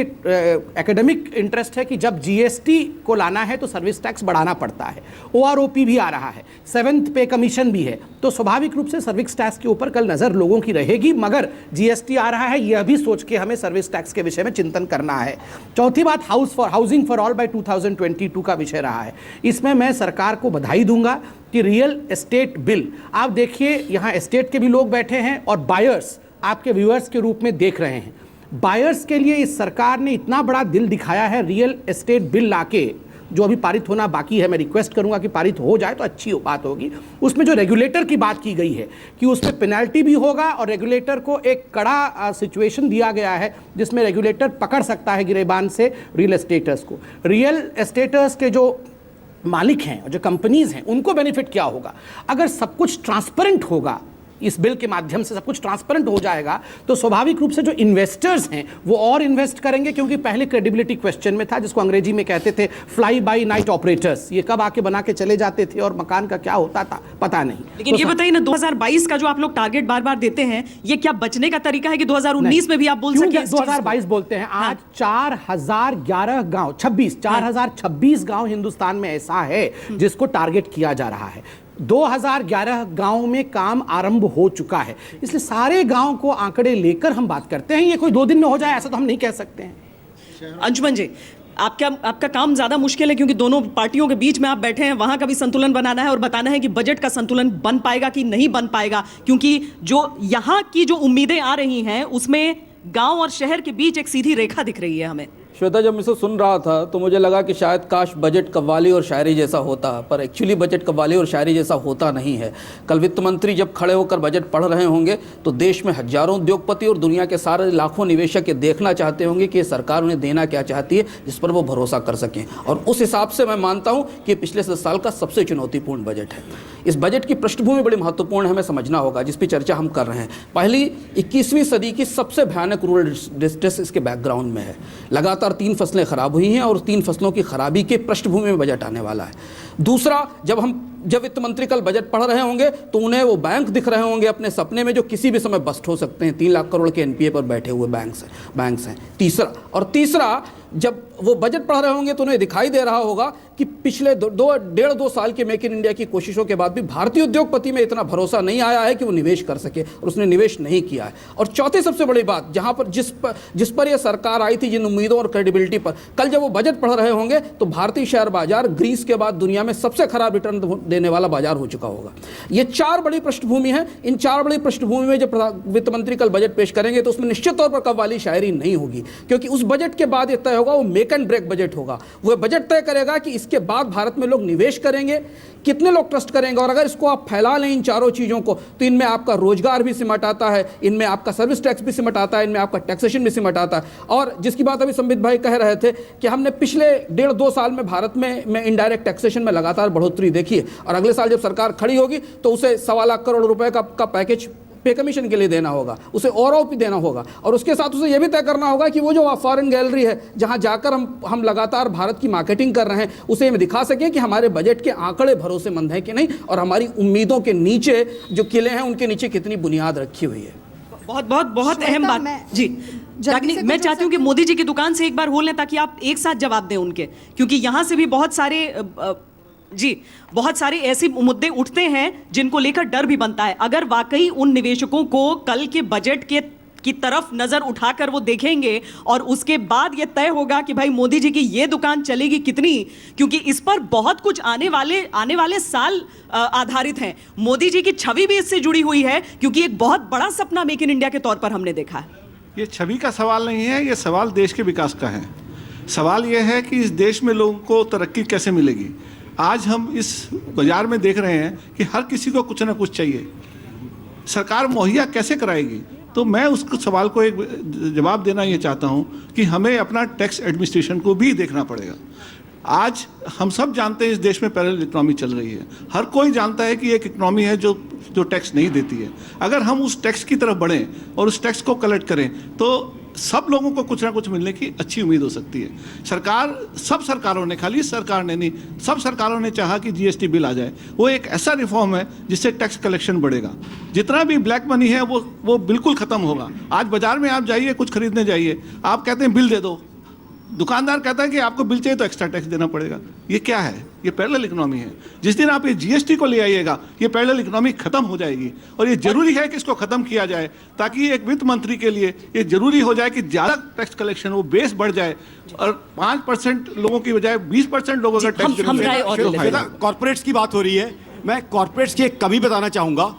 एकेडमिक इंटरेस्ट है कि जब जीएसटी को लाना है तो सर्विस टैक्स बढ़ाना पड़ता है। ओआरओपी भी आ रहा है, 7th पे कमीशन भी है, तो स्वाभाविक रूप से सर्विस टैक्स के ऊपर कल नज़र लोगों की रहेगी। मगर जीएसटी आ रहा है, यह भी सोच के हमें सर्विस टैक्स के विषय में चिंतन करना है। चौथी बात, हाउसिंग फॉर ऑल बाय 2022 का विषय रहा है। इसमें मैं सरकार को बधाई दूंगा कि रियल एस्टेट बिल, आप देखिए यहाँ एस्टेट के भी लोग बैठे हैं और बायर्स आपके व्यूअर्स के रूप में देख रहे हैं। बायर्स के लिए इस सरकार ने इतना बड़ा दिल दिखाया है रियल एस्टेट बिल लाके, जो अभी पारित होना बाकी है। मैं रिक्वेस्ट करूंगा कि पारित हो जाए तो अच्छी बात होगी। उसमें जो रेगुलेटर की बात की गई है कि उसमें पेनल्टी भी होगा और रेगुलेटर को एक कड़ा सिचुएशन दिया गया है जिसमें रेगुलेटर पकड़ सकता है गिरेबान से रियल एस्टेटर्स को। रियल एस्टेटर्स के जो मालिक हैं और जो कंपनीज हैं, उनको बेनिफिट क्या होगा? अगर सब कुछ ट्रांसपेरेंट होगा, इस बिल के माध्यम से सब कुछ ट्रांसपेरेंट हो जाएगा, तो स्वाभाविक रूप से जो इन्वेस्टर्स हैं वो और इन्वेस्ट करेंगे, क्योंकि पहले क्रेडिबिलिटी क्वेश्चन में था, जिसको अंग्रेजी में कहते थे फ्लाई बाय नाइट ऑपरेटर्स। ये कब आके बना के चले जाते थे और मकान का क्या होता था पता नहीं। लेकिन ये बताइए ना, 2022 का जो आप लोग टारगेट बार बार देते हैं, ये क्या बचने का तरीका है कि 2019 में भी आप बोल सकें? 2022 बोलते हैं, आज 4011 गांव 4026 गांव हिंदुस्तान में ऐसा है जिसको टारगेट किया जा रहा है। 2011 गांव में काम आरंभ हो चुका है, इसलिए सारे गांव को आंकड़े लेकर हम बात करते हैं। ये कोई 2 दिन में हो जाए ऐसा तो हम नहीं कह सकते हैं। अंजुमन जी, आपका काम ज्यादा मुश्किल है, क्योंकि दोनों पार्टियों के बीच में आप बैठे हैं, वहां का भी संतुलन बनाना है और बताना है कि बजट का संतुलन बन पाएगा कि नहीं बन पाएगा, क्योंकि जो यहाँ की जो उम्मीदें आ रही हैं उसमें गांव और शहर के बीच एक सीधी रेखा दिख रही है हमें। श्वेता, जब मैं इसे सुन रहा था तो मुझे लगा कि शायद काश बजट कव्वाली और शायरी जैसा होता, पर एक्चुअली बजट कव्वाली और शायरी जैसा होता नहीं है। कल वित्त मंत्री जब खड़े होकर बजट पढ़ रहे होंगे तो देश में हजारों उद्योगपति और दुनिया के सारे लाखों निवेशक ये देखना चाहते होंगे कि सरकार उन्हें देना क्या चाहती है, जिस पर वो भरोसा कर सकें। और उस हिसाब से मैं मानता हूँ कि पिछले 10 साल का सबसे चुनौतीपूर्ण बजट है। इस बजट की पृष्ठभूमि बड़ी महत्वपूर्ण हमें समझना होगा, जिस पर चर्चा हम कर रहे हैं। पहली 21वीं सदी की सबसे भयानक रूरल डिस्ट्रेस इसके बैकग्राउंड में है। लगातार लगातार 3 फसलें खराब हुई हैं और 3 फसलों की खराबी के पृष्ठभूमि में बजट आने वाला है। दूसरा, जब वित्त मंत्री कल बजट पढ़ रहे होंगे तो उन्हें वो बैंक दिख रहे होंगे अपने सपने में जो किसी भी समय बस्ट हो सकते हैं। 3 लाख करोड़ के एनपीए पर बैठे हुए बैंक्स हैं। तीसरा, जब वो बजट पढ़ रहे होंगे तो उन्हें दिखाई दे रहा होगा कि पिछले 1.5-2 साल के मेक इन इंडिया की कोशिशों के बाद भी भारतीय उद्योगपति में इतना भरोसा नहीं आया है कि वो निवेश कर सके, और उसने निवेश नहीं किया है। और चौथी सबसे बड़ी बात, जहां पर जिस पर यह सरकार आई थी, जिन उम्मीदों और क्रेडिबिलिटी पर, कल जब वो बजट पढ़ रहे होंगे तो भारतीय शेयर बाजार ग्रीस के बाद दुनिया में सबसे खराब रिटर्न देने वाला बाजार हो चुका होगा। ये 4 बड़ी पृष्ठभूमि है। इन 4 बड़ी पृष्ठभूमि में जब वित्त मंत्री कल बजट पेश करेंगे तो उसमें निश्चित तौर पर कव्वाली शायरी नहीं होगी, क्योंकि उस बजट के बाद यह तय होगा, वो मेक एंड ब्रेक बजट होगा। वह बजट तय करेगा कि इसके बाद भारत में लोग निवेश करेंगे, कितने लोग ट्रस्ट करेंगे। और अगर इसको आप फैला लें इन चारों चीज़ों को, तो इनमें आपका रोजगार भी सिमट आता है, इनमें आपका सर्विस टैक्स भी सिमट आता है, इनमें आपका टैक्सेशन भी सिमट आता है। और जिसकी बात अभी संबित भाई कह रहे थे कि हमने पिछले 1.5-2 साल में भारत में इनडायरेक्ट टैक्सेशन में लगातार बढ़ोतरी देखी है, और अगले साल जब सरकार खड़ी होगी तो उसे 1.25 लाख करोड़ रुपए का पैकेज पे कमीशन के लिए देना होगा, उसे और देना होगा। और उसके साथ उसे यह भी तय करना होगा कि वो जो फॉरेन गैलरी है जहां जाकर हम लगातार भारत की मार्केटिंग कर रहे हैं, उसे हम दिखा सकें कि हमारे बजट के आंकड़े भरोसेमंद हैं कि नहीं, और हमारी उम्मीदों के नीचे जो किले हैं उनके नीचे कितनी बुनियाद रखी हुई है। बहुत अहम बात जी। मैं चाहती हूँ कि मोदी जी की दुकान से एक बार हो लें ताकि आप एक साथ जवाब दें उनके, क्योंकि यहाँ से भी बहुत सारे ऐसे मुद्दे उठते हैं जिनको लेकर डर भी बनता है। अगर वाकई उन निवेशकों को कल के बजट की तरफ नजर उठाकर वो देखेंगे और उसके बाद ये तय होगा कि भाई मोदी जी की ये दुकान चलेगी कितनी, क्योंकि इस पर बहुत कुछ आने वाले साल आधारित हैं। मोदी जी की छवि भी इससे जुड़ी हुई है, क्योंकि एक बहुत बड़ा सपना मेक इन इंडिया के तौर पर हमने देखा है। ये छवि का सवाल नहीं है, ये सवाल देश के विकास का है। सवाल ये है कि इस देश में लोगों को तरक्की कैसे मिलेगी। आज हम इस बाजार में देख रहे हैं कि हर किसी को कुछ ना कुछ चाहिए, सरकार मुहैया कैसे कराएगी। तो मैं उस सवाल को एक जवाब देना ये चाहता हूँ कि हमें अपना टैक्स एडमिनिस्ट्रेशन को भी देखना पड़ेगा। आज हम सब जानते हैं इस देश में पैरेलल इकोनॉमी चल रही है। हर कोई जानता है कि एक इकोनॉमी है जो टैक्स नहीं देती है। अगर हम उस टैक्स की तरफ बढ़ें और उस टैक्स को कलेक्ट करें तो सब लोगों को कुछ ना कुछ मिलने की अच्छी उम्मीद हो सकती है। सब सरकारों ने, खाली इस सरकार ने नहीं, सब सरकारों ने चाहा कि जीएसटी बिल आ जाए। वो एक ऐसा रिफॉर्म है जिससे टैक्स कलेक्शन बढ़ेगा। जितना भी ब्लैक मनी है वो बिल्कुल ख़त्म होगा। आज बाजार में आप जाइए, कुछ खरीदने जाइए, आप कहते हैं बिल दे दो, दुकानदार कहता है कि आपको बिल चाहिए तो एक्स्ट्रा टैक्स देना पड़ेगा। ये क्या है? ये पैरेलल इकोनॉमी है। जिस दिन आप ये जीएसटी को ले आइएगा, ये पैरेलल इकोनॉमी खत्म हो जाएगी। और ये जरूरी है कि इसको खत्म किया जाए, ताकि एक वित्त मंत्री के लिए ये जरूरी हो जाए कि ज़्यादा टैक्स कलेक्शन हो, बेस बढ़ जाए, और 5% लोगों की बजाय 20% लोगों का टैक्स। कॉर्पोरेट्स की बात हो रही है, मैं कॉर्पोरेट्स की एक कमी बताना चाहूँगा।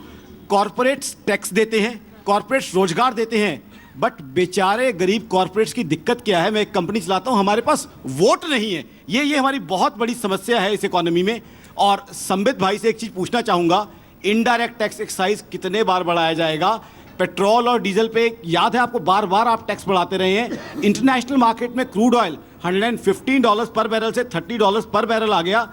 कॉर्पोरेट्स टैक्स देते हैं, कॉर्पोरेट्स रोजगार देते हैं, बट बेचारे गरीब कॉर्पोरेट्स की दिक्कत क्या है? मैं एक कंपनी चलाता हूं, हमारे पास वोट नहीं है। ये हमारी बहुत बड़ी समस्या है इस इकोनॉमी में। और संबित भाई से एक चीज़ पूछना चाहूँगा, इनडायरेक्ट टैक्स एक्साइज कितने बार बढ़ाया जाएगा? पेट्रोल और डीजल पे याद है आपको, बार बार आप टैक्स बढ़ाते रहे हैं। इंटरनेशनल मार्केट में क्रूड ऑयल $115 पर बैरल से $30 पर बैरल आ गया।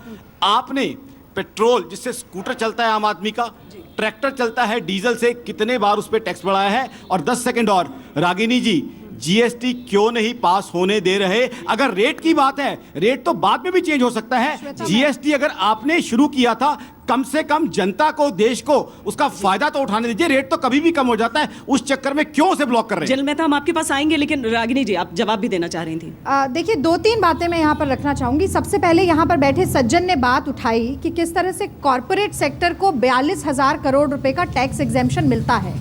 आपने पेट्रोल, जिससे स्कूटर चलता है आम आदमी का, ट्रैक्टर चलता है, डीजल से कितने बार उस पर टैक्स बढ़ाया है? और 10 सेकंड और, रागिनी जी, जीएसटी क्यों नहीं पास होने दे रहे? अगर रेट की बात है, रेट तो बाद में भी चेंज हो सकता है। जीएसटी अगर आपने शुरू किया था, कम से कम जनता को, देश को उसका फायदा तो उठाने दीजिए। रेट तो कभी भी कम हो जाता है, उस चक्कर में क्यों उसे ब्लॉक कर रहे हैं? जनरल मेहता, हम आपके पास आएंगे, लेकिन रागिनी जी आप जवाब भी देना चाह रही थी। देखिए, 2-3 बातें मैं यहाँ पर रखना चाहूंगी। सबसे पहले यहाँ पर बैठे सज्जन ने बात उठाई कि किस तरह से कॉर्पोरेट सेक्टर को 42,000 करोड़ रुपए का टैक्स एग्जेम्पशन मिलता है,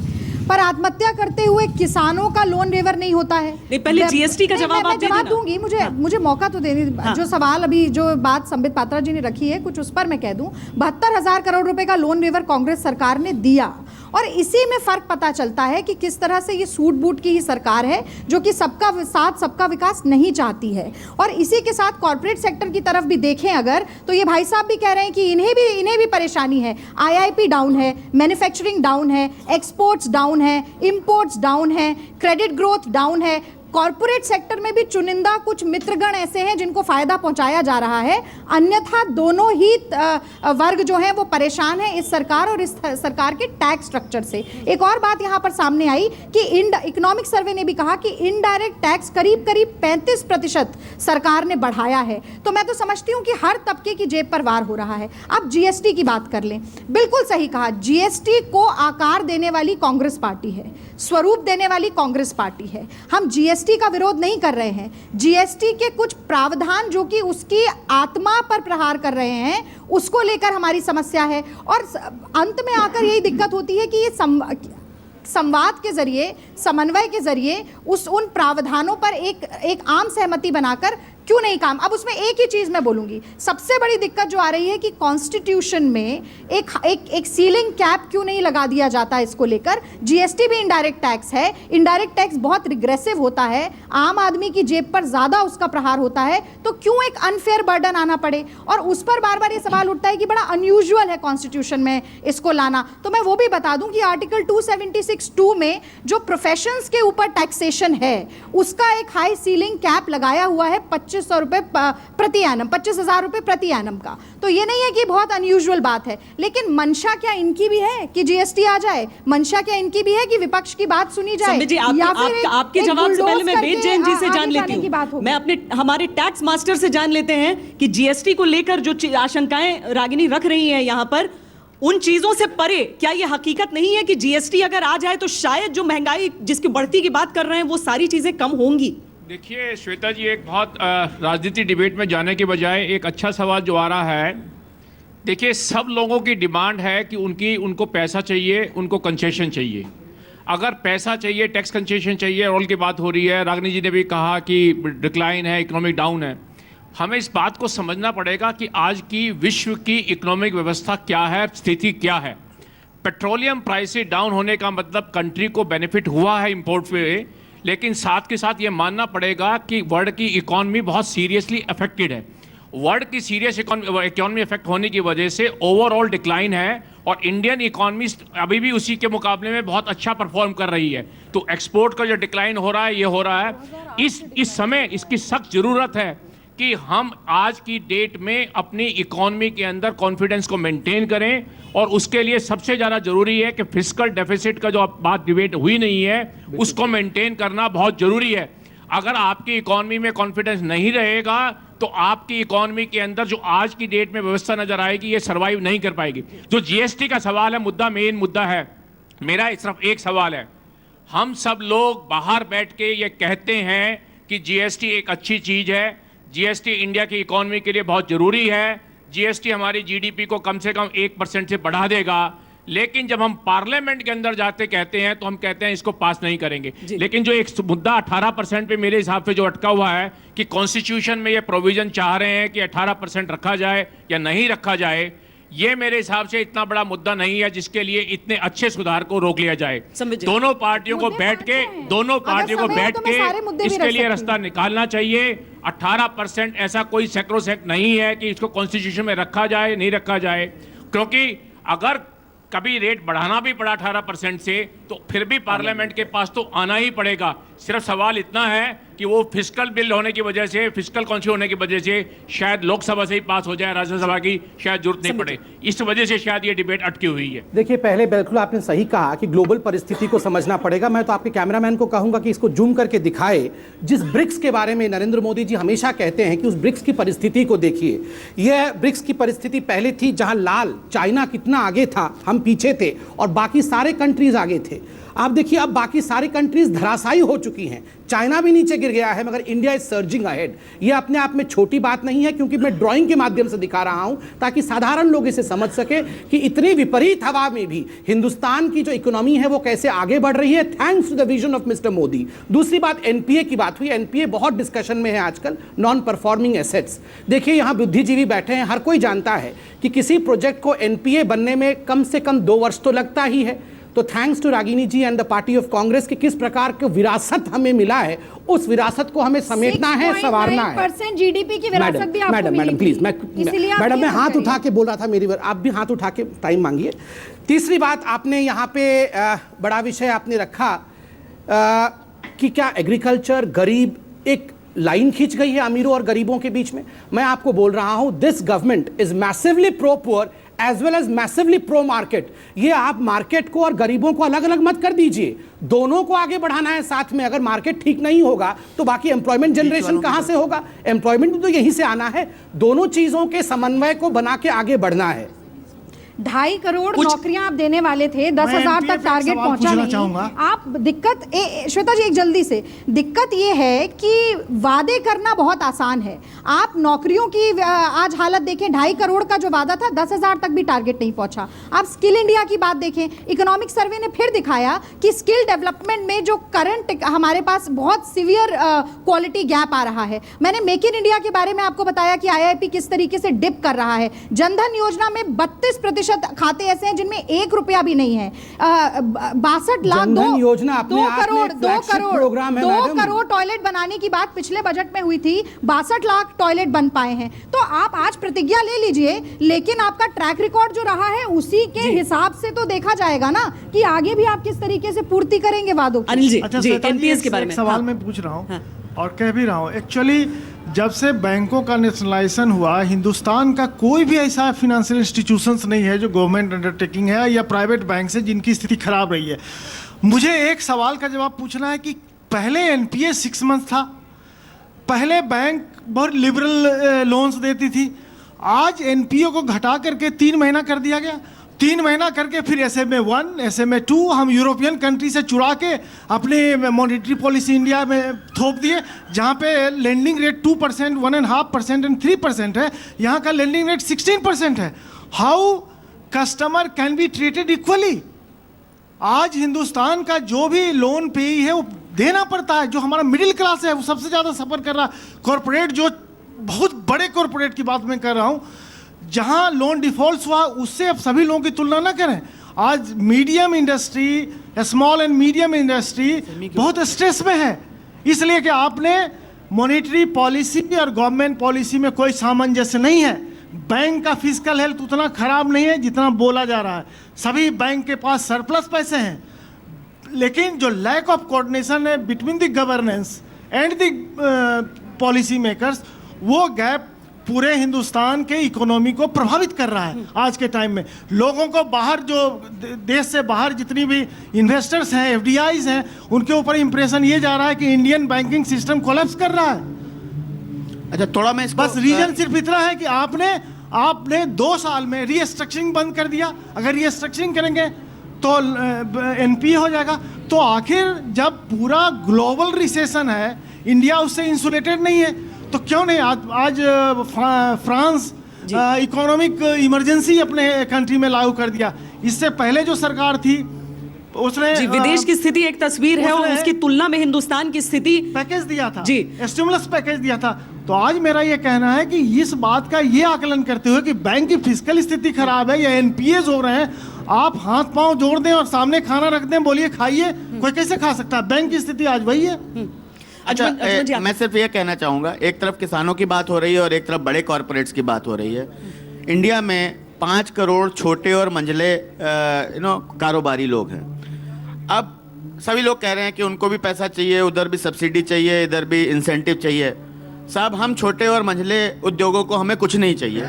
पर आत्महत्या करते हुए किसानों का लोन वेवर नहीं होता है। नहीं, पहले जीएसटी का जवाब आप जवाब दूंगी, मुझे मौका तो देने। जो सवाल अभी जो बात संबित पात्रा जी ने रखी है, कुछ उस पर मैं कह दूं। 72,000 करोड़ रुपए का लोन वेवर कांग्रेस सरकार ने दिया, और इसी में फर्क पता चलता है कि किस तरह से ये सूट बूट की ही सरकार है, जो कि सबका साथ सबका विकास नहीं चाहती है। और इसी के साथ कॉर्पोरेट सेक्टर की तरफ भी देखें अगर, तो ये भाई साहब भी कह रहे हैं कि इन्हें भी परेशानी है। IIP डाउन है, मैन्युफैक्चरिंग डाउन है, एक्सपोर्ट्स डाउन है, इंपोर्ट्स डाउन है, क्रेडिट ग्रोथ डाउन है। कॉरपोरेट सेक्टर में भी चुनिंदा कुछ मित्रगण ऐसे हैं जिनको फायदा पहुंचाया जा रहा है, अन्यथा दोनों ही वर्ग जो हैं वो परेशान हैं इस सरकार और इस सरकार के टैक्स स्ट्रक्चर से। एक और बात यहां पर सामने आई कि इकोनॉमिक सर्वे ने भी कहा कि इनडायरेक्ट टैक्स करीब 35% सरकार ने बढ़ाया है। तो मैं तो समझती हूं कि हर तबके की जेब पर वार हो रहा है। अब जीएसटी की बात कर लें, बिल्कुल सही कहा, जीएसटी को आकार देने वाली कांग्रेस पार्टी है, स्वरूप देने वाली कांग्रेस पार्टी है। हम जीएसटी का विरोध नहीं कर रहे हैं, जीएसटी के कुछ प्रावधान जो कि उसकी आत्मा पर प्रहार कर रहे हैं उसको लेकर हमारी समस्या है। और अंत में आकर यही दिक्कत होती है कि ये संवाद के जरिए, समन्वय के जरिए उन प्रावधानों पर एक आम सहमति बनाकर क्यों नहीं काम। अब उसमें एक ही चीज मैं बोलूंगी, सबसे बड़ी दिक्कत जो आ रही है कि कॉन्स्टिट्यूशन में एक सीलिंग कैप क्यों नहीं लगा दिया जाता इसको लेकर। जीएसटी भी इनडायरेक्ट टैक्स है, इनडायरेक्ट टैक्स बहुत रिग्रेसिव होता है, आम आदमी की जेब पर ज्यादा उसका प्रहार होता है, तो क्यों एक अनफेयर बर्डन आना पड़े। और उस पर बार बार ये सवाल उठता है कि बड़ा अनयूजुअल है कॉन्स्टिट्यूशन में इसको लाना। तो मैं वो भी बता दूं कि आर्टिकल 276(2) में जो प्रोफेशंस के ऊपर टैक्सेशन है उसका एक हाई सीलिंग कैप लगाया हुआ है 2500 रुपए प्रति एनम, 25,000 रुपए प्रति एनम का। तो ये नहीं है कि बहुत अनयूजुअल बात है, लेकिन मंशा क्या इनकी भी है कि जीएसटी आ जाए? मंशा क्या इनकी भी है कि विपक्ष की बात सुनी जाए? जी, आपके जवाब से पहले मैं वेद जैन जी से जान लेती हूँ, मैं हमारे टैक्स मास्टर से जान लेते हैं कि जीएसटी को लेकर जो आशंकाएं रागिनी रख रही हैं यहाँ पर, उन चीजों से परे क्या ये हकीकत नहीं है कि जीएसटी अगर आ जाए तो शायद जो महंगाई जिसकी बढ़ती की बात कर रहे हैं वो सारी चीजें कम होंगी? देखिए श्वेता जी, एक बहुत राजनीति डिबेट में जाने के बजाय एक अच्छा सवाल जो आ रहा है, देखिए सब लोगों की डिमांड है कि उनको पैसा चाहिए, उनको कंसेशन चाहिए। अगर पैसा चाहिए, टैक्स कंसेशन चाहिए, रोल की बात हो रही है, रागिनी जी ने भी कहा कि डिक्लाइन है, इकोनॉमिक डाउन है। हमें इस बात को समझना पड़ेगा कि आज की विश्व की इकोनॉमिक व्यवस्था क्या है, स्थिति क्या है। पेट्रोलियम प्राइसेस डाउन होने का मतलब कंट्री को बेनिफिट हुआ है इंपोर्ट पे, लेकिन साथ के साथ ये मानना पड़ेगा कि वर्ल्ड की इकॉनमी बहुत सीरियसली अफेक्टेड है। वर्ल्ड की सीरियस इकॉनमी अफेक्ट होने की वजह से ओवरऑल डिक्लाइन है और इंडियन इकॉनमी अभी भी उसी के मुकाबले में बहुत अच्छा परफॉर्म कर रही है। तो एक्सपोर्ट का जो डिक्लाइन हो रहा है, ये हो रहा है। इस समय इसकी सख्त ज़रूरत है कि हम आज की डेट में अपनी इकॉनमी के अंदर कॉन्फिडेंस को मेंटेन करें, और उसके लिए सबसे ज़्यादा ज़रूरी है कि फिस्कल डेफिसिट का जो बात डिबेट हुई नहीं है उसको मेंटेन करना बहुत ज़रूरी है। अगर आपकी इकॉनमी में कॉन्फिडेंस नहीं रहेगा तो आपकी इकॉनमी के अंदर जो आज की डेट में व्यवस्था नज़र आएगी ये सर्वाइव नहीं कर पाएगी। जो जीएसटी का सवाल है, मुद्दा मेन मुद्दा है, मेरा सिर्फ एक सवाल है। हम सब लोग बाहर बैठ के ये कहते हैं कि जीएसटी एक अच्छी चीज़ है, जीएसटी इंडिया की इकॉनमी के लिए बहुत ज़रूरी है, जीएसटी हमारी जीडीपी को कम से कम 1% से बढ़ा देगा, लेकिन जब हम पार्लियामेंट के अंदर जाते कहते हैं तो हम कहते हैं इसको पास नहीं करेंगे। लेकिन जो एक मुद्दा 18% पे मेरे हिसाब से जो अटका हुआ है कि कॉन्स्टिट्यूशन में ये प्रोविजन चाह रहे हैं कि 18% रखा जाए या नहीं रखा जाए, ये मेरे हिसाब से इतना बड़ा मुद्दा नहीं है जिसके लिए इतने अच्छे सुधार को रोक लिया जाए। दोनों पार्टियों को बैठ के इसके लिए रास्ता निकालना चाहिए। 18% ऐसा कोई सैक्रोसैक्ट नहीं है कि इसको कॉन्स्टिट्यूशन में रखा जाए, नहीं रखा जाए, क्योंकि अगर कभी रेट बढ़ाना भी पड़ा 18% से तो फिर भी पार्लियामेंट के पास तो आना ही पड़ेगा। सिर्फ सवाल इतना है कि वो फिस्कल बिल होने की वजह से, फिस्कल कॉन्स्टिट्यूशन होने की वजह से शायद लोकसभा से ही पास हो जाए, राज्यसभा की शायद जरूरत नहीं पड़े, इस वजह से शायद ये डिबेट अटकी हुई है। देखिए, पहले बिल्कुल आपने सही कहा कि ग्लोबल परिस्थिति को समझना पड़ेगा। मैं तो आपके कैमरामैन को कहूंगा कि इसको जूम करके दिखाए। जिस ब्रिक्स के बारे में नरेंद्र मोदी जी हमेशा कहते हैं कि उस ब्रिक्स की परिस्थिति को देखिए। यह ब्रिक्स की परिस्थिति पहले थी जहां लाल चाइना कितना आगे था, हम पीछे थे और बाकी सारे कंट्रीज आगे थे। आप देखिए अब बाकी सारी कंट्रीज धराशायी हो चुकी हैं, चाइना भी नीचे गिर गया है, मगर इंडिया इज सर्जिंग अहेड। ये अपने आप में छोटी बात नहीं है, क्योंकि मैं ड्राइंग के माध्यम से दिखा रहा हूं ताकि साधारण लोग इसे समझ सके कि इतनी विपरीत हवा में भी हिंदुस्तान की जो इकोनॉमी है वो कैसे आगे बढ़ रही है, thanks to the vision of mister Modi. दूसरी बात, एनपीए की बात हुई। एनपीए बहुत डिस्कशन में है आजकल, नॉन परफॉर्मिंग एसेट्स। देखिए, यहां बुद्धिजीवी बैठे हैं, हर कोई जानता है कि किसी प्रोजेक्ट को एनपीए बनने में कम से कम 2 वर्ष तो लगता ही है। तो thanks to Ragini ji and the party of Congress कि किस प्रकार की विरासत हमें मिला है, उस विरासत को हमें समेटना है, संवारना है। 6.9% जीडीपी की विरासत भी आपको मिली। मैडम प्लीज, मैडम मैं हाथ उठा के बोल रहा था, मेरी आप भी हाथ उठा के टाइम मांगिए। तीसरी बात, आपने यहाँ पे बड़ा विषय आपने रखा, कि क्या एग्रीकल्चर गरीब एक लाइन खींच गई है अमीरों और गरीबों के बीच में? मैं आपको बोल रहा हूं, this government is massively pro poor as well as massively pro market. ये आप मार्केट को और गरीबों को अलग अलग मत कर दीजिए, दोनों को आगे बढ़ाना है साथ में। अगर मार्केट ठीक नहीं होगा तो बाकी एम्प्लॉयमेंट जनरेशन कहां से होगा? एम्प्लॉयमेंट तो यहीं से आना है। दोनों चीजों के समन्वय को बना के आगे बढ़ना है। 2.5 करोड़ नौकरियां आप देने वाले थे, 10,000 तक टारगेट पहुंचा नहीं। आप दिक्कत श्वेता जी एक जल्दी से, दिक्कत ये है कि वादे करना बहुत आसान है। आप नौकरियों की आज हालत देखें, 2.5 करोड़ का जो वादा था 10,000 तक भी टारगेट नहीं पहुंचा। आप स्किल इंडिया की बात देखें, इकोनॉमिक सर्वे ने फिर दिखाया कि स्किल डेवलपमेंट में जो करंट हमारे पास बहुत सीवियर क्वालिटी गैप आ रहा है। मैंने मेक इन इंडिया के बारे में आपको बताया कि IIP किस तरीके से डिप कर रहा है। जनधन योजना में 32% खाते ऐसे हैं जिनमें 1 रुपया भी नहीं है। 62 लाख 2 योजना 2 करोड़ टॉयलेट बनाने की बात पिछले बजट में हुई थी, 62 लाख टॉयलेट बन पाए हैं। तो आप आज प्रतिज्ञा ले लीजिए, लेकिन आपका ट्रैक रिकॉर्ड जो रहा है उसी के हिसाब से तो देखा जाएगा ना कि आगे भी आप किस तरीके से पूर्ति करेंगे वादों की। अनिल जी, अच्छा, NPS के बारे में सवाल मैं पूछ रहा हूँ और कह भी रहा हूँ। एक्चुअली जब से बैंकों का नेशनलाइजेशन हुआ, हिंदुस्तान का कोई भी ऐसा फाइनेंशियल इंस्टीट्यूशंस नहीं है जो गवर्नमेंट अंडरटेकिंग है या प्राइवेट बैंक से जिनकी स्थिति खराब रही है। मुझे एक सवाल का जवाब पूछना है कि पहले NPS 6 मंथ था, पहले बैंक बहुत लिबरल लोन्स देती थी, आज NPO को घटा करके 3 महीना कर दिया गया। 3 महीना करके फिर SMA 1, SMA 2 हम यूरोपियन कंट्री से चुरा के अपने मॉनेटरी पॉलिसी इंडिया में थोप दिए, जहाँ पे लेंडिंग रेट 2%, 1.5% एंड 3% है, यहाँ का लेंडिंग रेट 16% है। How customer can be treated equally? आज हिंदुस्तान का जो भी लोन पेई है वो देना पड़ता है। जो हमारा मिडिल क्लास है वो सबसे ज़्यादा सफ़र कर रहा है। कॉरपोरेट, जो बहुत बड़े कॉरपोरेट की बात मैं कर रहा हूँ, जहां लोन डिफॉल्ट हुआ उससे अब सभी लोगों की तुलना ना करें। आज medium industry, small and medium industry बहुत स्ट्रेस में है, इसलिए कि आपने मॉनेटरी पॉलिसी और गवर्नमेंट पॉलिसी में कोई सामंजस्य नहीं है। बैंक का फिजिकल हेल्थ उतना खराब नहीं है जितना बोला जा रहा है। सभी बैंक के पास सरप्लस पैसे हैं, लेकिन जो लैक ऑफ कोऑर्डिनेशन है between the governance and the policy makers, वो गैप पूरे हिंदुस्तान के इकोनॉमी को प्रभावित कर रहा है। आज के टाइम में लोगों को बाहर, जो देश से बाहर जितनी भी इन्वेस्टर्स हैं, FDIs हैं, उनके ऊपर इंप्रेशन ये जा रहा है कि इंडियन बैंकिंग सिस्टम कोलैप्स कर रहा है। अच्छा, थोड़ा मैं इसको, बस रीजन सिर्फ इतना है कि आपने 2 साल में रीस्ट्रक्चरिंग बंद कर दिया। अगर रीस्ट्रक्चरिंग करेंगे तो NPA हो जाएगा। तो आखिर जब पूरा ग्लोबल रिसेशन है, इंडिया उससे इंसुलेटेड नहीं है, तो क्यों नहीं आज फ्रांस इकोनॉमिक इमरजेंसी अपने कंट्री में लागू कर दिया। इससे पहले जो सरकार थी उसने जी, विदेश की स्थिति एक तस्वीर है और उसकी तुलना में हिंदुस्तान की स्थिति, पैकेज दिया था जी, स्टिमुलस पैकेज दिया था। तो आज मेरा ये कहना है कि इस बात का ये आकलन करते हुए कि बैंक की फिजिकल स्थिति खराब है या NPAs हो रहे हैं, आप हाथ पांव जोड़ दें और सामने खाना रख दें, बोलिए खाइए, कोई कैसे खा सकता है? बैंक की स्थिति आज वही है। अच्छा, मैं सिर्फ ये कहना चाहूँगा, एक तरफ किसानों की बात हो रही है और एक तरफ बड़े कॉरपोरेट्स की बात हो रही है। इंडिया में 5 करोड़ छोटे और मंझले कारोबारी लोग हैं। अब सभी लोग कह रहे हैं कि उनको भी पैसा चाहिए, उधर भी सब्सिडी चाहिए, इधर भी इंसेंटिव चाहिए। साहब, हम छोटे और मंझले उद्योगों को हमें कुछ नहीं चाहिए,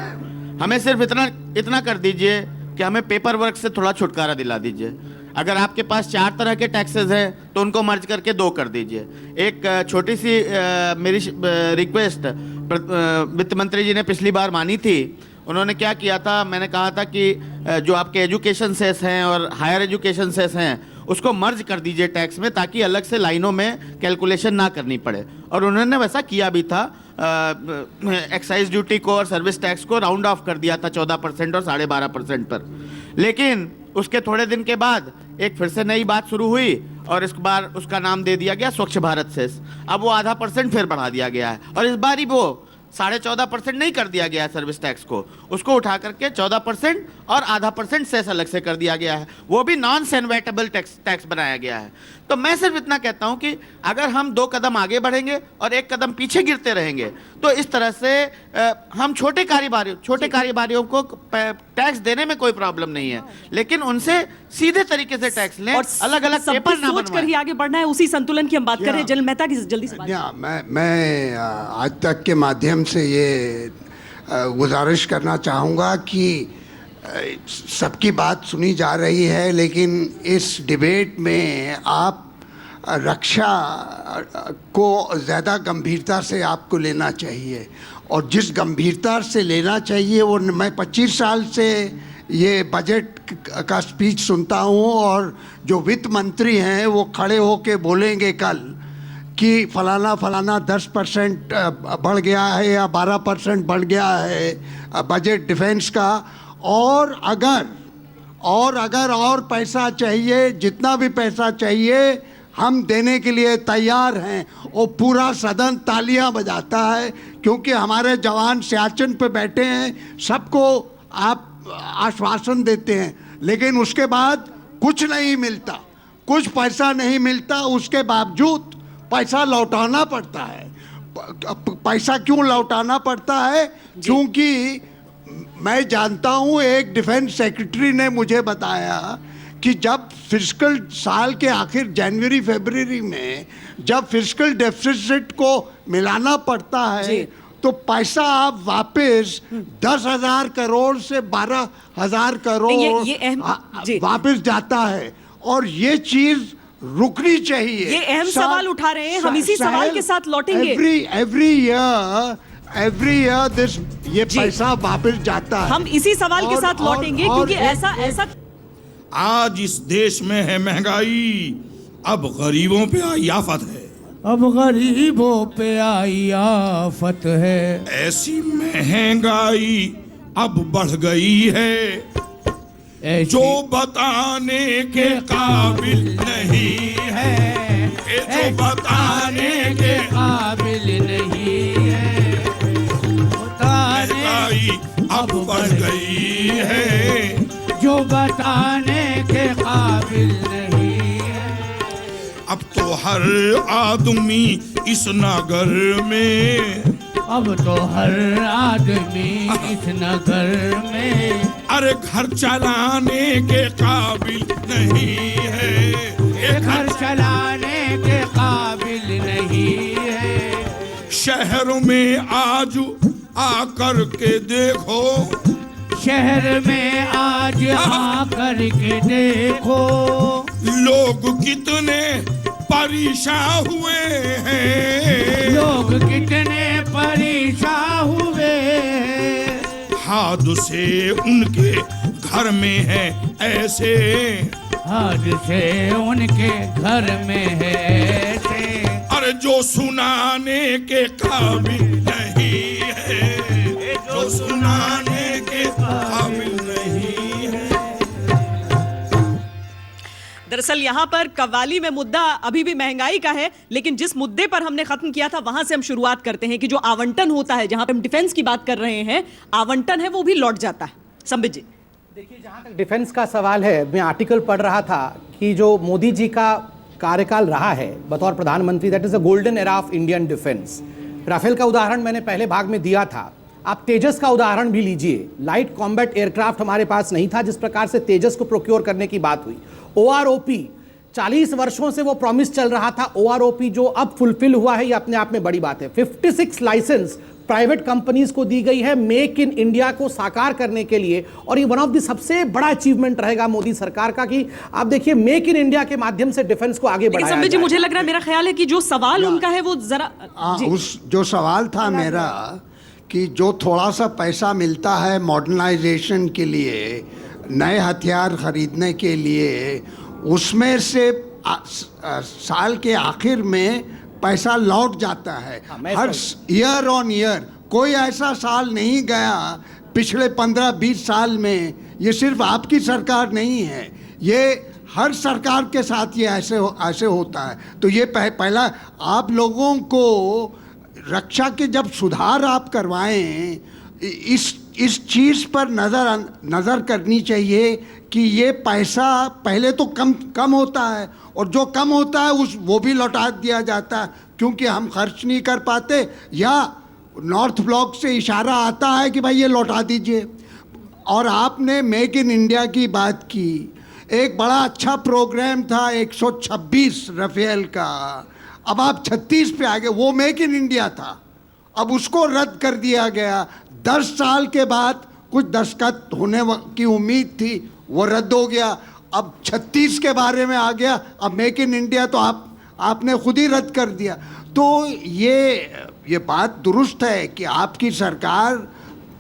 हमें सिर्फ इतना कर दीजिए कि हमें पेपर वर्क से थोड़ा छुटकारा दिला दीजिए। अगर आपके पास 4 तरह के टैक्सेस हैं तो उनको मर्ज करके 2 कर दीजिए। एक छोटी सी मेरी रिक्वेस्ट वित्त मंत्री जी ने पिछली बार मानी थी। उन्होंने क्या किया था, मैंने कहा था कि जो आपके एजुकेशन सेस हैं और हायर एजुकेशन सेस हैं उसको मर्ज कर दीजिए टैक्स में, ताकि अलग से लाइनों में कैलकुलेशन ना करनी पड़े। और उन्होंने वैसा किया भी था। एक्साइज ड्यूटी को और सर्विस टैक्स को राउंड ऑफ कर दिया था 14% और 12.5% पर। लेकिन उसके थोड़े दिन के बाद एक फिर से नई बात शुरू हुई और इस बार उसका नाम दे दिया गया स्वच्छ भारत सेस। अब वो 0.5% फिर बढ़ा दिया गया है और इस बार ही वो 14.5% नहीं कर दिया गया है सर्विस टैक्स को, उसको उठा करके 14% और %.5% सेस अलग से कर दिया गया है, वो भी नॉन सेनवेटेबल टैक्स बनाया गया है। तो मैं सिर्फ इतना कहता हूं कि अगर हम 2 कदम आगे बढ़ेंगे और 1 कदम पीछे गिरते रहेंगे तो इस तरह से हम छोटे कारोबारियों को टैक्स देने में कोई प्रॉब्लम नहीं है, लेकिन उनसे सीधे तरीके से टैक्स लें, अलग अलग पेपर ना सोच कर ही आगे बढ़ना है। उसी संतुलन की हम बात कर रहे हैं। जनरल मेहता की जल्दी से बात। मैं आज तक के माध्यम से ये गुजारिश करना चाहूँगा कि सबकी बात सुनी जा रही है, लेकिन इस डिबेट में आप रक्षा को ज़्यादा गंभीरता से आपको लेना चाहिए, और जिस गंभीरता से लेना चाहिए वो मैं 25 साल से ये बजट का स्पीच सुनता हूँ, और जो वित्त मंत्री हैं वो खड़े होके बोलेंगे कल कि फलाना 10% बढ़ गया है या 12% बढ़ गया है बजट डिफेंस का, और अगर और पैसा चाहिए, जितना भी पैसा चाहिए हम देने के लिए तैयार हैं। और पूरा सदन तालियां बजाता है क्योंकि हमारे जवान सियाचिन पे बैठे हैं, सबको आप आश्वासन देते हैं, लेकिन उसके बाद कुछ नहीं मिलता, कुछ पैसा नहीं मिलता, उसके बावजूद पैसा लौटाना पड़ता है। पैसा क्यों लौटाना पड़ता है? क्योंकि मैं जानता हूँ, एक डिफेंस सेक्रेटरी ने मुझे बताया कि जब फिस्कल साल के आखिर जनवरी फरवरी में जब फिस्कल डेफिसिट को मिलाना पड़ता है तो पैसा आप वापस 10,000 करोड़ से 12,000 करोड़ वापस जाता है, और ये चीज रुकनी चाहिए। ये अहम सवाल उठा रहे हैं, हम इसी सवाल के साथ लौटेंगे। एवरी ईयर दिस ये पैसा वापस जाता है। हम इसी सवाल के साथ लौटेंगे क्योंकि ऐसा आज इस देश में है महंगाई, अब गरीबों पे आई आफत है। अब गरीबों पे आई आफत है। ऐसी महंगाई अब बढ़ गई है जो बताने के काबिल नहीं है, जो बताने के काबिल नहीं है। महंगाई अब बढ़ गई है जो बताने के काबिल नहीं है। अब तो हर आदमी इस नगर में, अब तो हर आदमी इस नगर में, अरे घर चलाने के काबिल नहीं है, घर चलाने के काबिल नहीं है। शहर में आज आकर के देखो, शहर में आज आकर के देखो, लोग कितने परेशान हुए हैं, लोग कितने परेशान हुए। हादसे उनके घर में है ऐसे, हादसे उनके घर में है ऐसे। अरे जो सुनाने के काबिल नहीं है, जो सुनाने के काबिल नहीं है। दरअसल यहाँ पर कव्वाली में मुद्दा अभी भी महंगाई का है, लेकिन जिस मुद्दे पर हमने खत्म किया था वहां से हम शुरुआत करते हैं कि जो आवंटन होता है, जहां पे हम डिफेंस की बात कर रहे हैं, आवंटन है वो भी लौट जाता है। संबित जी देखिए, जहां तक डिफेंस का सवाल है, मैं आर्टिकल पढ़ रहा था कि जो मोदी जी का कार्यकाल रहा है बतौर प्रधानमंत्री, that is a golden era of Indian defence. Rafale का उदाहरण मैंने पहले भाग में दिया था, आप तेजस का उदाहरण भी लीजिए। लाइट कॉम्बैट एयरक्राफ्ट हमारे पास नहीं था, जिस प्रकार से तेजस को प्रोक्योर करने की बात हुई। OROP 40 वर्षों से वो प्रॉमिस चल रहा था, OROP जो अब फुलफिल हुआ है, ये अपने आप में बड़ी बात है। 56 लाइसेंस प्राइवेट कंपनीज को दी गई है मेक इन इंडिया को साकार करने के लिए, और ये वन ऑफ द सबसे बड़ा अचीवमेंट रहेगा मोदी सरकार का कि आप देखिए मेक इन इंडिया के माध्यम से डिफेंस को आगे बढ़ाया जाए। जी मुझे लग रहा है, मेरा ख्याल है कि जो सवाल उनका है वो जरा उस जो सवाल था मेरा कि जो थोड़ा सा पैसा मिलता है मॉडर्नाइजेशन के लिए, नए हथियार खरीदने के लिए, उसमें से साल के आखिर में पैसा लौट जाता है। हर ईयर ऑन ईयर कोई ऐसा साल नहीं गया पिछले 15-20 साल में, ये सिर्फ आपकी सरकार नहीं है, ये हर सरकार के साथ ये ऐसे होता है। तो ये पहला आप लोगों को रक्षा के जब सुधार आप करवाएं, इस इस चीज़ पर नज़र करनी चाहिए कि ये पैसा पहले तो कम होता है और जो कम होता है वो भी लौटा दिया जाता है क्योंकि हम खर्च नहीं कर पाते, या नॉर्थ ब्लॉक से इशारा आता है कि भाई ये लौटा दीजिए। और आपने मेक इन इंडिया की बात की, एक बड़ा अच्छा प्रोग्राम था 126 राफेल का, अब आप 36 पे आ गए, वो मेक इन इंडिया था, अब उसको रद्द कर दिया गया। 10 साल के बाद कुछ दस्तखत होने की उम्मीद थी, वो रद्द हो गया। अब 36 के बारे में आ गया, अब मेक इन इंडिया तो आपने खुद ही रद्द कर दिया। तो ये बात दुरुस्त है कि आपकी सरकार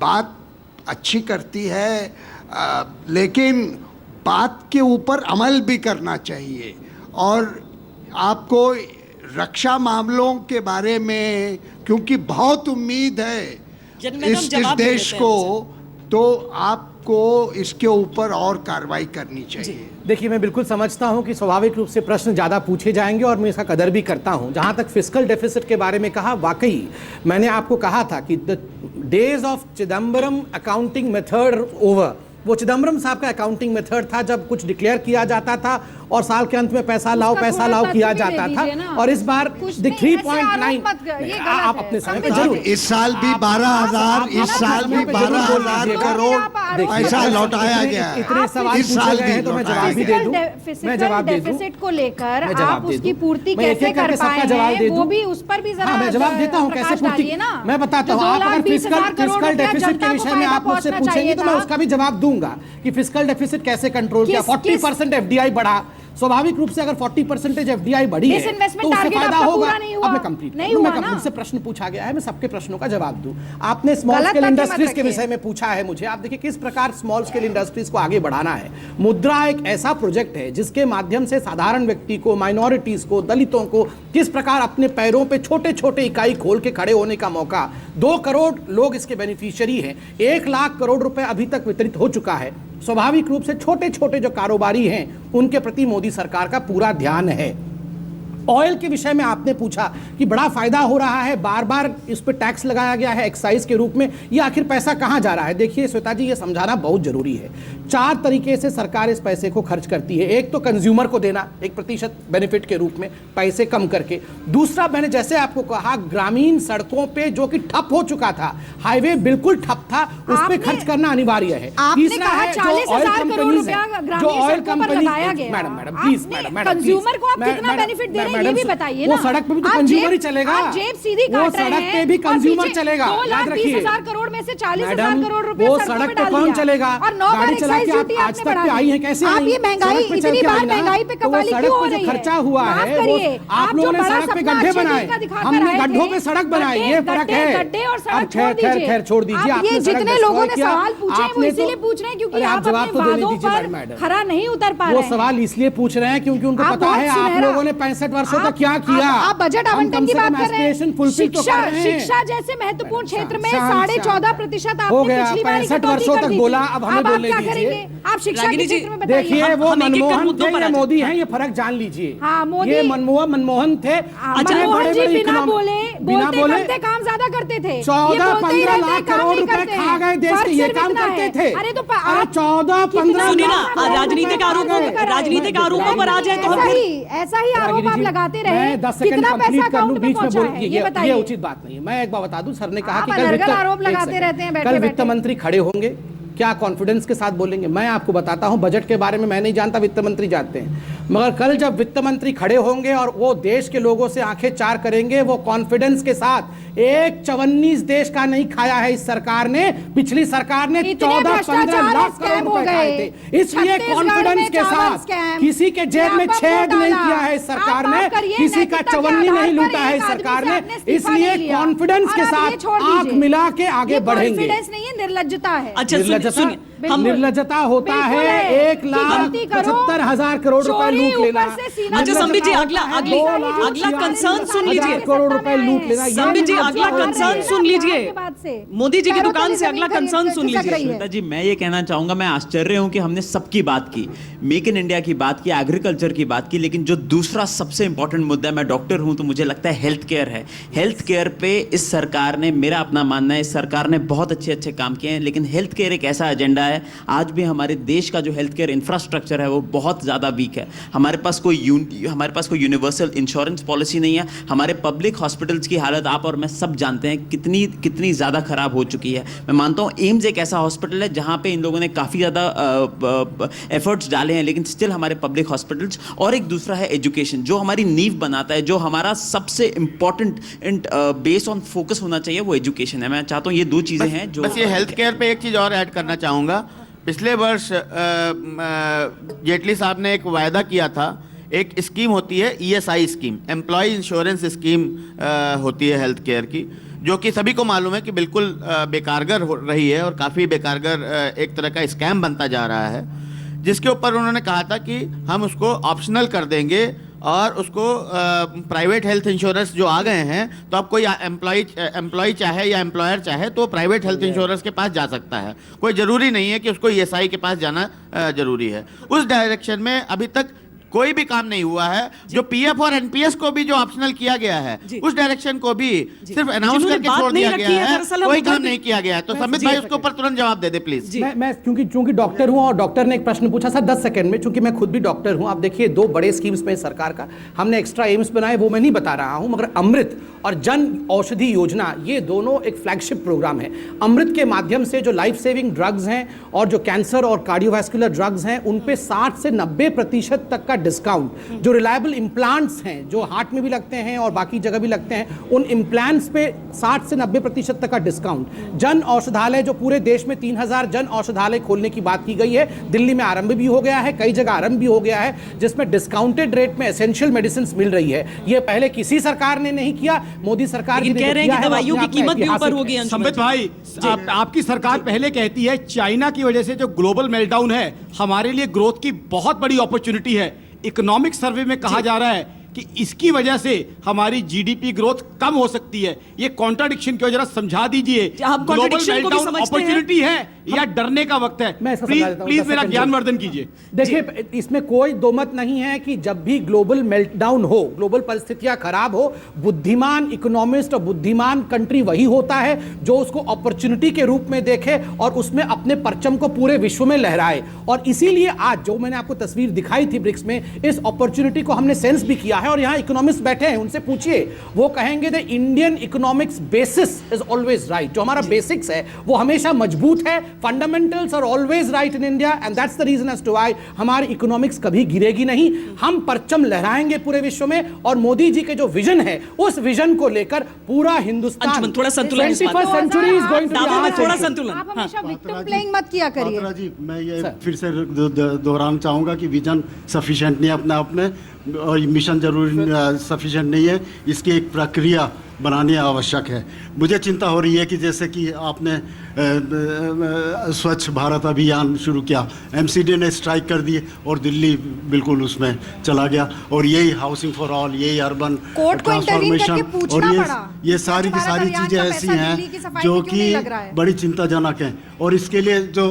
बात अच्छी करती है, लेकिन बात के ऊपर अमल भी करना चाहिए। और आपको रक्षा मामलों के बारे में क्योंकि बहुत उम्मीद है इस देश को, तो आपको इसके ऊपर और कार्रवाई करनी चाहिए। देखिए, मैं बिल्कुल समझता हूं कि स्वाभाविक रूप से प्रश्न ज़्यादा पूछे जाएंगे और मैं इसका कदर भी करता हूं। जहां तक फिस्कल डेफिसिट के बारे में कहा, वाकई मैंने आपको कहा था कि the days of Chidambaram accounting method over, वो चिदम्बरम साहब का अकाउंटिंग मेथड था जब कुछ डिक्लेयर किया जाता था और साल के अंत में पैसा लाओ किया जाता था। और इस बार 3.9 आप अपने समय पे जरूर, इस साल भी 12,000 करोड़ पैसा लौटाया गया है। इतने सवाल पूछे गए हैं तो मैं जवाब भी दे दूं। मैं जवाब दे दूं डेफिसिट को लेकर आप उसकी पूर्ति कैसे कर पाए हैं, वो भी उस पर भी जरा मैं जवाब देता हूं कैसे पूर्ति। मैं बताता हूं, आप अगर फिस्कल डेफिसिट के विषय में आप मुझसे पूछेंगे तो मैं उसका भी जवाब दूंगा कि फिस्कल डेफिसिट कैसे कंट्रोल किया। 40% एफडीआई बढ़ा, स्वाभाविक रूप से अगर 40% एफडीआई बढ़ी है तो उससे फायदा होगा। अब मैं कंप्लीट मुझसे प्रश्न पूछा गया है, मैं सबके प्रश्नों का जवाब दूं। आपने स्मॉल स्केल इंडस्ट्रीज के विषय में पूछा है मुझे। आप देखिए किस प्रकार स्मॉल स्केल इंडस्ट्रीज को आगे बढ़ाना है। मुद्रा एक ऐसा प्रोजेक्ट है जिसके माध्यम से साधारण व्यक्ति को, माइनॉरिटीज को, दलितों को किस प्रकार अपने पैरों पे छोटे छोटे इकाई खोल के खड़े होने का मौका। 2 करोड़ लोग इसके बेनिफिशियरी हैं। 1 लाख करोड़ रुपए अभी तक वितरित हो चुका है। स्वाभाविक रूप से छोटे छोटे जो कारोबारी हैं उनके प्रति मोदी सरकार का पूरा ध्यान है। ऑयल के विषय में आपने पूछा कि बड़ा फायदा हो रहा है, बार बार इस पर टैक्स लगाया गया है एक्साइज के रूप में, ये आखिर पैसा कहां जा रहा है। देखिए श्वेता जी, ये समझाना बहुत जरूरी है। 4 तरीके से सरकार इस पैसे को खर्च करती है। एक तो कंज्यूमर को देना 1% बेनिफिट के रूप में पैसे कम करके। दूसरा, मैंने जैसे आपको कहा, ग्रामीण सड़कों पे जो कि ठप हो चुका था, हाईवे बिल्कुल ठप था, उस पर खर्च करना अनिवार्य है। तीसरा है जो ऑयल कंपनीज है, जो oil company, madam please madam consumer को आप कितना बेनिफिट दे रहे हैं ये भी बताइए ना। वो सड़क पे भी तो कंज्यूमर ही चलेगा, आप जेब सीधी काट रहे हैं। वो सड़क पे भी कंज्यूमर चलेगा, याद रखिए। 2,20,000 करोड़ में से 40,000 करोड़ रुपए वो सड़क पे कौन चलेगा? और 9 बार एक्साइज ड्यूटी आज तक पे आई है, कैसे आप ये महंगाई, इतनी बार महंगाई पे कवाली क्यों हो रही है? खर्चा हुआ है, आप लोगों ने सड़क पे गड्ढे बनाए, हमने गड्ढों पे सड़क बनाई, ये फर्क है। गड्ढे और सड़क छोड़ दीजिए, खैर छोड़ दीजिए। आपने जितने लोगों ने सवाल पूछे वो इसीलिए पूछ रहे हैं क्योंकि आप अपने वादों पर खरा नहीं उतर पा रहे हैं। वो सवाल इसलिए पूछ रहे हैं क्योंकि उनको पता है आप लोगों ने 65 वर्षों तक क्या किया। आप बजट आवंटन की बात कर रहे हैं। शिक्षा जैसे महत्वपूर्ण क्षेत्र में 14.5% आपने पिछली बार 65 वर्षों तक बोला, अब हमें बोलने दीजिए। आप शिक्षा के क्षेत्र में बताइए। देखिए, वो मनमोहन थे या मोदी हैं, ये फर्क जान लीजिए। ये मनमोहन थे, मनमोहन जी बिना बोले काम ज्यादा करते थे। 14-15 लाख करोड़ रुपए खा गए देश के, ये काम करते थे। अरे तो 14-15 राजनीतिक आरोपों पर आ जाए तो ऐसा ही आरोप आप लगाते रहे। 10 सेकंड कंप्लीट कर लूं, बीच में बोल, ये उचित बात नहीं है। मैं एक बार बता दूं, सर ने कहा कि कल वित्त मंत्री खड़े होंगे, क्या कॉन्फिडेंस के साथ बोलेंगे? मैं आपको बताता हूं, बजट के बारे में मैं नहीं जानता, वित्त मंत्री जानते हैं। मगर कल जब वित्त मंत्री खड़े होंगे और वो देश के लोगों से आंखें चार करेंगे, वो कॉन्फिडेंस के साथ, एक चवन्नी देश का नहीं खाया है इस सरकार ने, पिछली सरकार ने 14-15 लाख करोड़ रुपए खाए थे। इसलिए कॉन्फिडेंस के साथ, किसी के जेब में छेद नहीं किया है इस सरकार ने, किसी का चवन्नी नहीं लूटा है इस सरकार ने। इसलिए कॉन्फिडेंस के साथ आंख मिला के आगे बढ़ेंगे। निर्लज्जता है। अच्छा निर्लजता होता है 1,75,000 करोड़ रुपए लूट लेना। अच्छा संबित जी, अगला कंसर्न सुन लीजिए। करोड़ रुपए लूट लेना। संबित जी, अगला कंसर्न सुन लीजिए। मोदी जी की दुकान से अगला कंसर्न सुन लीजिए। श्वेता जी, मैं ये कहना चाहूंगा, मैं आश्चर्य हूं कि हमने सबकी बात की, मेक इन इंडिया की बात की, एग्रीकल्चर की बात की, लेकिन जो दूसरा सबसे इंपॉर्टेंट मुद्दा है, मैं डॉक्टर हूं तो मुझे लगता है हेल्थ केयर है। हेल्थ केयर पे इस सरकार ने, मेरा अपना मानना है, इस सरकार ने बहुत अच्छे काम किए हैं, लेकिन हेल्थ केयर एक ऐसा एजेंडा है, आज भी हमारे देश का जो हेल्थ केयर इंफ्रास्ट्रक्चर है वो बहुत ज़्यादा वीक है। हमारे पास कोई यूनिवर्सल इंश्योरेंस पॉलिसी नहीं है। हमारे पब्लिक हॉस्पिटल्स की हालत आप और मैं सब जानते हैं कितनी ज़्यादा खराब हो चुकी है। मैं मानता हूँ एम्स एक ऐसा हॉस्पिटल है जहाँ पे इन लोगों ने काफ़ी ज़्यादा एफर्ट्स डाले हैं, लेकिन स्टिल हमारे पब्लिक हॉस्पिटल्स। और एक दूसरा है एजुकेशन, जो हमारी नींव बनाता है, जो हमारा सबसे इंपॉर्टेंट बेस ऑन फोकस होना चाहिए, वो एजुकेशन है। मैं चाहता हूँ ये दो चीज़ें हैं जो बस ये हेल्थ केयर पे एक चीज़ और ऐड करना चाहूँगा। पिछले वर्ष जेटली साहब ने एक वायदा किया था, एक स्कीम होती है ESI scheme, employ insurance scheme होती है हेल्थ केयर की, जो कि सभी को मालूम है कि बिल्कुल बेकारगर हो रही है और काफ़ी बेकारगर एक तरह का स्कैम बनता जा रहा है, जिसके ऊपर उन्होंने कहा था कि हम उसको ऑप्शनल कर देंगे और उसको प्राइवेट हेल्थ इंश्योरेंस जो आ गए हैं, तो अब कोई एम्प्लॉय चाहे या एम्प्लॉयर चाहे तो प्राइवेट हेल्थ इंश्योरेंस के पास जा सकता है। कोई ज़रूरी नहीं है कि उसको ESI के पास जाना ज़रूरी है। उस डायरेक्शन में अभी तक कोई भी काम नहीं हुआ है। जो PF और NPS को भी जो ऑप्शनल किया गया है, उस डायरेक्शन को भी सिर्फ अनाउंस करके छोड़ दिया गया है, कोई काम नहीं किया गया है। तो संबित भाई उसके ऊपर तुरंत जवाब दे दे प्लीज। मैं क्योंकि डॉक्टर हूं और डॉक्टर ने एक प्रश्न पूछा सर 10 सेकंड में, क्योंकि मैं खुद भी डॉक्टर हूं। आप देखिए 2 बड़े स्कीम्स में सरकार का हमने एक्स्ट्रा एम्स बनाए, वो मैं नहीं बता रहा हूं, मगर अमृत और जन औषधि योजना, ये दोनों एक फ्लैगशिप प्रोग्राम है। अमृत के माध्यम से जो लाइफ सेविंग ड्रग्स हैं और जो कैंसर और कार्डियोवैस्कुलर ड्रग्स हैं, उन पे 60 से 90% तक का डिस्काउंट। जो रिलायबल इम्प्लांट्स हैं, जो हार्ट में भी लगते हैं और बाकी जगह भी लगते हैं, उन इम्प्लांट्स पे 60 से 90% तक का डिस्काउंट। जन औषधालय, जो पूरे देश में 3000 जन औषधालय खोलने की बात की गई है, दिल्ली में आरंभ भी हो गया है, कई जगह आरंभ भी हो गया है, जिसमें डिस्काउंटेड रेट में एसेंशियल मेडिसिन मिल रही है। ये पहले किसी सरकार ने नहीं किया, मोदी सरकार कह रहे हैं कि दवाइयों की कीमत भी ऊपर होगी। संबित भाई, आपकी सरकार पहले कहती है चाइना की वजह से जो ग्लोबल मेल्टडाउन है, हमारे लिए ग्रोथ की बहुत बड़ी अपॉर्चुनिटी है। इकोनॉमिक सर्वे में कहा जा रहा है कि इसकी वजह से हमारी GDP ग्रोथ कम हो सकती है। ये कॉन्ट्राडिक्शन क्यों, जरा समझा दीजिए। ग्लोबल मेल्टडाउन अपॉर्चुनिटी है या डरने का वक्त है? प्लीज मेरा ज्ञानवर्धन कीजिए। देखिए, इसमें कोई दो मत नहीं है कि जब भी ग्लोबल मेल्टडाउन हो, ग्लोबल परिस्थितियां खराब हो, बुद्धिमान इकोनॉमिस्ट और बुद्धिमान कंट्री वही होता है जो उसको अपॉर्चुनिटी के रूप में देखे और उसमें अपने परचम को पूरे विश्व में लहराए। और इसीलिए आज जो मैंने आपको तस्वीर दिखाई थी ब्रिक्स में, इस अपॉर्चुनिटी को हमने सेंस भी किया है। और यहाँ इकोनॉमिस्ट बैठे हैं, उनसे पूछिए, वो कहेंगे the Indian economics basis is always right. जो हमारा बेसिक्स है वो हमेशा मजबूत है, fundamentals are always right in India, and that's the reason as to why हमारी इकोनॉमिक्स कभी गिरेगी नहीं। हम परचम लहराएंगे पूरे विश्व में, और मोदी जी के जो विजन है, उस विजन को लेकर पूरा हिंदुस्तान, थोड़ा संतुलन, 21st century is going to be थोड़ा संतुलन। आप हमेशा विक्टिम प्लेइंग मत किया करिए। जी, मैं ये फिर से दोहराना चाहूँगा कि विजन सफिशिएंट नहीं है अपने आप में, और मिशन जरूर सफिशिएंट नहीं है, इसकी एक प्रक्रिया बनानी आवश्यक है। मुझे चिंता हो रही है कि जैसे कि आपने स्वच्छ भारत अभियान शुरू किया, MCD ने स्ट्राइक कर दी और दिल्ली बिल्कुल उसमें चला गया, और यही हाउसिंग फॉर ऑल, यही अर्बन ट्रांसफॉर्मेशन, और ये सारी की सारी चीज़ें ऐसी हैं जो कि बड़ी चिंताजनक हैं। और इसके लिए जो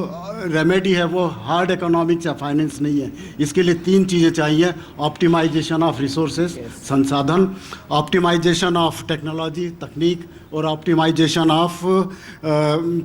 रेमेडी है वो हार्ड इकोनॉमिक्स या फाइनेंस नहीं है। इसके लिए 3 चीज़ें चाहिए: ऑप्टिमाइजेशन ऑफ रिसोर्सेज, संसाधन, ऑप्टिमाइजेशन ऑफ टेक्नोलॉजी, तकनीक, और ऑप्टिमाइजेशन ऑफ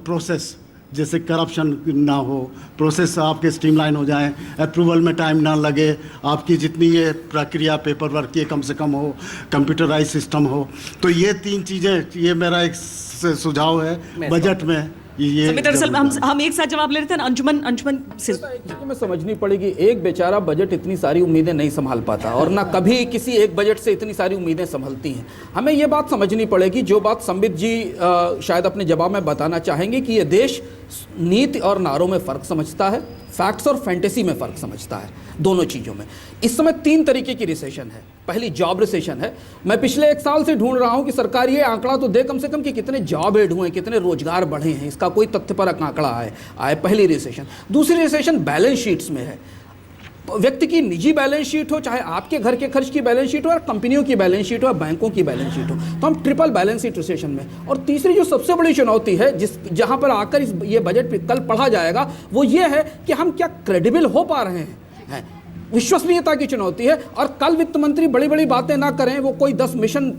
प्रोसेस, जैसे करप्शन ना हो, प्रोसेस आपके स्ट्रीमलाइन हो जाएं, अप्रूवल में टाइम ना लगे, आपकी जितनी ये प्रक्रिया पेपर वर्क की कम से कम हो, कंप्यूटराइज सिस्टम हो। तो ये 3 चीज़ें, ये मेरा एक सुझाव है बजट में। दरअसल हम एक साथ जवाब ले रहे थे। अंजुमन से में समझनी पड़ेगी, एक बेचारा बजट इतनी सारी उम्मीदें नहीं संभाल पाता, और ना कभी किसी एक बजट से इतनी सारी उम्मीदें संभलती हैं। हमें ये बात समझनी पड़ेगी, जो बात संबित जी शायद अपने जवाब में बताना चाहेंगे, कि ये देश नीति और नारों में फ़र्क समझता है, फैक्ट्स और फैंटेसी में फ़र्क समझता है, दोनों चीज़ों में। इस समय 3 तरीके की रिसेशन है। पहली जॉब रिसेशन है। मैं पिछले 1 साल से ढूंढ रहा हूं कि सरकार ये आंकड़ा तो दे कम से कम कि कितने जॉब ऐड हुए हैं, कितने रोजगार बढ़े हैं, इसका कोई तथ्यपरक आंकड़ा आए। पहली रिसेशन। दूसरी रिसेशन बैलेंस शीट्स में है। व्यक्ति की निजी बैलेंस शीट हो, चाहे आपके घर के खर्च की बैलेंस शीट हो, और कंपनियों की बैलेंस शीट हो, बैंकों की बैलेंस शीट हो, तो हम ट्रिपल बैलेंस शीट रिसेशन में। और तीसरी जो सबसे बड़ी चुनौती है, जहां पर आकर ये बजट कल पढ़ा जाएगा, वो ये है कि हम क्या क्रेडिबल हो पा रहे हैं। विश्वसनीयता की चुनौती है। और कल वित्त मंत्री बड़ी बड़ी बातें ना करें, वो कोई 10 मिशन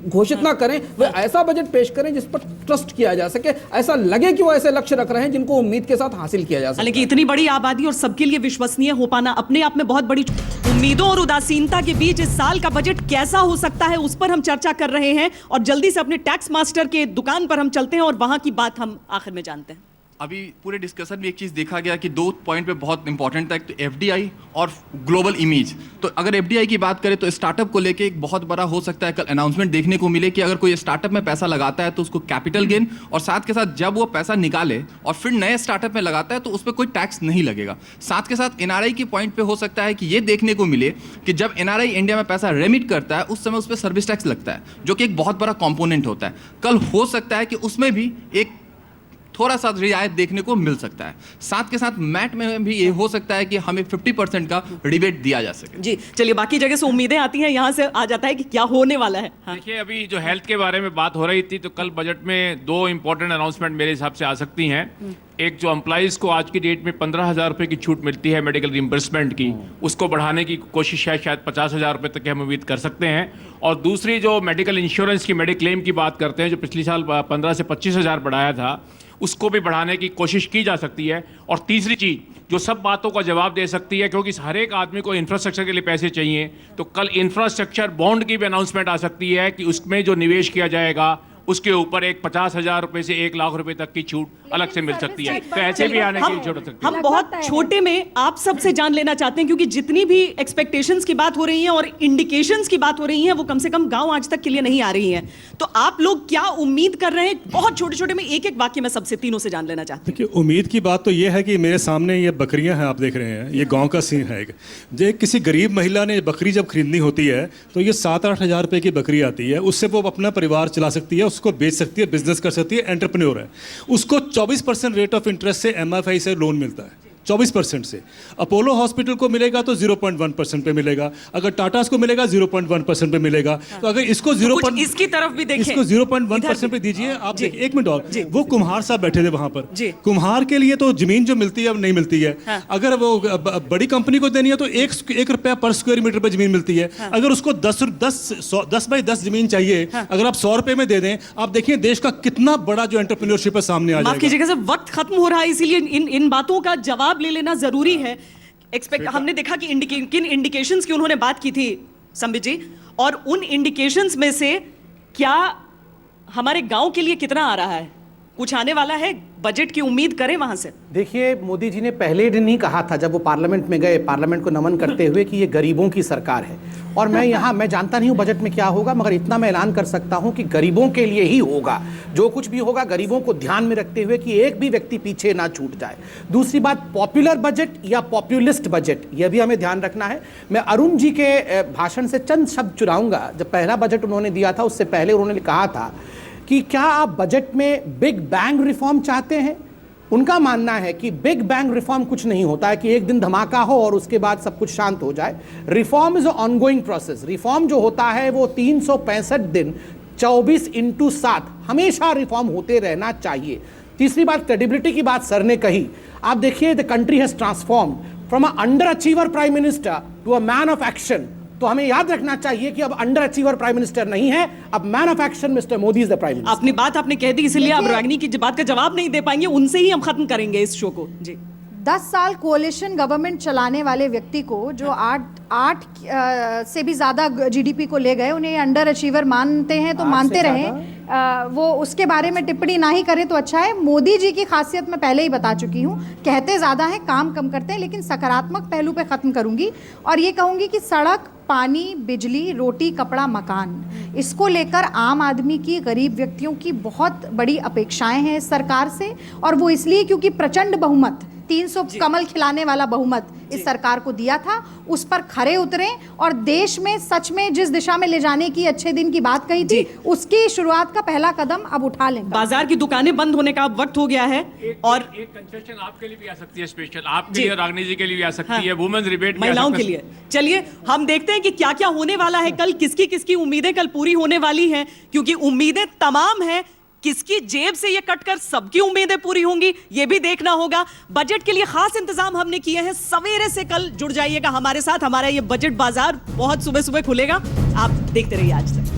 घोषित ना करें, वे ऐसा बजट पेश करें जिस पर ट्रस्ट किया जा सके, ऐसा लगे कि वो ऐसे लक्ष्य रख रहे हैं जिनको उम्मीद के साथ हासिल किया जा सके। हालांकि इतनी बड़ी आबादी और सबके लिए विश्वसनीय हो पाना अपने आप में बहुत बड़ी उम्मीदों और उदासीनता के बीच इस साल का बजट कैसा हो सकता है, उस पर हम चर्चा कर रहे हैं। और जल्दी से अपने टैक्स मास्टर के दुकान पर हम चलते हैं और वहां की बात हम आखिर में जानते हैं। अभी पूरे डिस्कशन में एक चीज़ देखा गया कि 2 पॉइंट पे बहुत इंपॉर्टेंट था, एक तो एफडीआई और ग्लोबल इमेज। तो अगर एफडीआई की बात करें तो स्टार्टअप को लेके एक बहुत बड़ा हो सकता है कल अनाउंसमेंट देखने को मिले कि अगर कोई स्टार्टअप में पैसा लगाता है तो उसको कैपिटल गेन, और साथ के साथ जब वो पैसा निकाले और फिर नए स्टार्टअप में लगाता है तो उस पर कोई टैक्स नहीं लगेगा। साथ के साथ एनआरआई की पॉइंट पे हो सकता है कि ये देखने को मिले कि जब एनआरआई इंडिया में पैसा रेमिट करता है उस समय उस पर सर्विस टैक्स लगता है, जो कि एक बहुत बड़ा कॉम्पोनेंट होता है। कल हो सकता है कि उसमें भी एक थोड़ा सा रियायत देखने को मिल सकता है। साथ के साथ मैट में भी ये हो सकता है कि हमें 50% का रिबेट दिया जा सके। जी चलिए, बाकी जगह से उम्मीदें आती हैं, यहाँ से आ जाता है कि क्या होने वाला है। हाँ। देखिए, अभी जो हेल्थ के बारे में बात हो रही थी, तो कल बजट में 2 इंपॉर्टेंट अनाउंसमेंट मेरे हिसाब से आ सकती हैं। एक, जो एम्प्लॉइज़ को आज की डेट में 15,000 रुपये की छूट मिलती है मेडिकल रिम्बर्समेंट की, उसको बढ़ाने की कोशिश है, शायद 50,000 रुपये तक की हम उम्मीद कर सकते हैं। और दूसरी, जो मेडिकल इंश्योरेंस की मेडिक्लेम की बात करते हैं, जो पिछले साल 15 से 25,000 बढ़ाया था, उसको भी बढ़ाने की कोशिश की जा सकती है। और तीसरी चीज़ जो सब बातों का जवाब दे सकती है, क्योंकि हर एक आदमी को इंफ्रास्ट्रक्चर के लिए पैसे चाहिए, तो कल इंफ्रास्ट्रक्चर बॉन्ड की भी अनाउंसमेंट आ सकती है कि उसमें जो निवेश किया जाएगा उसके ऊपर एक 50,000 रुपए से 1 लाख रुपए तक की छूट अलग से मिल सकती है। पैसे भी आने की जरूरत सकती है। हम बहुत छोटे में आप सबसे जान लेना चाहते हैं, क्योंकि जितनी भी एक्सपेक्टेशंस की बात हो रही है और इंडिकेशंस की बात हो रही है, वो कम से कम गांव आज तक के लिए नहीं आ रही हैं। तो आप लोग क्या उम्मीद कर रहे हैं? बहुत छोटे छोटे में एक वाक्य में सबसे तीनों से जान लेना चाहते हैं। देखिए, उम्मीद की बात तो ये है कि मेरे सामने ये बकरियां हैं, आप देख रहे हैं, ये गांव का सीन है। जो किसी गरीब महिला ने बकरी जब खरीदनी होती है तो ये 7-8 हज़ार रुपये की बकरी आती है, उससे वो अपना परिवार चला सकती है, उसको बेच सकती है, बिजनेस कर सकती है, एंटरप्रेन्योर है। उसको 24% रेट ऑफ इंटरेस्ट से एमएफआई से लोन मिलता है, 24% से। अपोलो हॉस्पिटल को मिलेगा तो 0.1% पे मिलेगा, अगर टाटास को मिलेगा 0.1% पे मिलेगा। तो अगर इसको इसकी तरफ भी देखें, इसको 0.1% पे दीजिए। आप देखिए, 1 मिनट और, वो कुम्हार साहब बैठे थे वहां पर, कुम्हार के लिए तो जमीन जो मिलती है अब नहीं मिलती है। अगर वो बड़ी कंपनी को देनी है तो 1 रुपया पर स्क्वायर मीटर पर जमीन मिलती है। अगर उसको 10 बाई 10 जमीन चाहिए, अगर आप 100 रुपए में दे दें, आप देखिए देश का कितना बड़ा जो एंटरप्रेन्योरशिप है सामने आ जाएगा। माफ कीजिएगा सर, वक्त खत्म हो रहा है, इसीलिए इन बातों का जवाब ले लेना जरूरी है। हमने देखा कि किन इंडिकेशंस की उन्होंने बात की थी संबित जी, और उन इंडिकेशंस में से क्या हमारे गांव के लिए कितना आ रहा है? कुछ आने वाला है? बजट की उम्मीद करें वहां से। देखिए, मोदी जी ने पहले दिन ही कहा था जब वो पार्लियामेंट में गए, पार्लियामेंट को नमन करते हुए, कि ये गरीबों की सरकार है। और मैं जानता नहीं हूँ बजट में क्या होगा, मगर इतना मैं ऐलान कर सकता हूँ कि गरीबों के लिए ही होगा। जो कुछ भी होगा गरीबों को ध्यान में रखते हुए कि एक भी व्यक्ति पीछे ना छूट जाए। दूसरी बात, पॉपुलर बजट या पॉपुलिस्ट बजट, यह भी हमें ध्यान रखना है। मैं अरुण जी के भाषण से चंद शब्द चुराऊंगा। जब पहला बजट उन्होंने दिया था, उससे पहले उन्होंने कहा था कि क्या आप बजट में बिग बैंग रिफॉर्म चाहते हैं? उनका मानना है कि बिग बैंग रिफॉर्म कुछ नहीं होता है कि एक दिन धमाका हो और उसके बाद सब कुछ शांत हो जाए। Reform is ongoing process. Reform जो होता है वो 365 दिन 24/7 हमेशा रिफॉर्म होते रहना चाहिए। तीसरी बात, क्रेडिबिलिटी की बात सर ने कही। आप देखिए, the country has transformed from a under achiever prime minister to a man of action. तो हमें याद रखना चाहिए कि अब अंडर अचीवर प्राइम मिनिस्टर नहीं है, अब man of action mister Modi is the prime minister. अपनी बात आपने कह दी, इसलिए आप रागिनी की बात का जवाब नहीं दे पाएंगे, उनसे ही हम खत्म करेंगे इस शो को। जी, 10 साल कोalition गवर्नमेंट चलाने वाले व्यक्ति को जो 8 से भी ज़्यादा जीडीपी को ले गए, उन्हें अंडर अचीवर मानते हैं तो मानते रहें। वो उसके बारे में टिप्पणी ना ही करें तो अच्छा है। मोदी जी की खासियत मैं पहले ही बता चुकी हूँ, कहते ज़्यादा हैं काम कम करते हैं। लेकिन सकारात्मक पहलू पे ख़त्म करूँगी और ये कहूँगी कि सड़क, पानी, बिजली, रोटी, कपड़ा, मकान, इसको लेकर आम आदमी की, गरीब व्यक्तियों की बहुत बड़ी अपेक्षाएं हैं इस सरकार से। और वो इसलिए क्योंकि प्रचंड बहुमत 300 कमल खिलाने वाला बहुमत इस सरकार को दिया था, उस पर खरे उतरे और देश में सच में जिस दिशा में ले जाने की अच्छे दिन की बात कही थी, उसकी शुरुआत का पहला कदम अब उठा लें। बाजार की दुकानें बंद होने का अब वक्त हो गया है और एक कंसेशन आपके लिए भी आ सकती है, स्पेशल आपके लिए, रागनी जी के लिए भी आ सकती है, वुमेन्स रिबेट महिलाओं के लिए। चलिए हम देखते हैं कि क्या क्या होने वाला है कल, किसकी किसकी उम्मीदें कल पूरी होने वाली हैं, क्योंकि उम्मीदें तमाम हैं। किसकी जेब से ये कटकर सबकी उम्मीदें पूरी होंगी ये भी देखना होगा। बजट के लिए खास इंतजाम हमने किए हैं। सवेरे से कल जुड़ जाइएगा हमारे साथ। हमारा ये बजट बाजार बहुत सुबह सुबह खुलेगा। आप देखते रहिए आज तक।